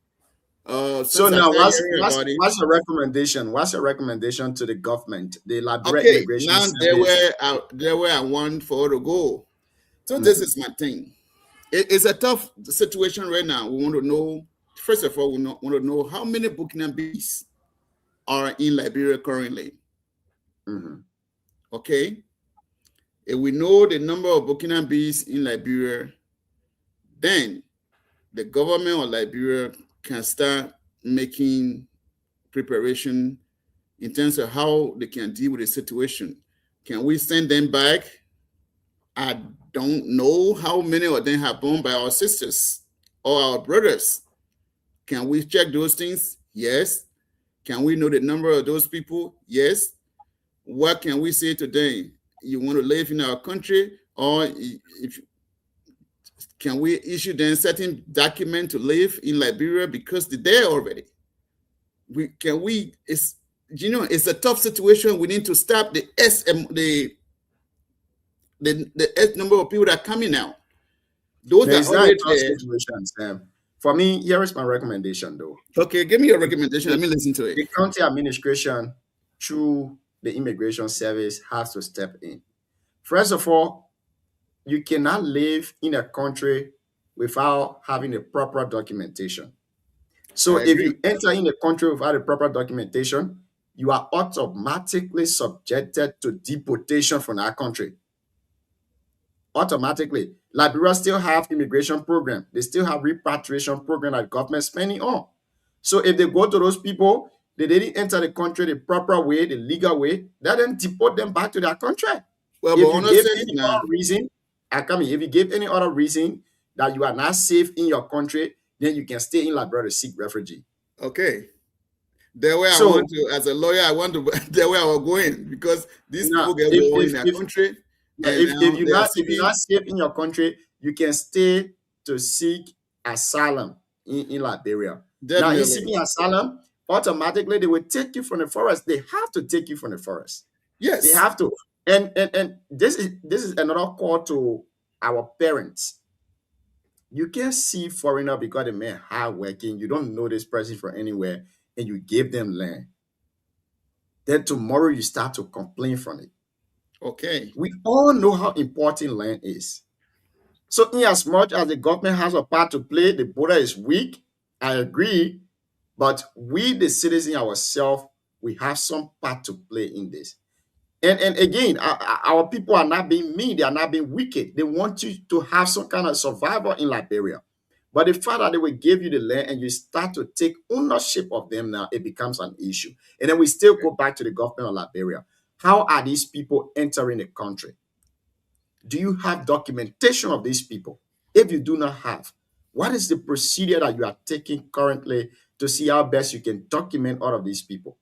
Speaker 6: So
Speaker 7: Since I
Speaker 6: now,
Speaker 7: started hearing about it.
Speaker 6: what's your recommendation? What's your recommendation to the government, the Liberia
Speaker 7: Okay,
Speaker 6: Immigration
Speaker 7: now
Speaker 6: Service?
Speaker 7: there where I want for to go. So this is my thing. It's a tough situation right now. We want to know. First of all, we want to know how many Burkinabes are in Liberia currently. Okay, if we know the number of Burkinabes in Liberia, then the government of Liberia can start making preparation in terms of how they can deal with the situation. Can we send them back? I don't know how many of them have born by our sisters or our brothers. Can we check those things? Yes. Can we know the number of those people? Yes. What can we say to them? You want to live in our country, or can we issue them certain document to live in Liberia because they're there already? It's a tough situation. We need to stop the S number of people that are coming now. Those
Speaker 6: It's
Speaker 7: are
Speaker 6: not a
Speaker 7: already
Speaker 6: tough
Speaker 7: there.
Speaker 6: situation, Sam. For me, here is my recommendation, though.
Speaker 7: Okay, give me your recommendation. Let me listen to it.
Speaker 6: The county administration, through the immigration service, has to step in. First of all, you cannot live in a country without having a proper documentation. So
Speaker 7: I
Speaker 6: if
Speaker 7: agree.
Speaker 6: you enter in a country without a proper documentation, you are automatically subjected to deportation from our country. Automatically. Liberia still have immigration program. They still have repatriation program that government spending on. So if they go to those people, they didn't enter the country the proper way, the legal way, they then deport them back to their country.
Speaker 7: Well,
Speaker 6: If
Speaker 7: but
Speaker 6: you
Speaker 7: on a
Speaker 6: give
Speaker 7: sense
Speaker 6: any
Speaker 7: now,
Speaker 6: other reason, if you give any other reason that you are not safe in your country, then you can stay in Liberia to seek refugee.
Speaker 7: okay. There where I
Speaker 6: So
Speaker 7: want to, as a lawyer, I want to there where I was going, because these
Speaker 6: now,
Speaker 7: people get war in their country, and
Speaker 6: if
Speaker 7: now
Speaker 6: you're
Speaker 7: they are
Speaker 6: not if you're
Speaker 7: seeking.
Speaker 6: not safe in your country, you can stay to seek asylum in Liberia. Now, in
Speaker 7: Definitely.
Speaker 6: seeking asylum, automatically they will take you from the forest. They have to take you from the forest. They
Speaker 7: Yes.
Speaker 6: have to. And this is another call to our parents. You can't see foreigner because the man hard working. You don't know this person from anywhere, and you give them land. Then tomorrow you start to complain from it.
Speaker 7: Okay.
Speaker 6: We all know how important land is. So, in as much as the government has a part to play, the border is weak. I agree, but we, the citizen ourselves, we have some part to play in this. And again, our people are not being mean, they are not being wicked. They want you to have some kind of survival in Liberia. But the fact that they will give you the land and you start to take ownership of them now, it becomes an issue. And then we still go back to the government of Liberia. How are these people entering the country? Do you have documentation of these people? If you do not have, what is the procedure that you are taking currently to see how best you can document all of these people?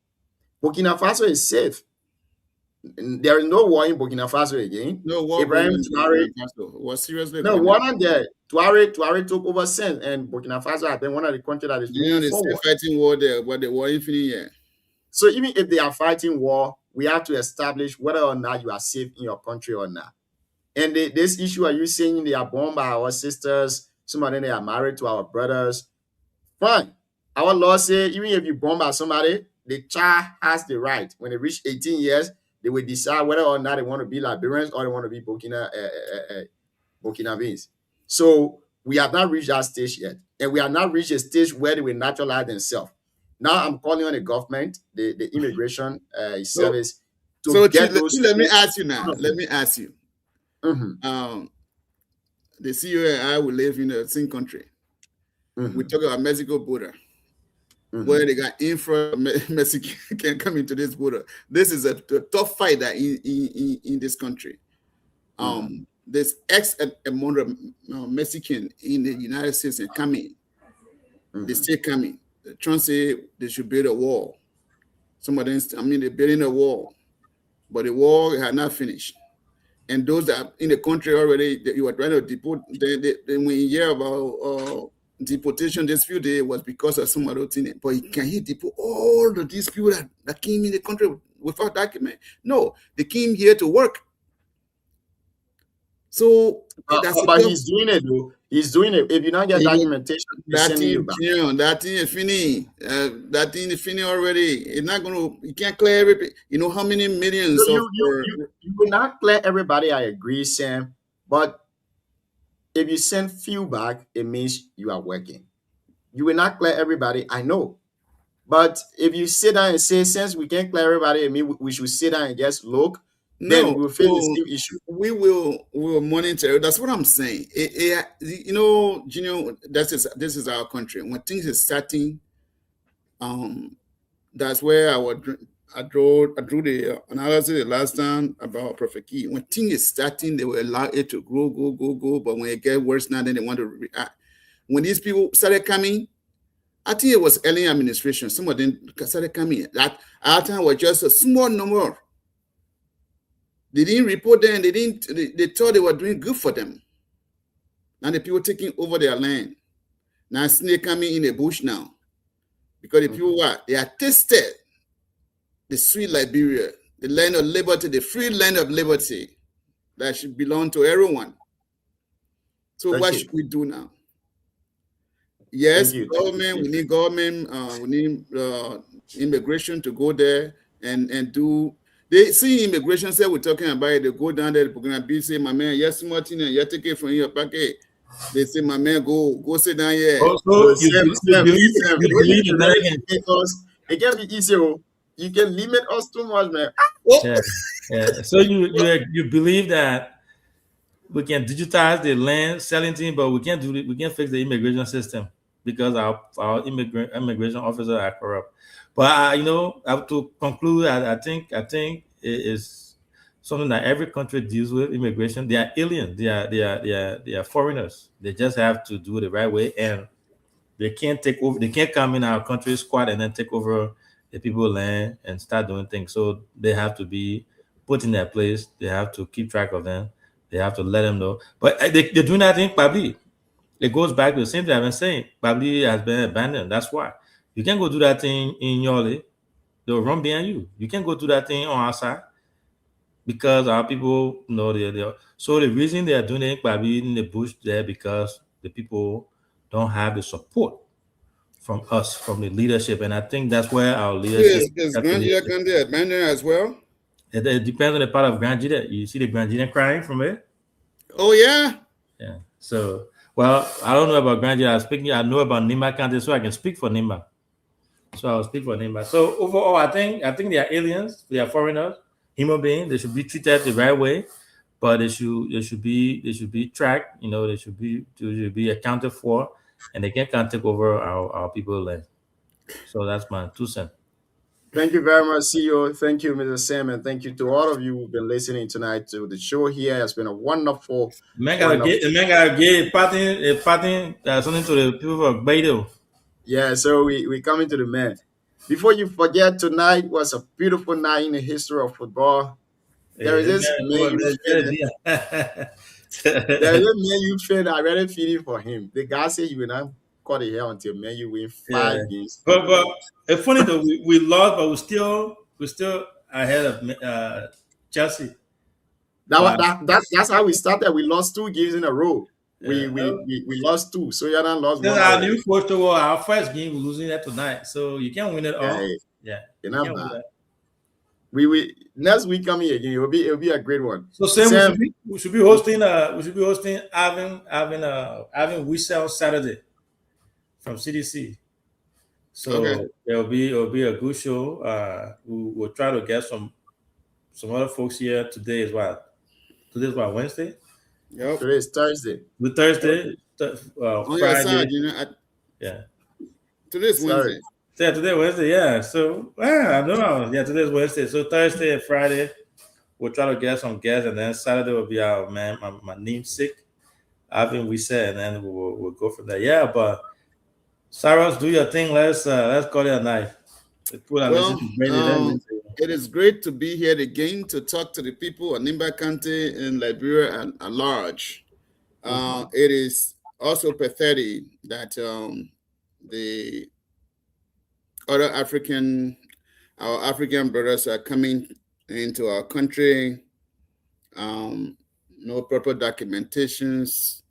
Speaker 6: Burkina Faso is safe. There is no war in Burkina Faso again.
Speaker 7: No war
Speaker 6: Ibrahim
Speaker 7: going
Speaker 6: Traore,
Speaker 7: on. Was seriously
Speaker 6: no,
Speaker 7: going
Speaker 6: war
Speaker 7: on.
Speaker 6: not there. Traore took over since, and Burkina Faso has been one of the countries that is
Speaker 7: You know,
Speaker 6: moving
Speaker 7: they still
Speaker 6: forward.
Speaker 7: fighting war there, but the war ain't finished yet.
Speaker 6: So even if they are fighting war, we have to establish whether or not you are safe in your country or not. And this issue, are you saying they are born by our sisters? Some of them, they are married to our brothers. Fine. Our law says even if you born by somebody, the child has the right. When they reach 18 years, they will decide whether or not they want to be Liberians or they want to be Burkinabes. So we have not reached that stage yet. And we have not reached a stage where they will naturalize themselves. Now I'm calling on the government, the immigration service, to
Speaker 7: So
Speaker 6: get
Speaker 7: Chief,
Speaker 6: those.
Speaker 7: let me ask you now. Let me ask you.
Speaker 6: Mhm.
Speaker 7: The CEO and I will live in the same country. We talk about Mexico border, where they got infra Mexican can come into this border. This is a tough fight that in this country. There's X amount of Mexican in the United States and coming. They still coming. Trump say they should build a wall. Some of them, they're building a wall, but the wall had not finished. And those that are in the country already, that you are trying to deport, when you hear about deportation this few days was because of some other thing. But can he deport all of these people that came in the country without document. No, they came here to work. So that's
Speaker 6: But he's doing it though. He's doing it. If you not get documentation, he's
Speaker 7: that
Speaker 6: sending you
Speaker 7: thing,
Speaker 6: back.
Speaker 7: that thing is finished. That thing is finished already. It's not gonna. You can't clear everything. You know how many millions
Speaker 6: So
Speaker 7: of.
Speaker 6: you will not clear everybody. I agree, Sam. But if you send few back, it means you are working. You will not clear everybody. I know. But if you sit down and say, since we can't clear everybody, I mean, we should sit down and just look, then
Speaker 7: No,
Speaker 6: we'll face the
Speaker 7: so
Speaker 6: same issue.
Speaker 7: we will monitor. That's what I'm saying. You know, Junior, this is our country. When things is starting, that's where I drew the analysis the last time about Prophet Key. When things is starting, they will allow it to grow, go. But when it gets worse now, then they want to react. When these people started coming, I think it was early administration. Some of them started coming. That our time was just a small number. They didn't report them. They thought they were doing good for them. Now the people taking over their land. Now snake coming in the bush now. Because the people they are tasted the sweet Liberia, the land of liberty, the free land of liberty that should belong to everyone. So what should we do now? Yes, government, we need government, we need immigration to go there and do. They see immigration, say we're talking about it, they go down there, they're gonna be say, my man, yes, Martin, and you take it from your packet. They say, my man, go sit down here.
Speaker 8: Also, you believe in that?
Speaker 6: It can be easier. You can limit us too much, man.
Speaker 8: Yeah. So you believe that we can digitize the land selling thing, but we can't do it. We can't fix the immigration system because our immigration officers are corrupt. But you know, I have to conclude. I think it is something that every country deals with. Immigration. They are aliens. They are foreigners. They just have to do it the right way, and they can't take over. They can't come in our country squad and then take over the people's land and start doing things. So they have to be put in their place. They have to keep track of them. They have to let them know. But they're doing that thing, Pabli. It goes back to the same thing I've been saying. Pabli has been abandoned. That's why. You can't go do that thing in Yole. They'll run behind you. You can't go do that thing on our side because our people know they're. So the reason they are doing it, Pabli, in the bush there, because the people don't have the support from us, from the leadership. And I think that's where our leadership
Speaker 7: is Grand Jide Kande abandoned as well?
Speaker 8: It depends on the part of Grand Jide. You see the Grand Jide crying from it?
Speaker 7: Oh, yeah?
Speaker 8: Yeah. So, well, I don't know about Grand Jide. I know about Nimba Kante, so I can speak for Nimba. So I'll speak for Nimba. So overall, I think they are aliens, they are foreigners, human beings. They should be treated the right way, but they should be tracked. You know, they should be accounted for, and they can't take over our people's land. So that's my 2 cents.
Speaker 6: Thank you very much, CEO. Thank you, Mr. Sam, and thank you to all of you who've been listening tonight to the show here. It's been a wonderful.
Speaker 8: The man gotta get a parting something to the people of Beidou.
Speaker 6: Yeah, so we coming to the man. Before you forget, tonight was a beautiful night in the history of football. There is this man you fan. I really feeling for him. The guy said he will not cut the hair until Man U win 5 games.
Speaker 8: But it's funny though, we lost, but we're still ahead of Chelsea.
Speaker 6: That's how we started. We lost 2 games in a row. We lost 2. So you done lost 1.
Speaker 8: Our new coach to our first game, we're losing that tonight. So you can't win it all. Yeah.
Speaker 6: You're not bad. We next week coming again. It'll be a great one.
Speaker 8: So Sam, we should be hosting Alvin Wissel Saturday from CDC. So it'll be a good show. We'll try to get some other folks here today as well. Today's what, Wednesday?
Speaker 6: Yep. Today is Thursday.
Speaker 8: The Thursday, Friday.
Speaker 7: Yeah. Today's Wednesday.
Speaker 8: Yeah, today Wednesday. Yeah. So I know. Yeah, today's Wednesday. So Thursday and Friday, we'll try to get some guests, and then Saturday will be our man, my namesake, Alvin Wissel, and then we'll go from there. Yeah, but Cyrus, do your thing. Let's call it a night.
Speaker 7: It is great to be here again to talk to the people of Nimba Kante in Liberia and at large. It is also pathetic that the other African our African brothers are coming into our country, no proper documentations,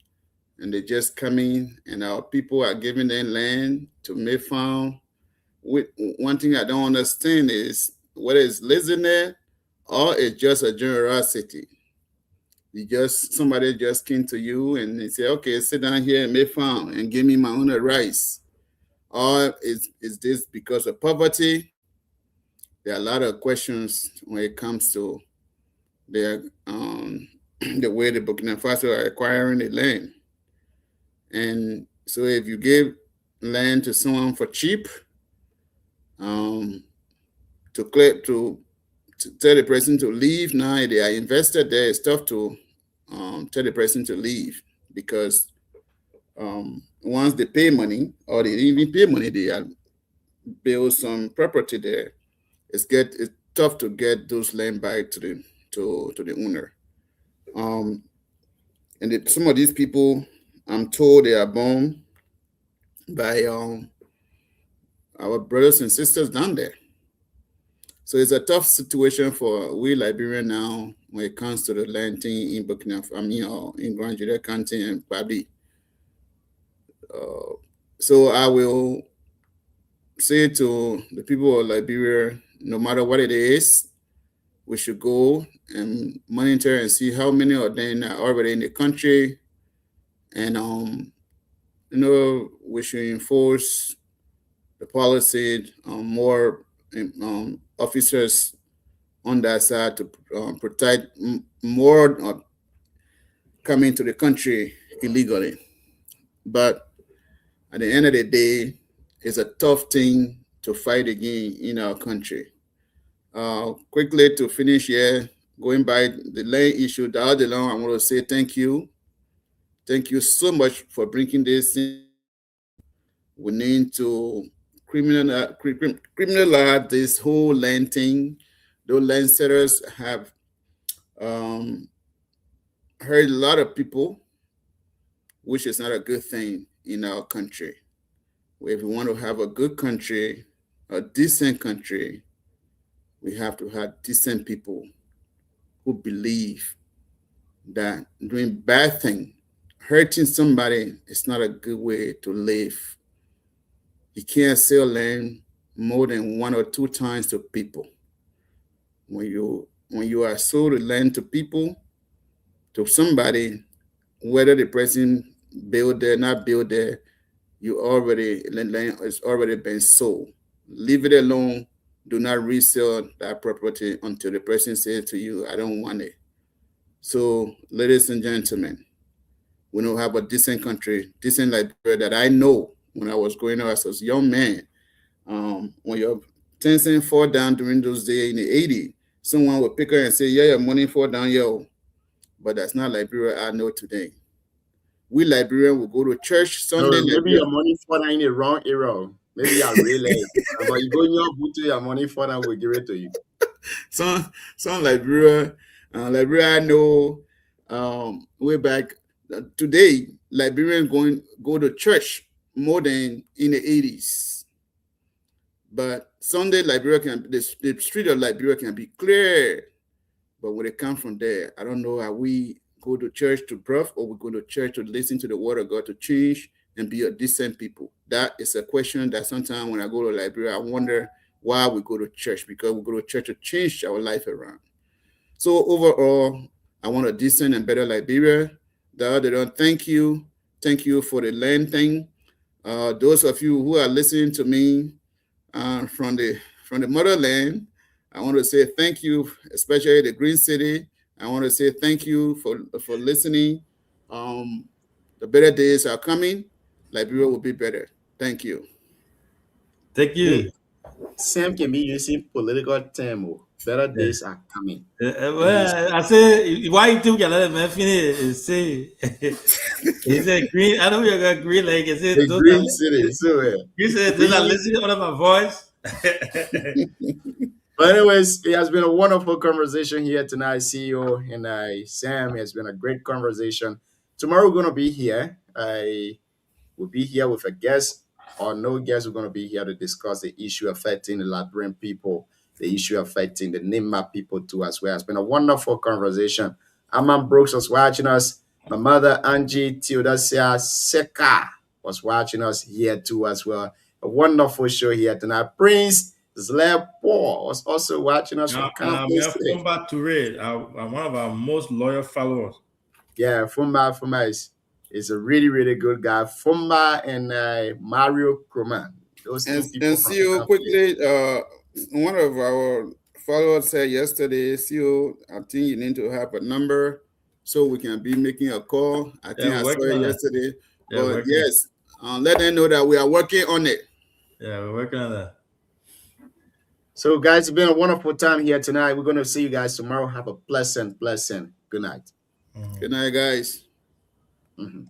Speaker 7: and they just coming, and our people are giving them land to make farm. One thing I don't understand is whether it's laziness or it's just a generosity. Somebody just came to you and they say, okay, sit down here and make farm and give me my own rice. Or is this because of poverty? There are a lot of questions when it comes to the way the Burkina Faso are acquiring the land. And so if you give land to someone for cheap, to tell the person to leave, now they are invested there, it's tough to tell the person to leave, because once they pay money, or they even pay money, they build some property there. It's tough to get those land back to the owner. And some of these people, I'm told, they are born by our brothers and sisters down there. So it's a tough situation for we Liberians now when it comes to the land thing in Burkina Faso, in Grand Judea County and Pabi. So I will say to the people of Liberia, no matter what it is, we should go and monitor and see how many of them are already in the country. And, we should enforce the policy on more officers on that side to protect more coming to the country illegally. But at the end of the day, it's a tough thing to fight again in our country. Quickly to finish here, going by the land issue, the other long, I want to say thank you. Thank you so much for bringing this in. We need to criminalize this whole land thing. Those land sellers have hurt a lot of people, which is not a good thing in our country. If we want to have a good country, a decent country, we have to have decent people who believe that doing bad thing, hurting somebody, is not a good way to live. You can't sell land more than 1 or 2 times to people. When you are sold the land to people, to somebody, whether the person build there, not build there, land has already been sold. Leave it alone. Do not resell that property until the person says to you, I don't want it. So, ladies and gentlemen, we don't have a decent country, decent Liberia that I know when I was growing up as a young man. When your Tencent fall down during those days in the 80s, someone would pick up and say, yeah, your money fall down, yo. But that's not Liberia I know today. We Liberians will go to church Sunday.
Speaker 6: Maybe your money fall down in the wrong era. Maybe you are really but you go in your boot to your money fall down, we'll give it to you.
Speaker 7: Some Liberia I know way back. Today, Liberians go to church more than in the 80s. But Sunday, the street of Liberia can be clear. But when they come from there, I don't know how we go to church to bruff, or we go to church to listen to the word of God to change and be a decent people. That is a question that sometimes when I go to Liberia, I wonder why we go to church, because we go to church to change our life around. So overall, I want a decent and better Liberia. Thank you. Thank you for the land thing. Those of you who are listening to me from the motherland, I want to say thank you, especially the Green City. I want to say thank you for listening. The better days are coming. Liberia will be better. Thank you.
Speaker 8: Thank you.
Speaker 6: Sam can be using political term. Better days are coming.
Speaker 8: Well, I say, why you think you let me finish? Say, he said green. I know you got green like he said.
Speaker 6: The Green City. So
Speaker 8: he said, "Did I listen to my voice?"
Speaker 6: But anyways, it has been a wonderful conversation here tonight, CEO and Sam. It's been a great conversation. Tomorrow we're gonna be here. I will be here with a guest or no guest. We're gonna be here to discuss the issue affecting the Liberian people the issue affecting the NIMA people too as well. It's been a wonderful conversation. Aman Brooks was watching us. My mother, Angie Theodosia Seka, was watching us here too as well. A wonderful show here tonight. Prince Zle Paul was also watching us from campus today.
Speaker 8: Fumba Toure, I'm one of our most loyal followers.
Speaker 6: Yeah, Fumba is a really, really good guy. Fumba and Mario Kroman. Those two people
Speaker 7: And
Speaker 6: from
Speaker 7: CEO,
Speaker 6: campus.
Speaker 7: quickly, one of our followers said yesterday, CEO, I think you need to have a number so we can be making a call. I think I saw it yesterday. But yes, let them know that we are working on it.
Speaker 8: Yeah, we're working on that.
Speaker 6: So, guys, it's been a wonderful time here tonight. We're going to see you guys tomorrow. Have a pleasant good night.
Speaker 7: Good night, guys.
Speaker 6: Mhm.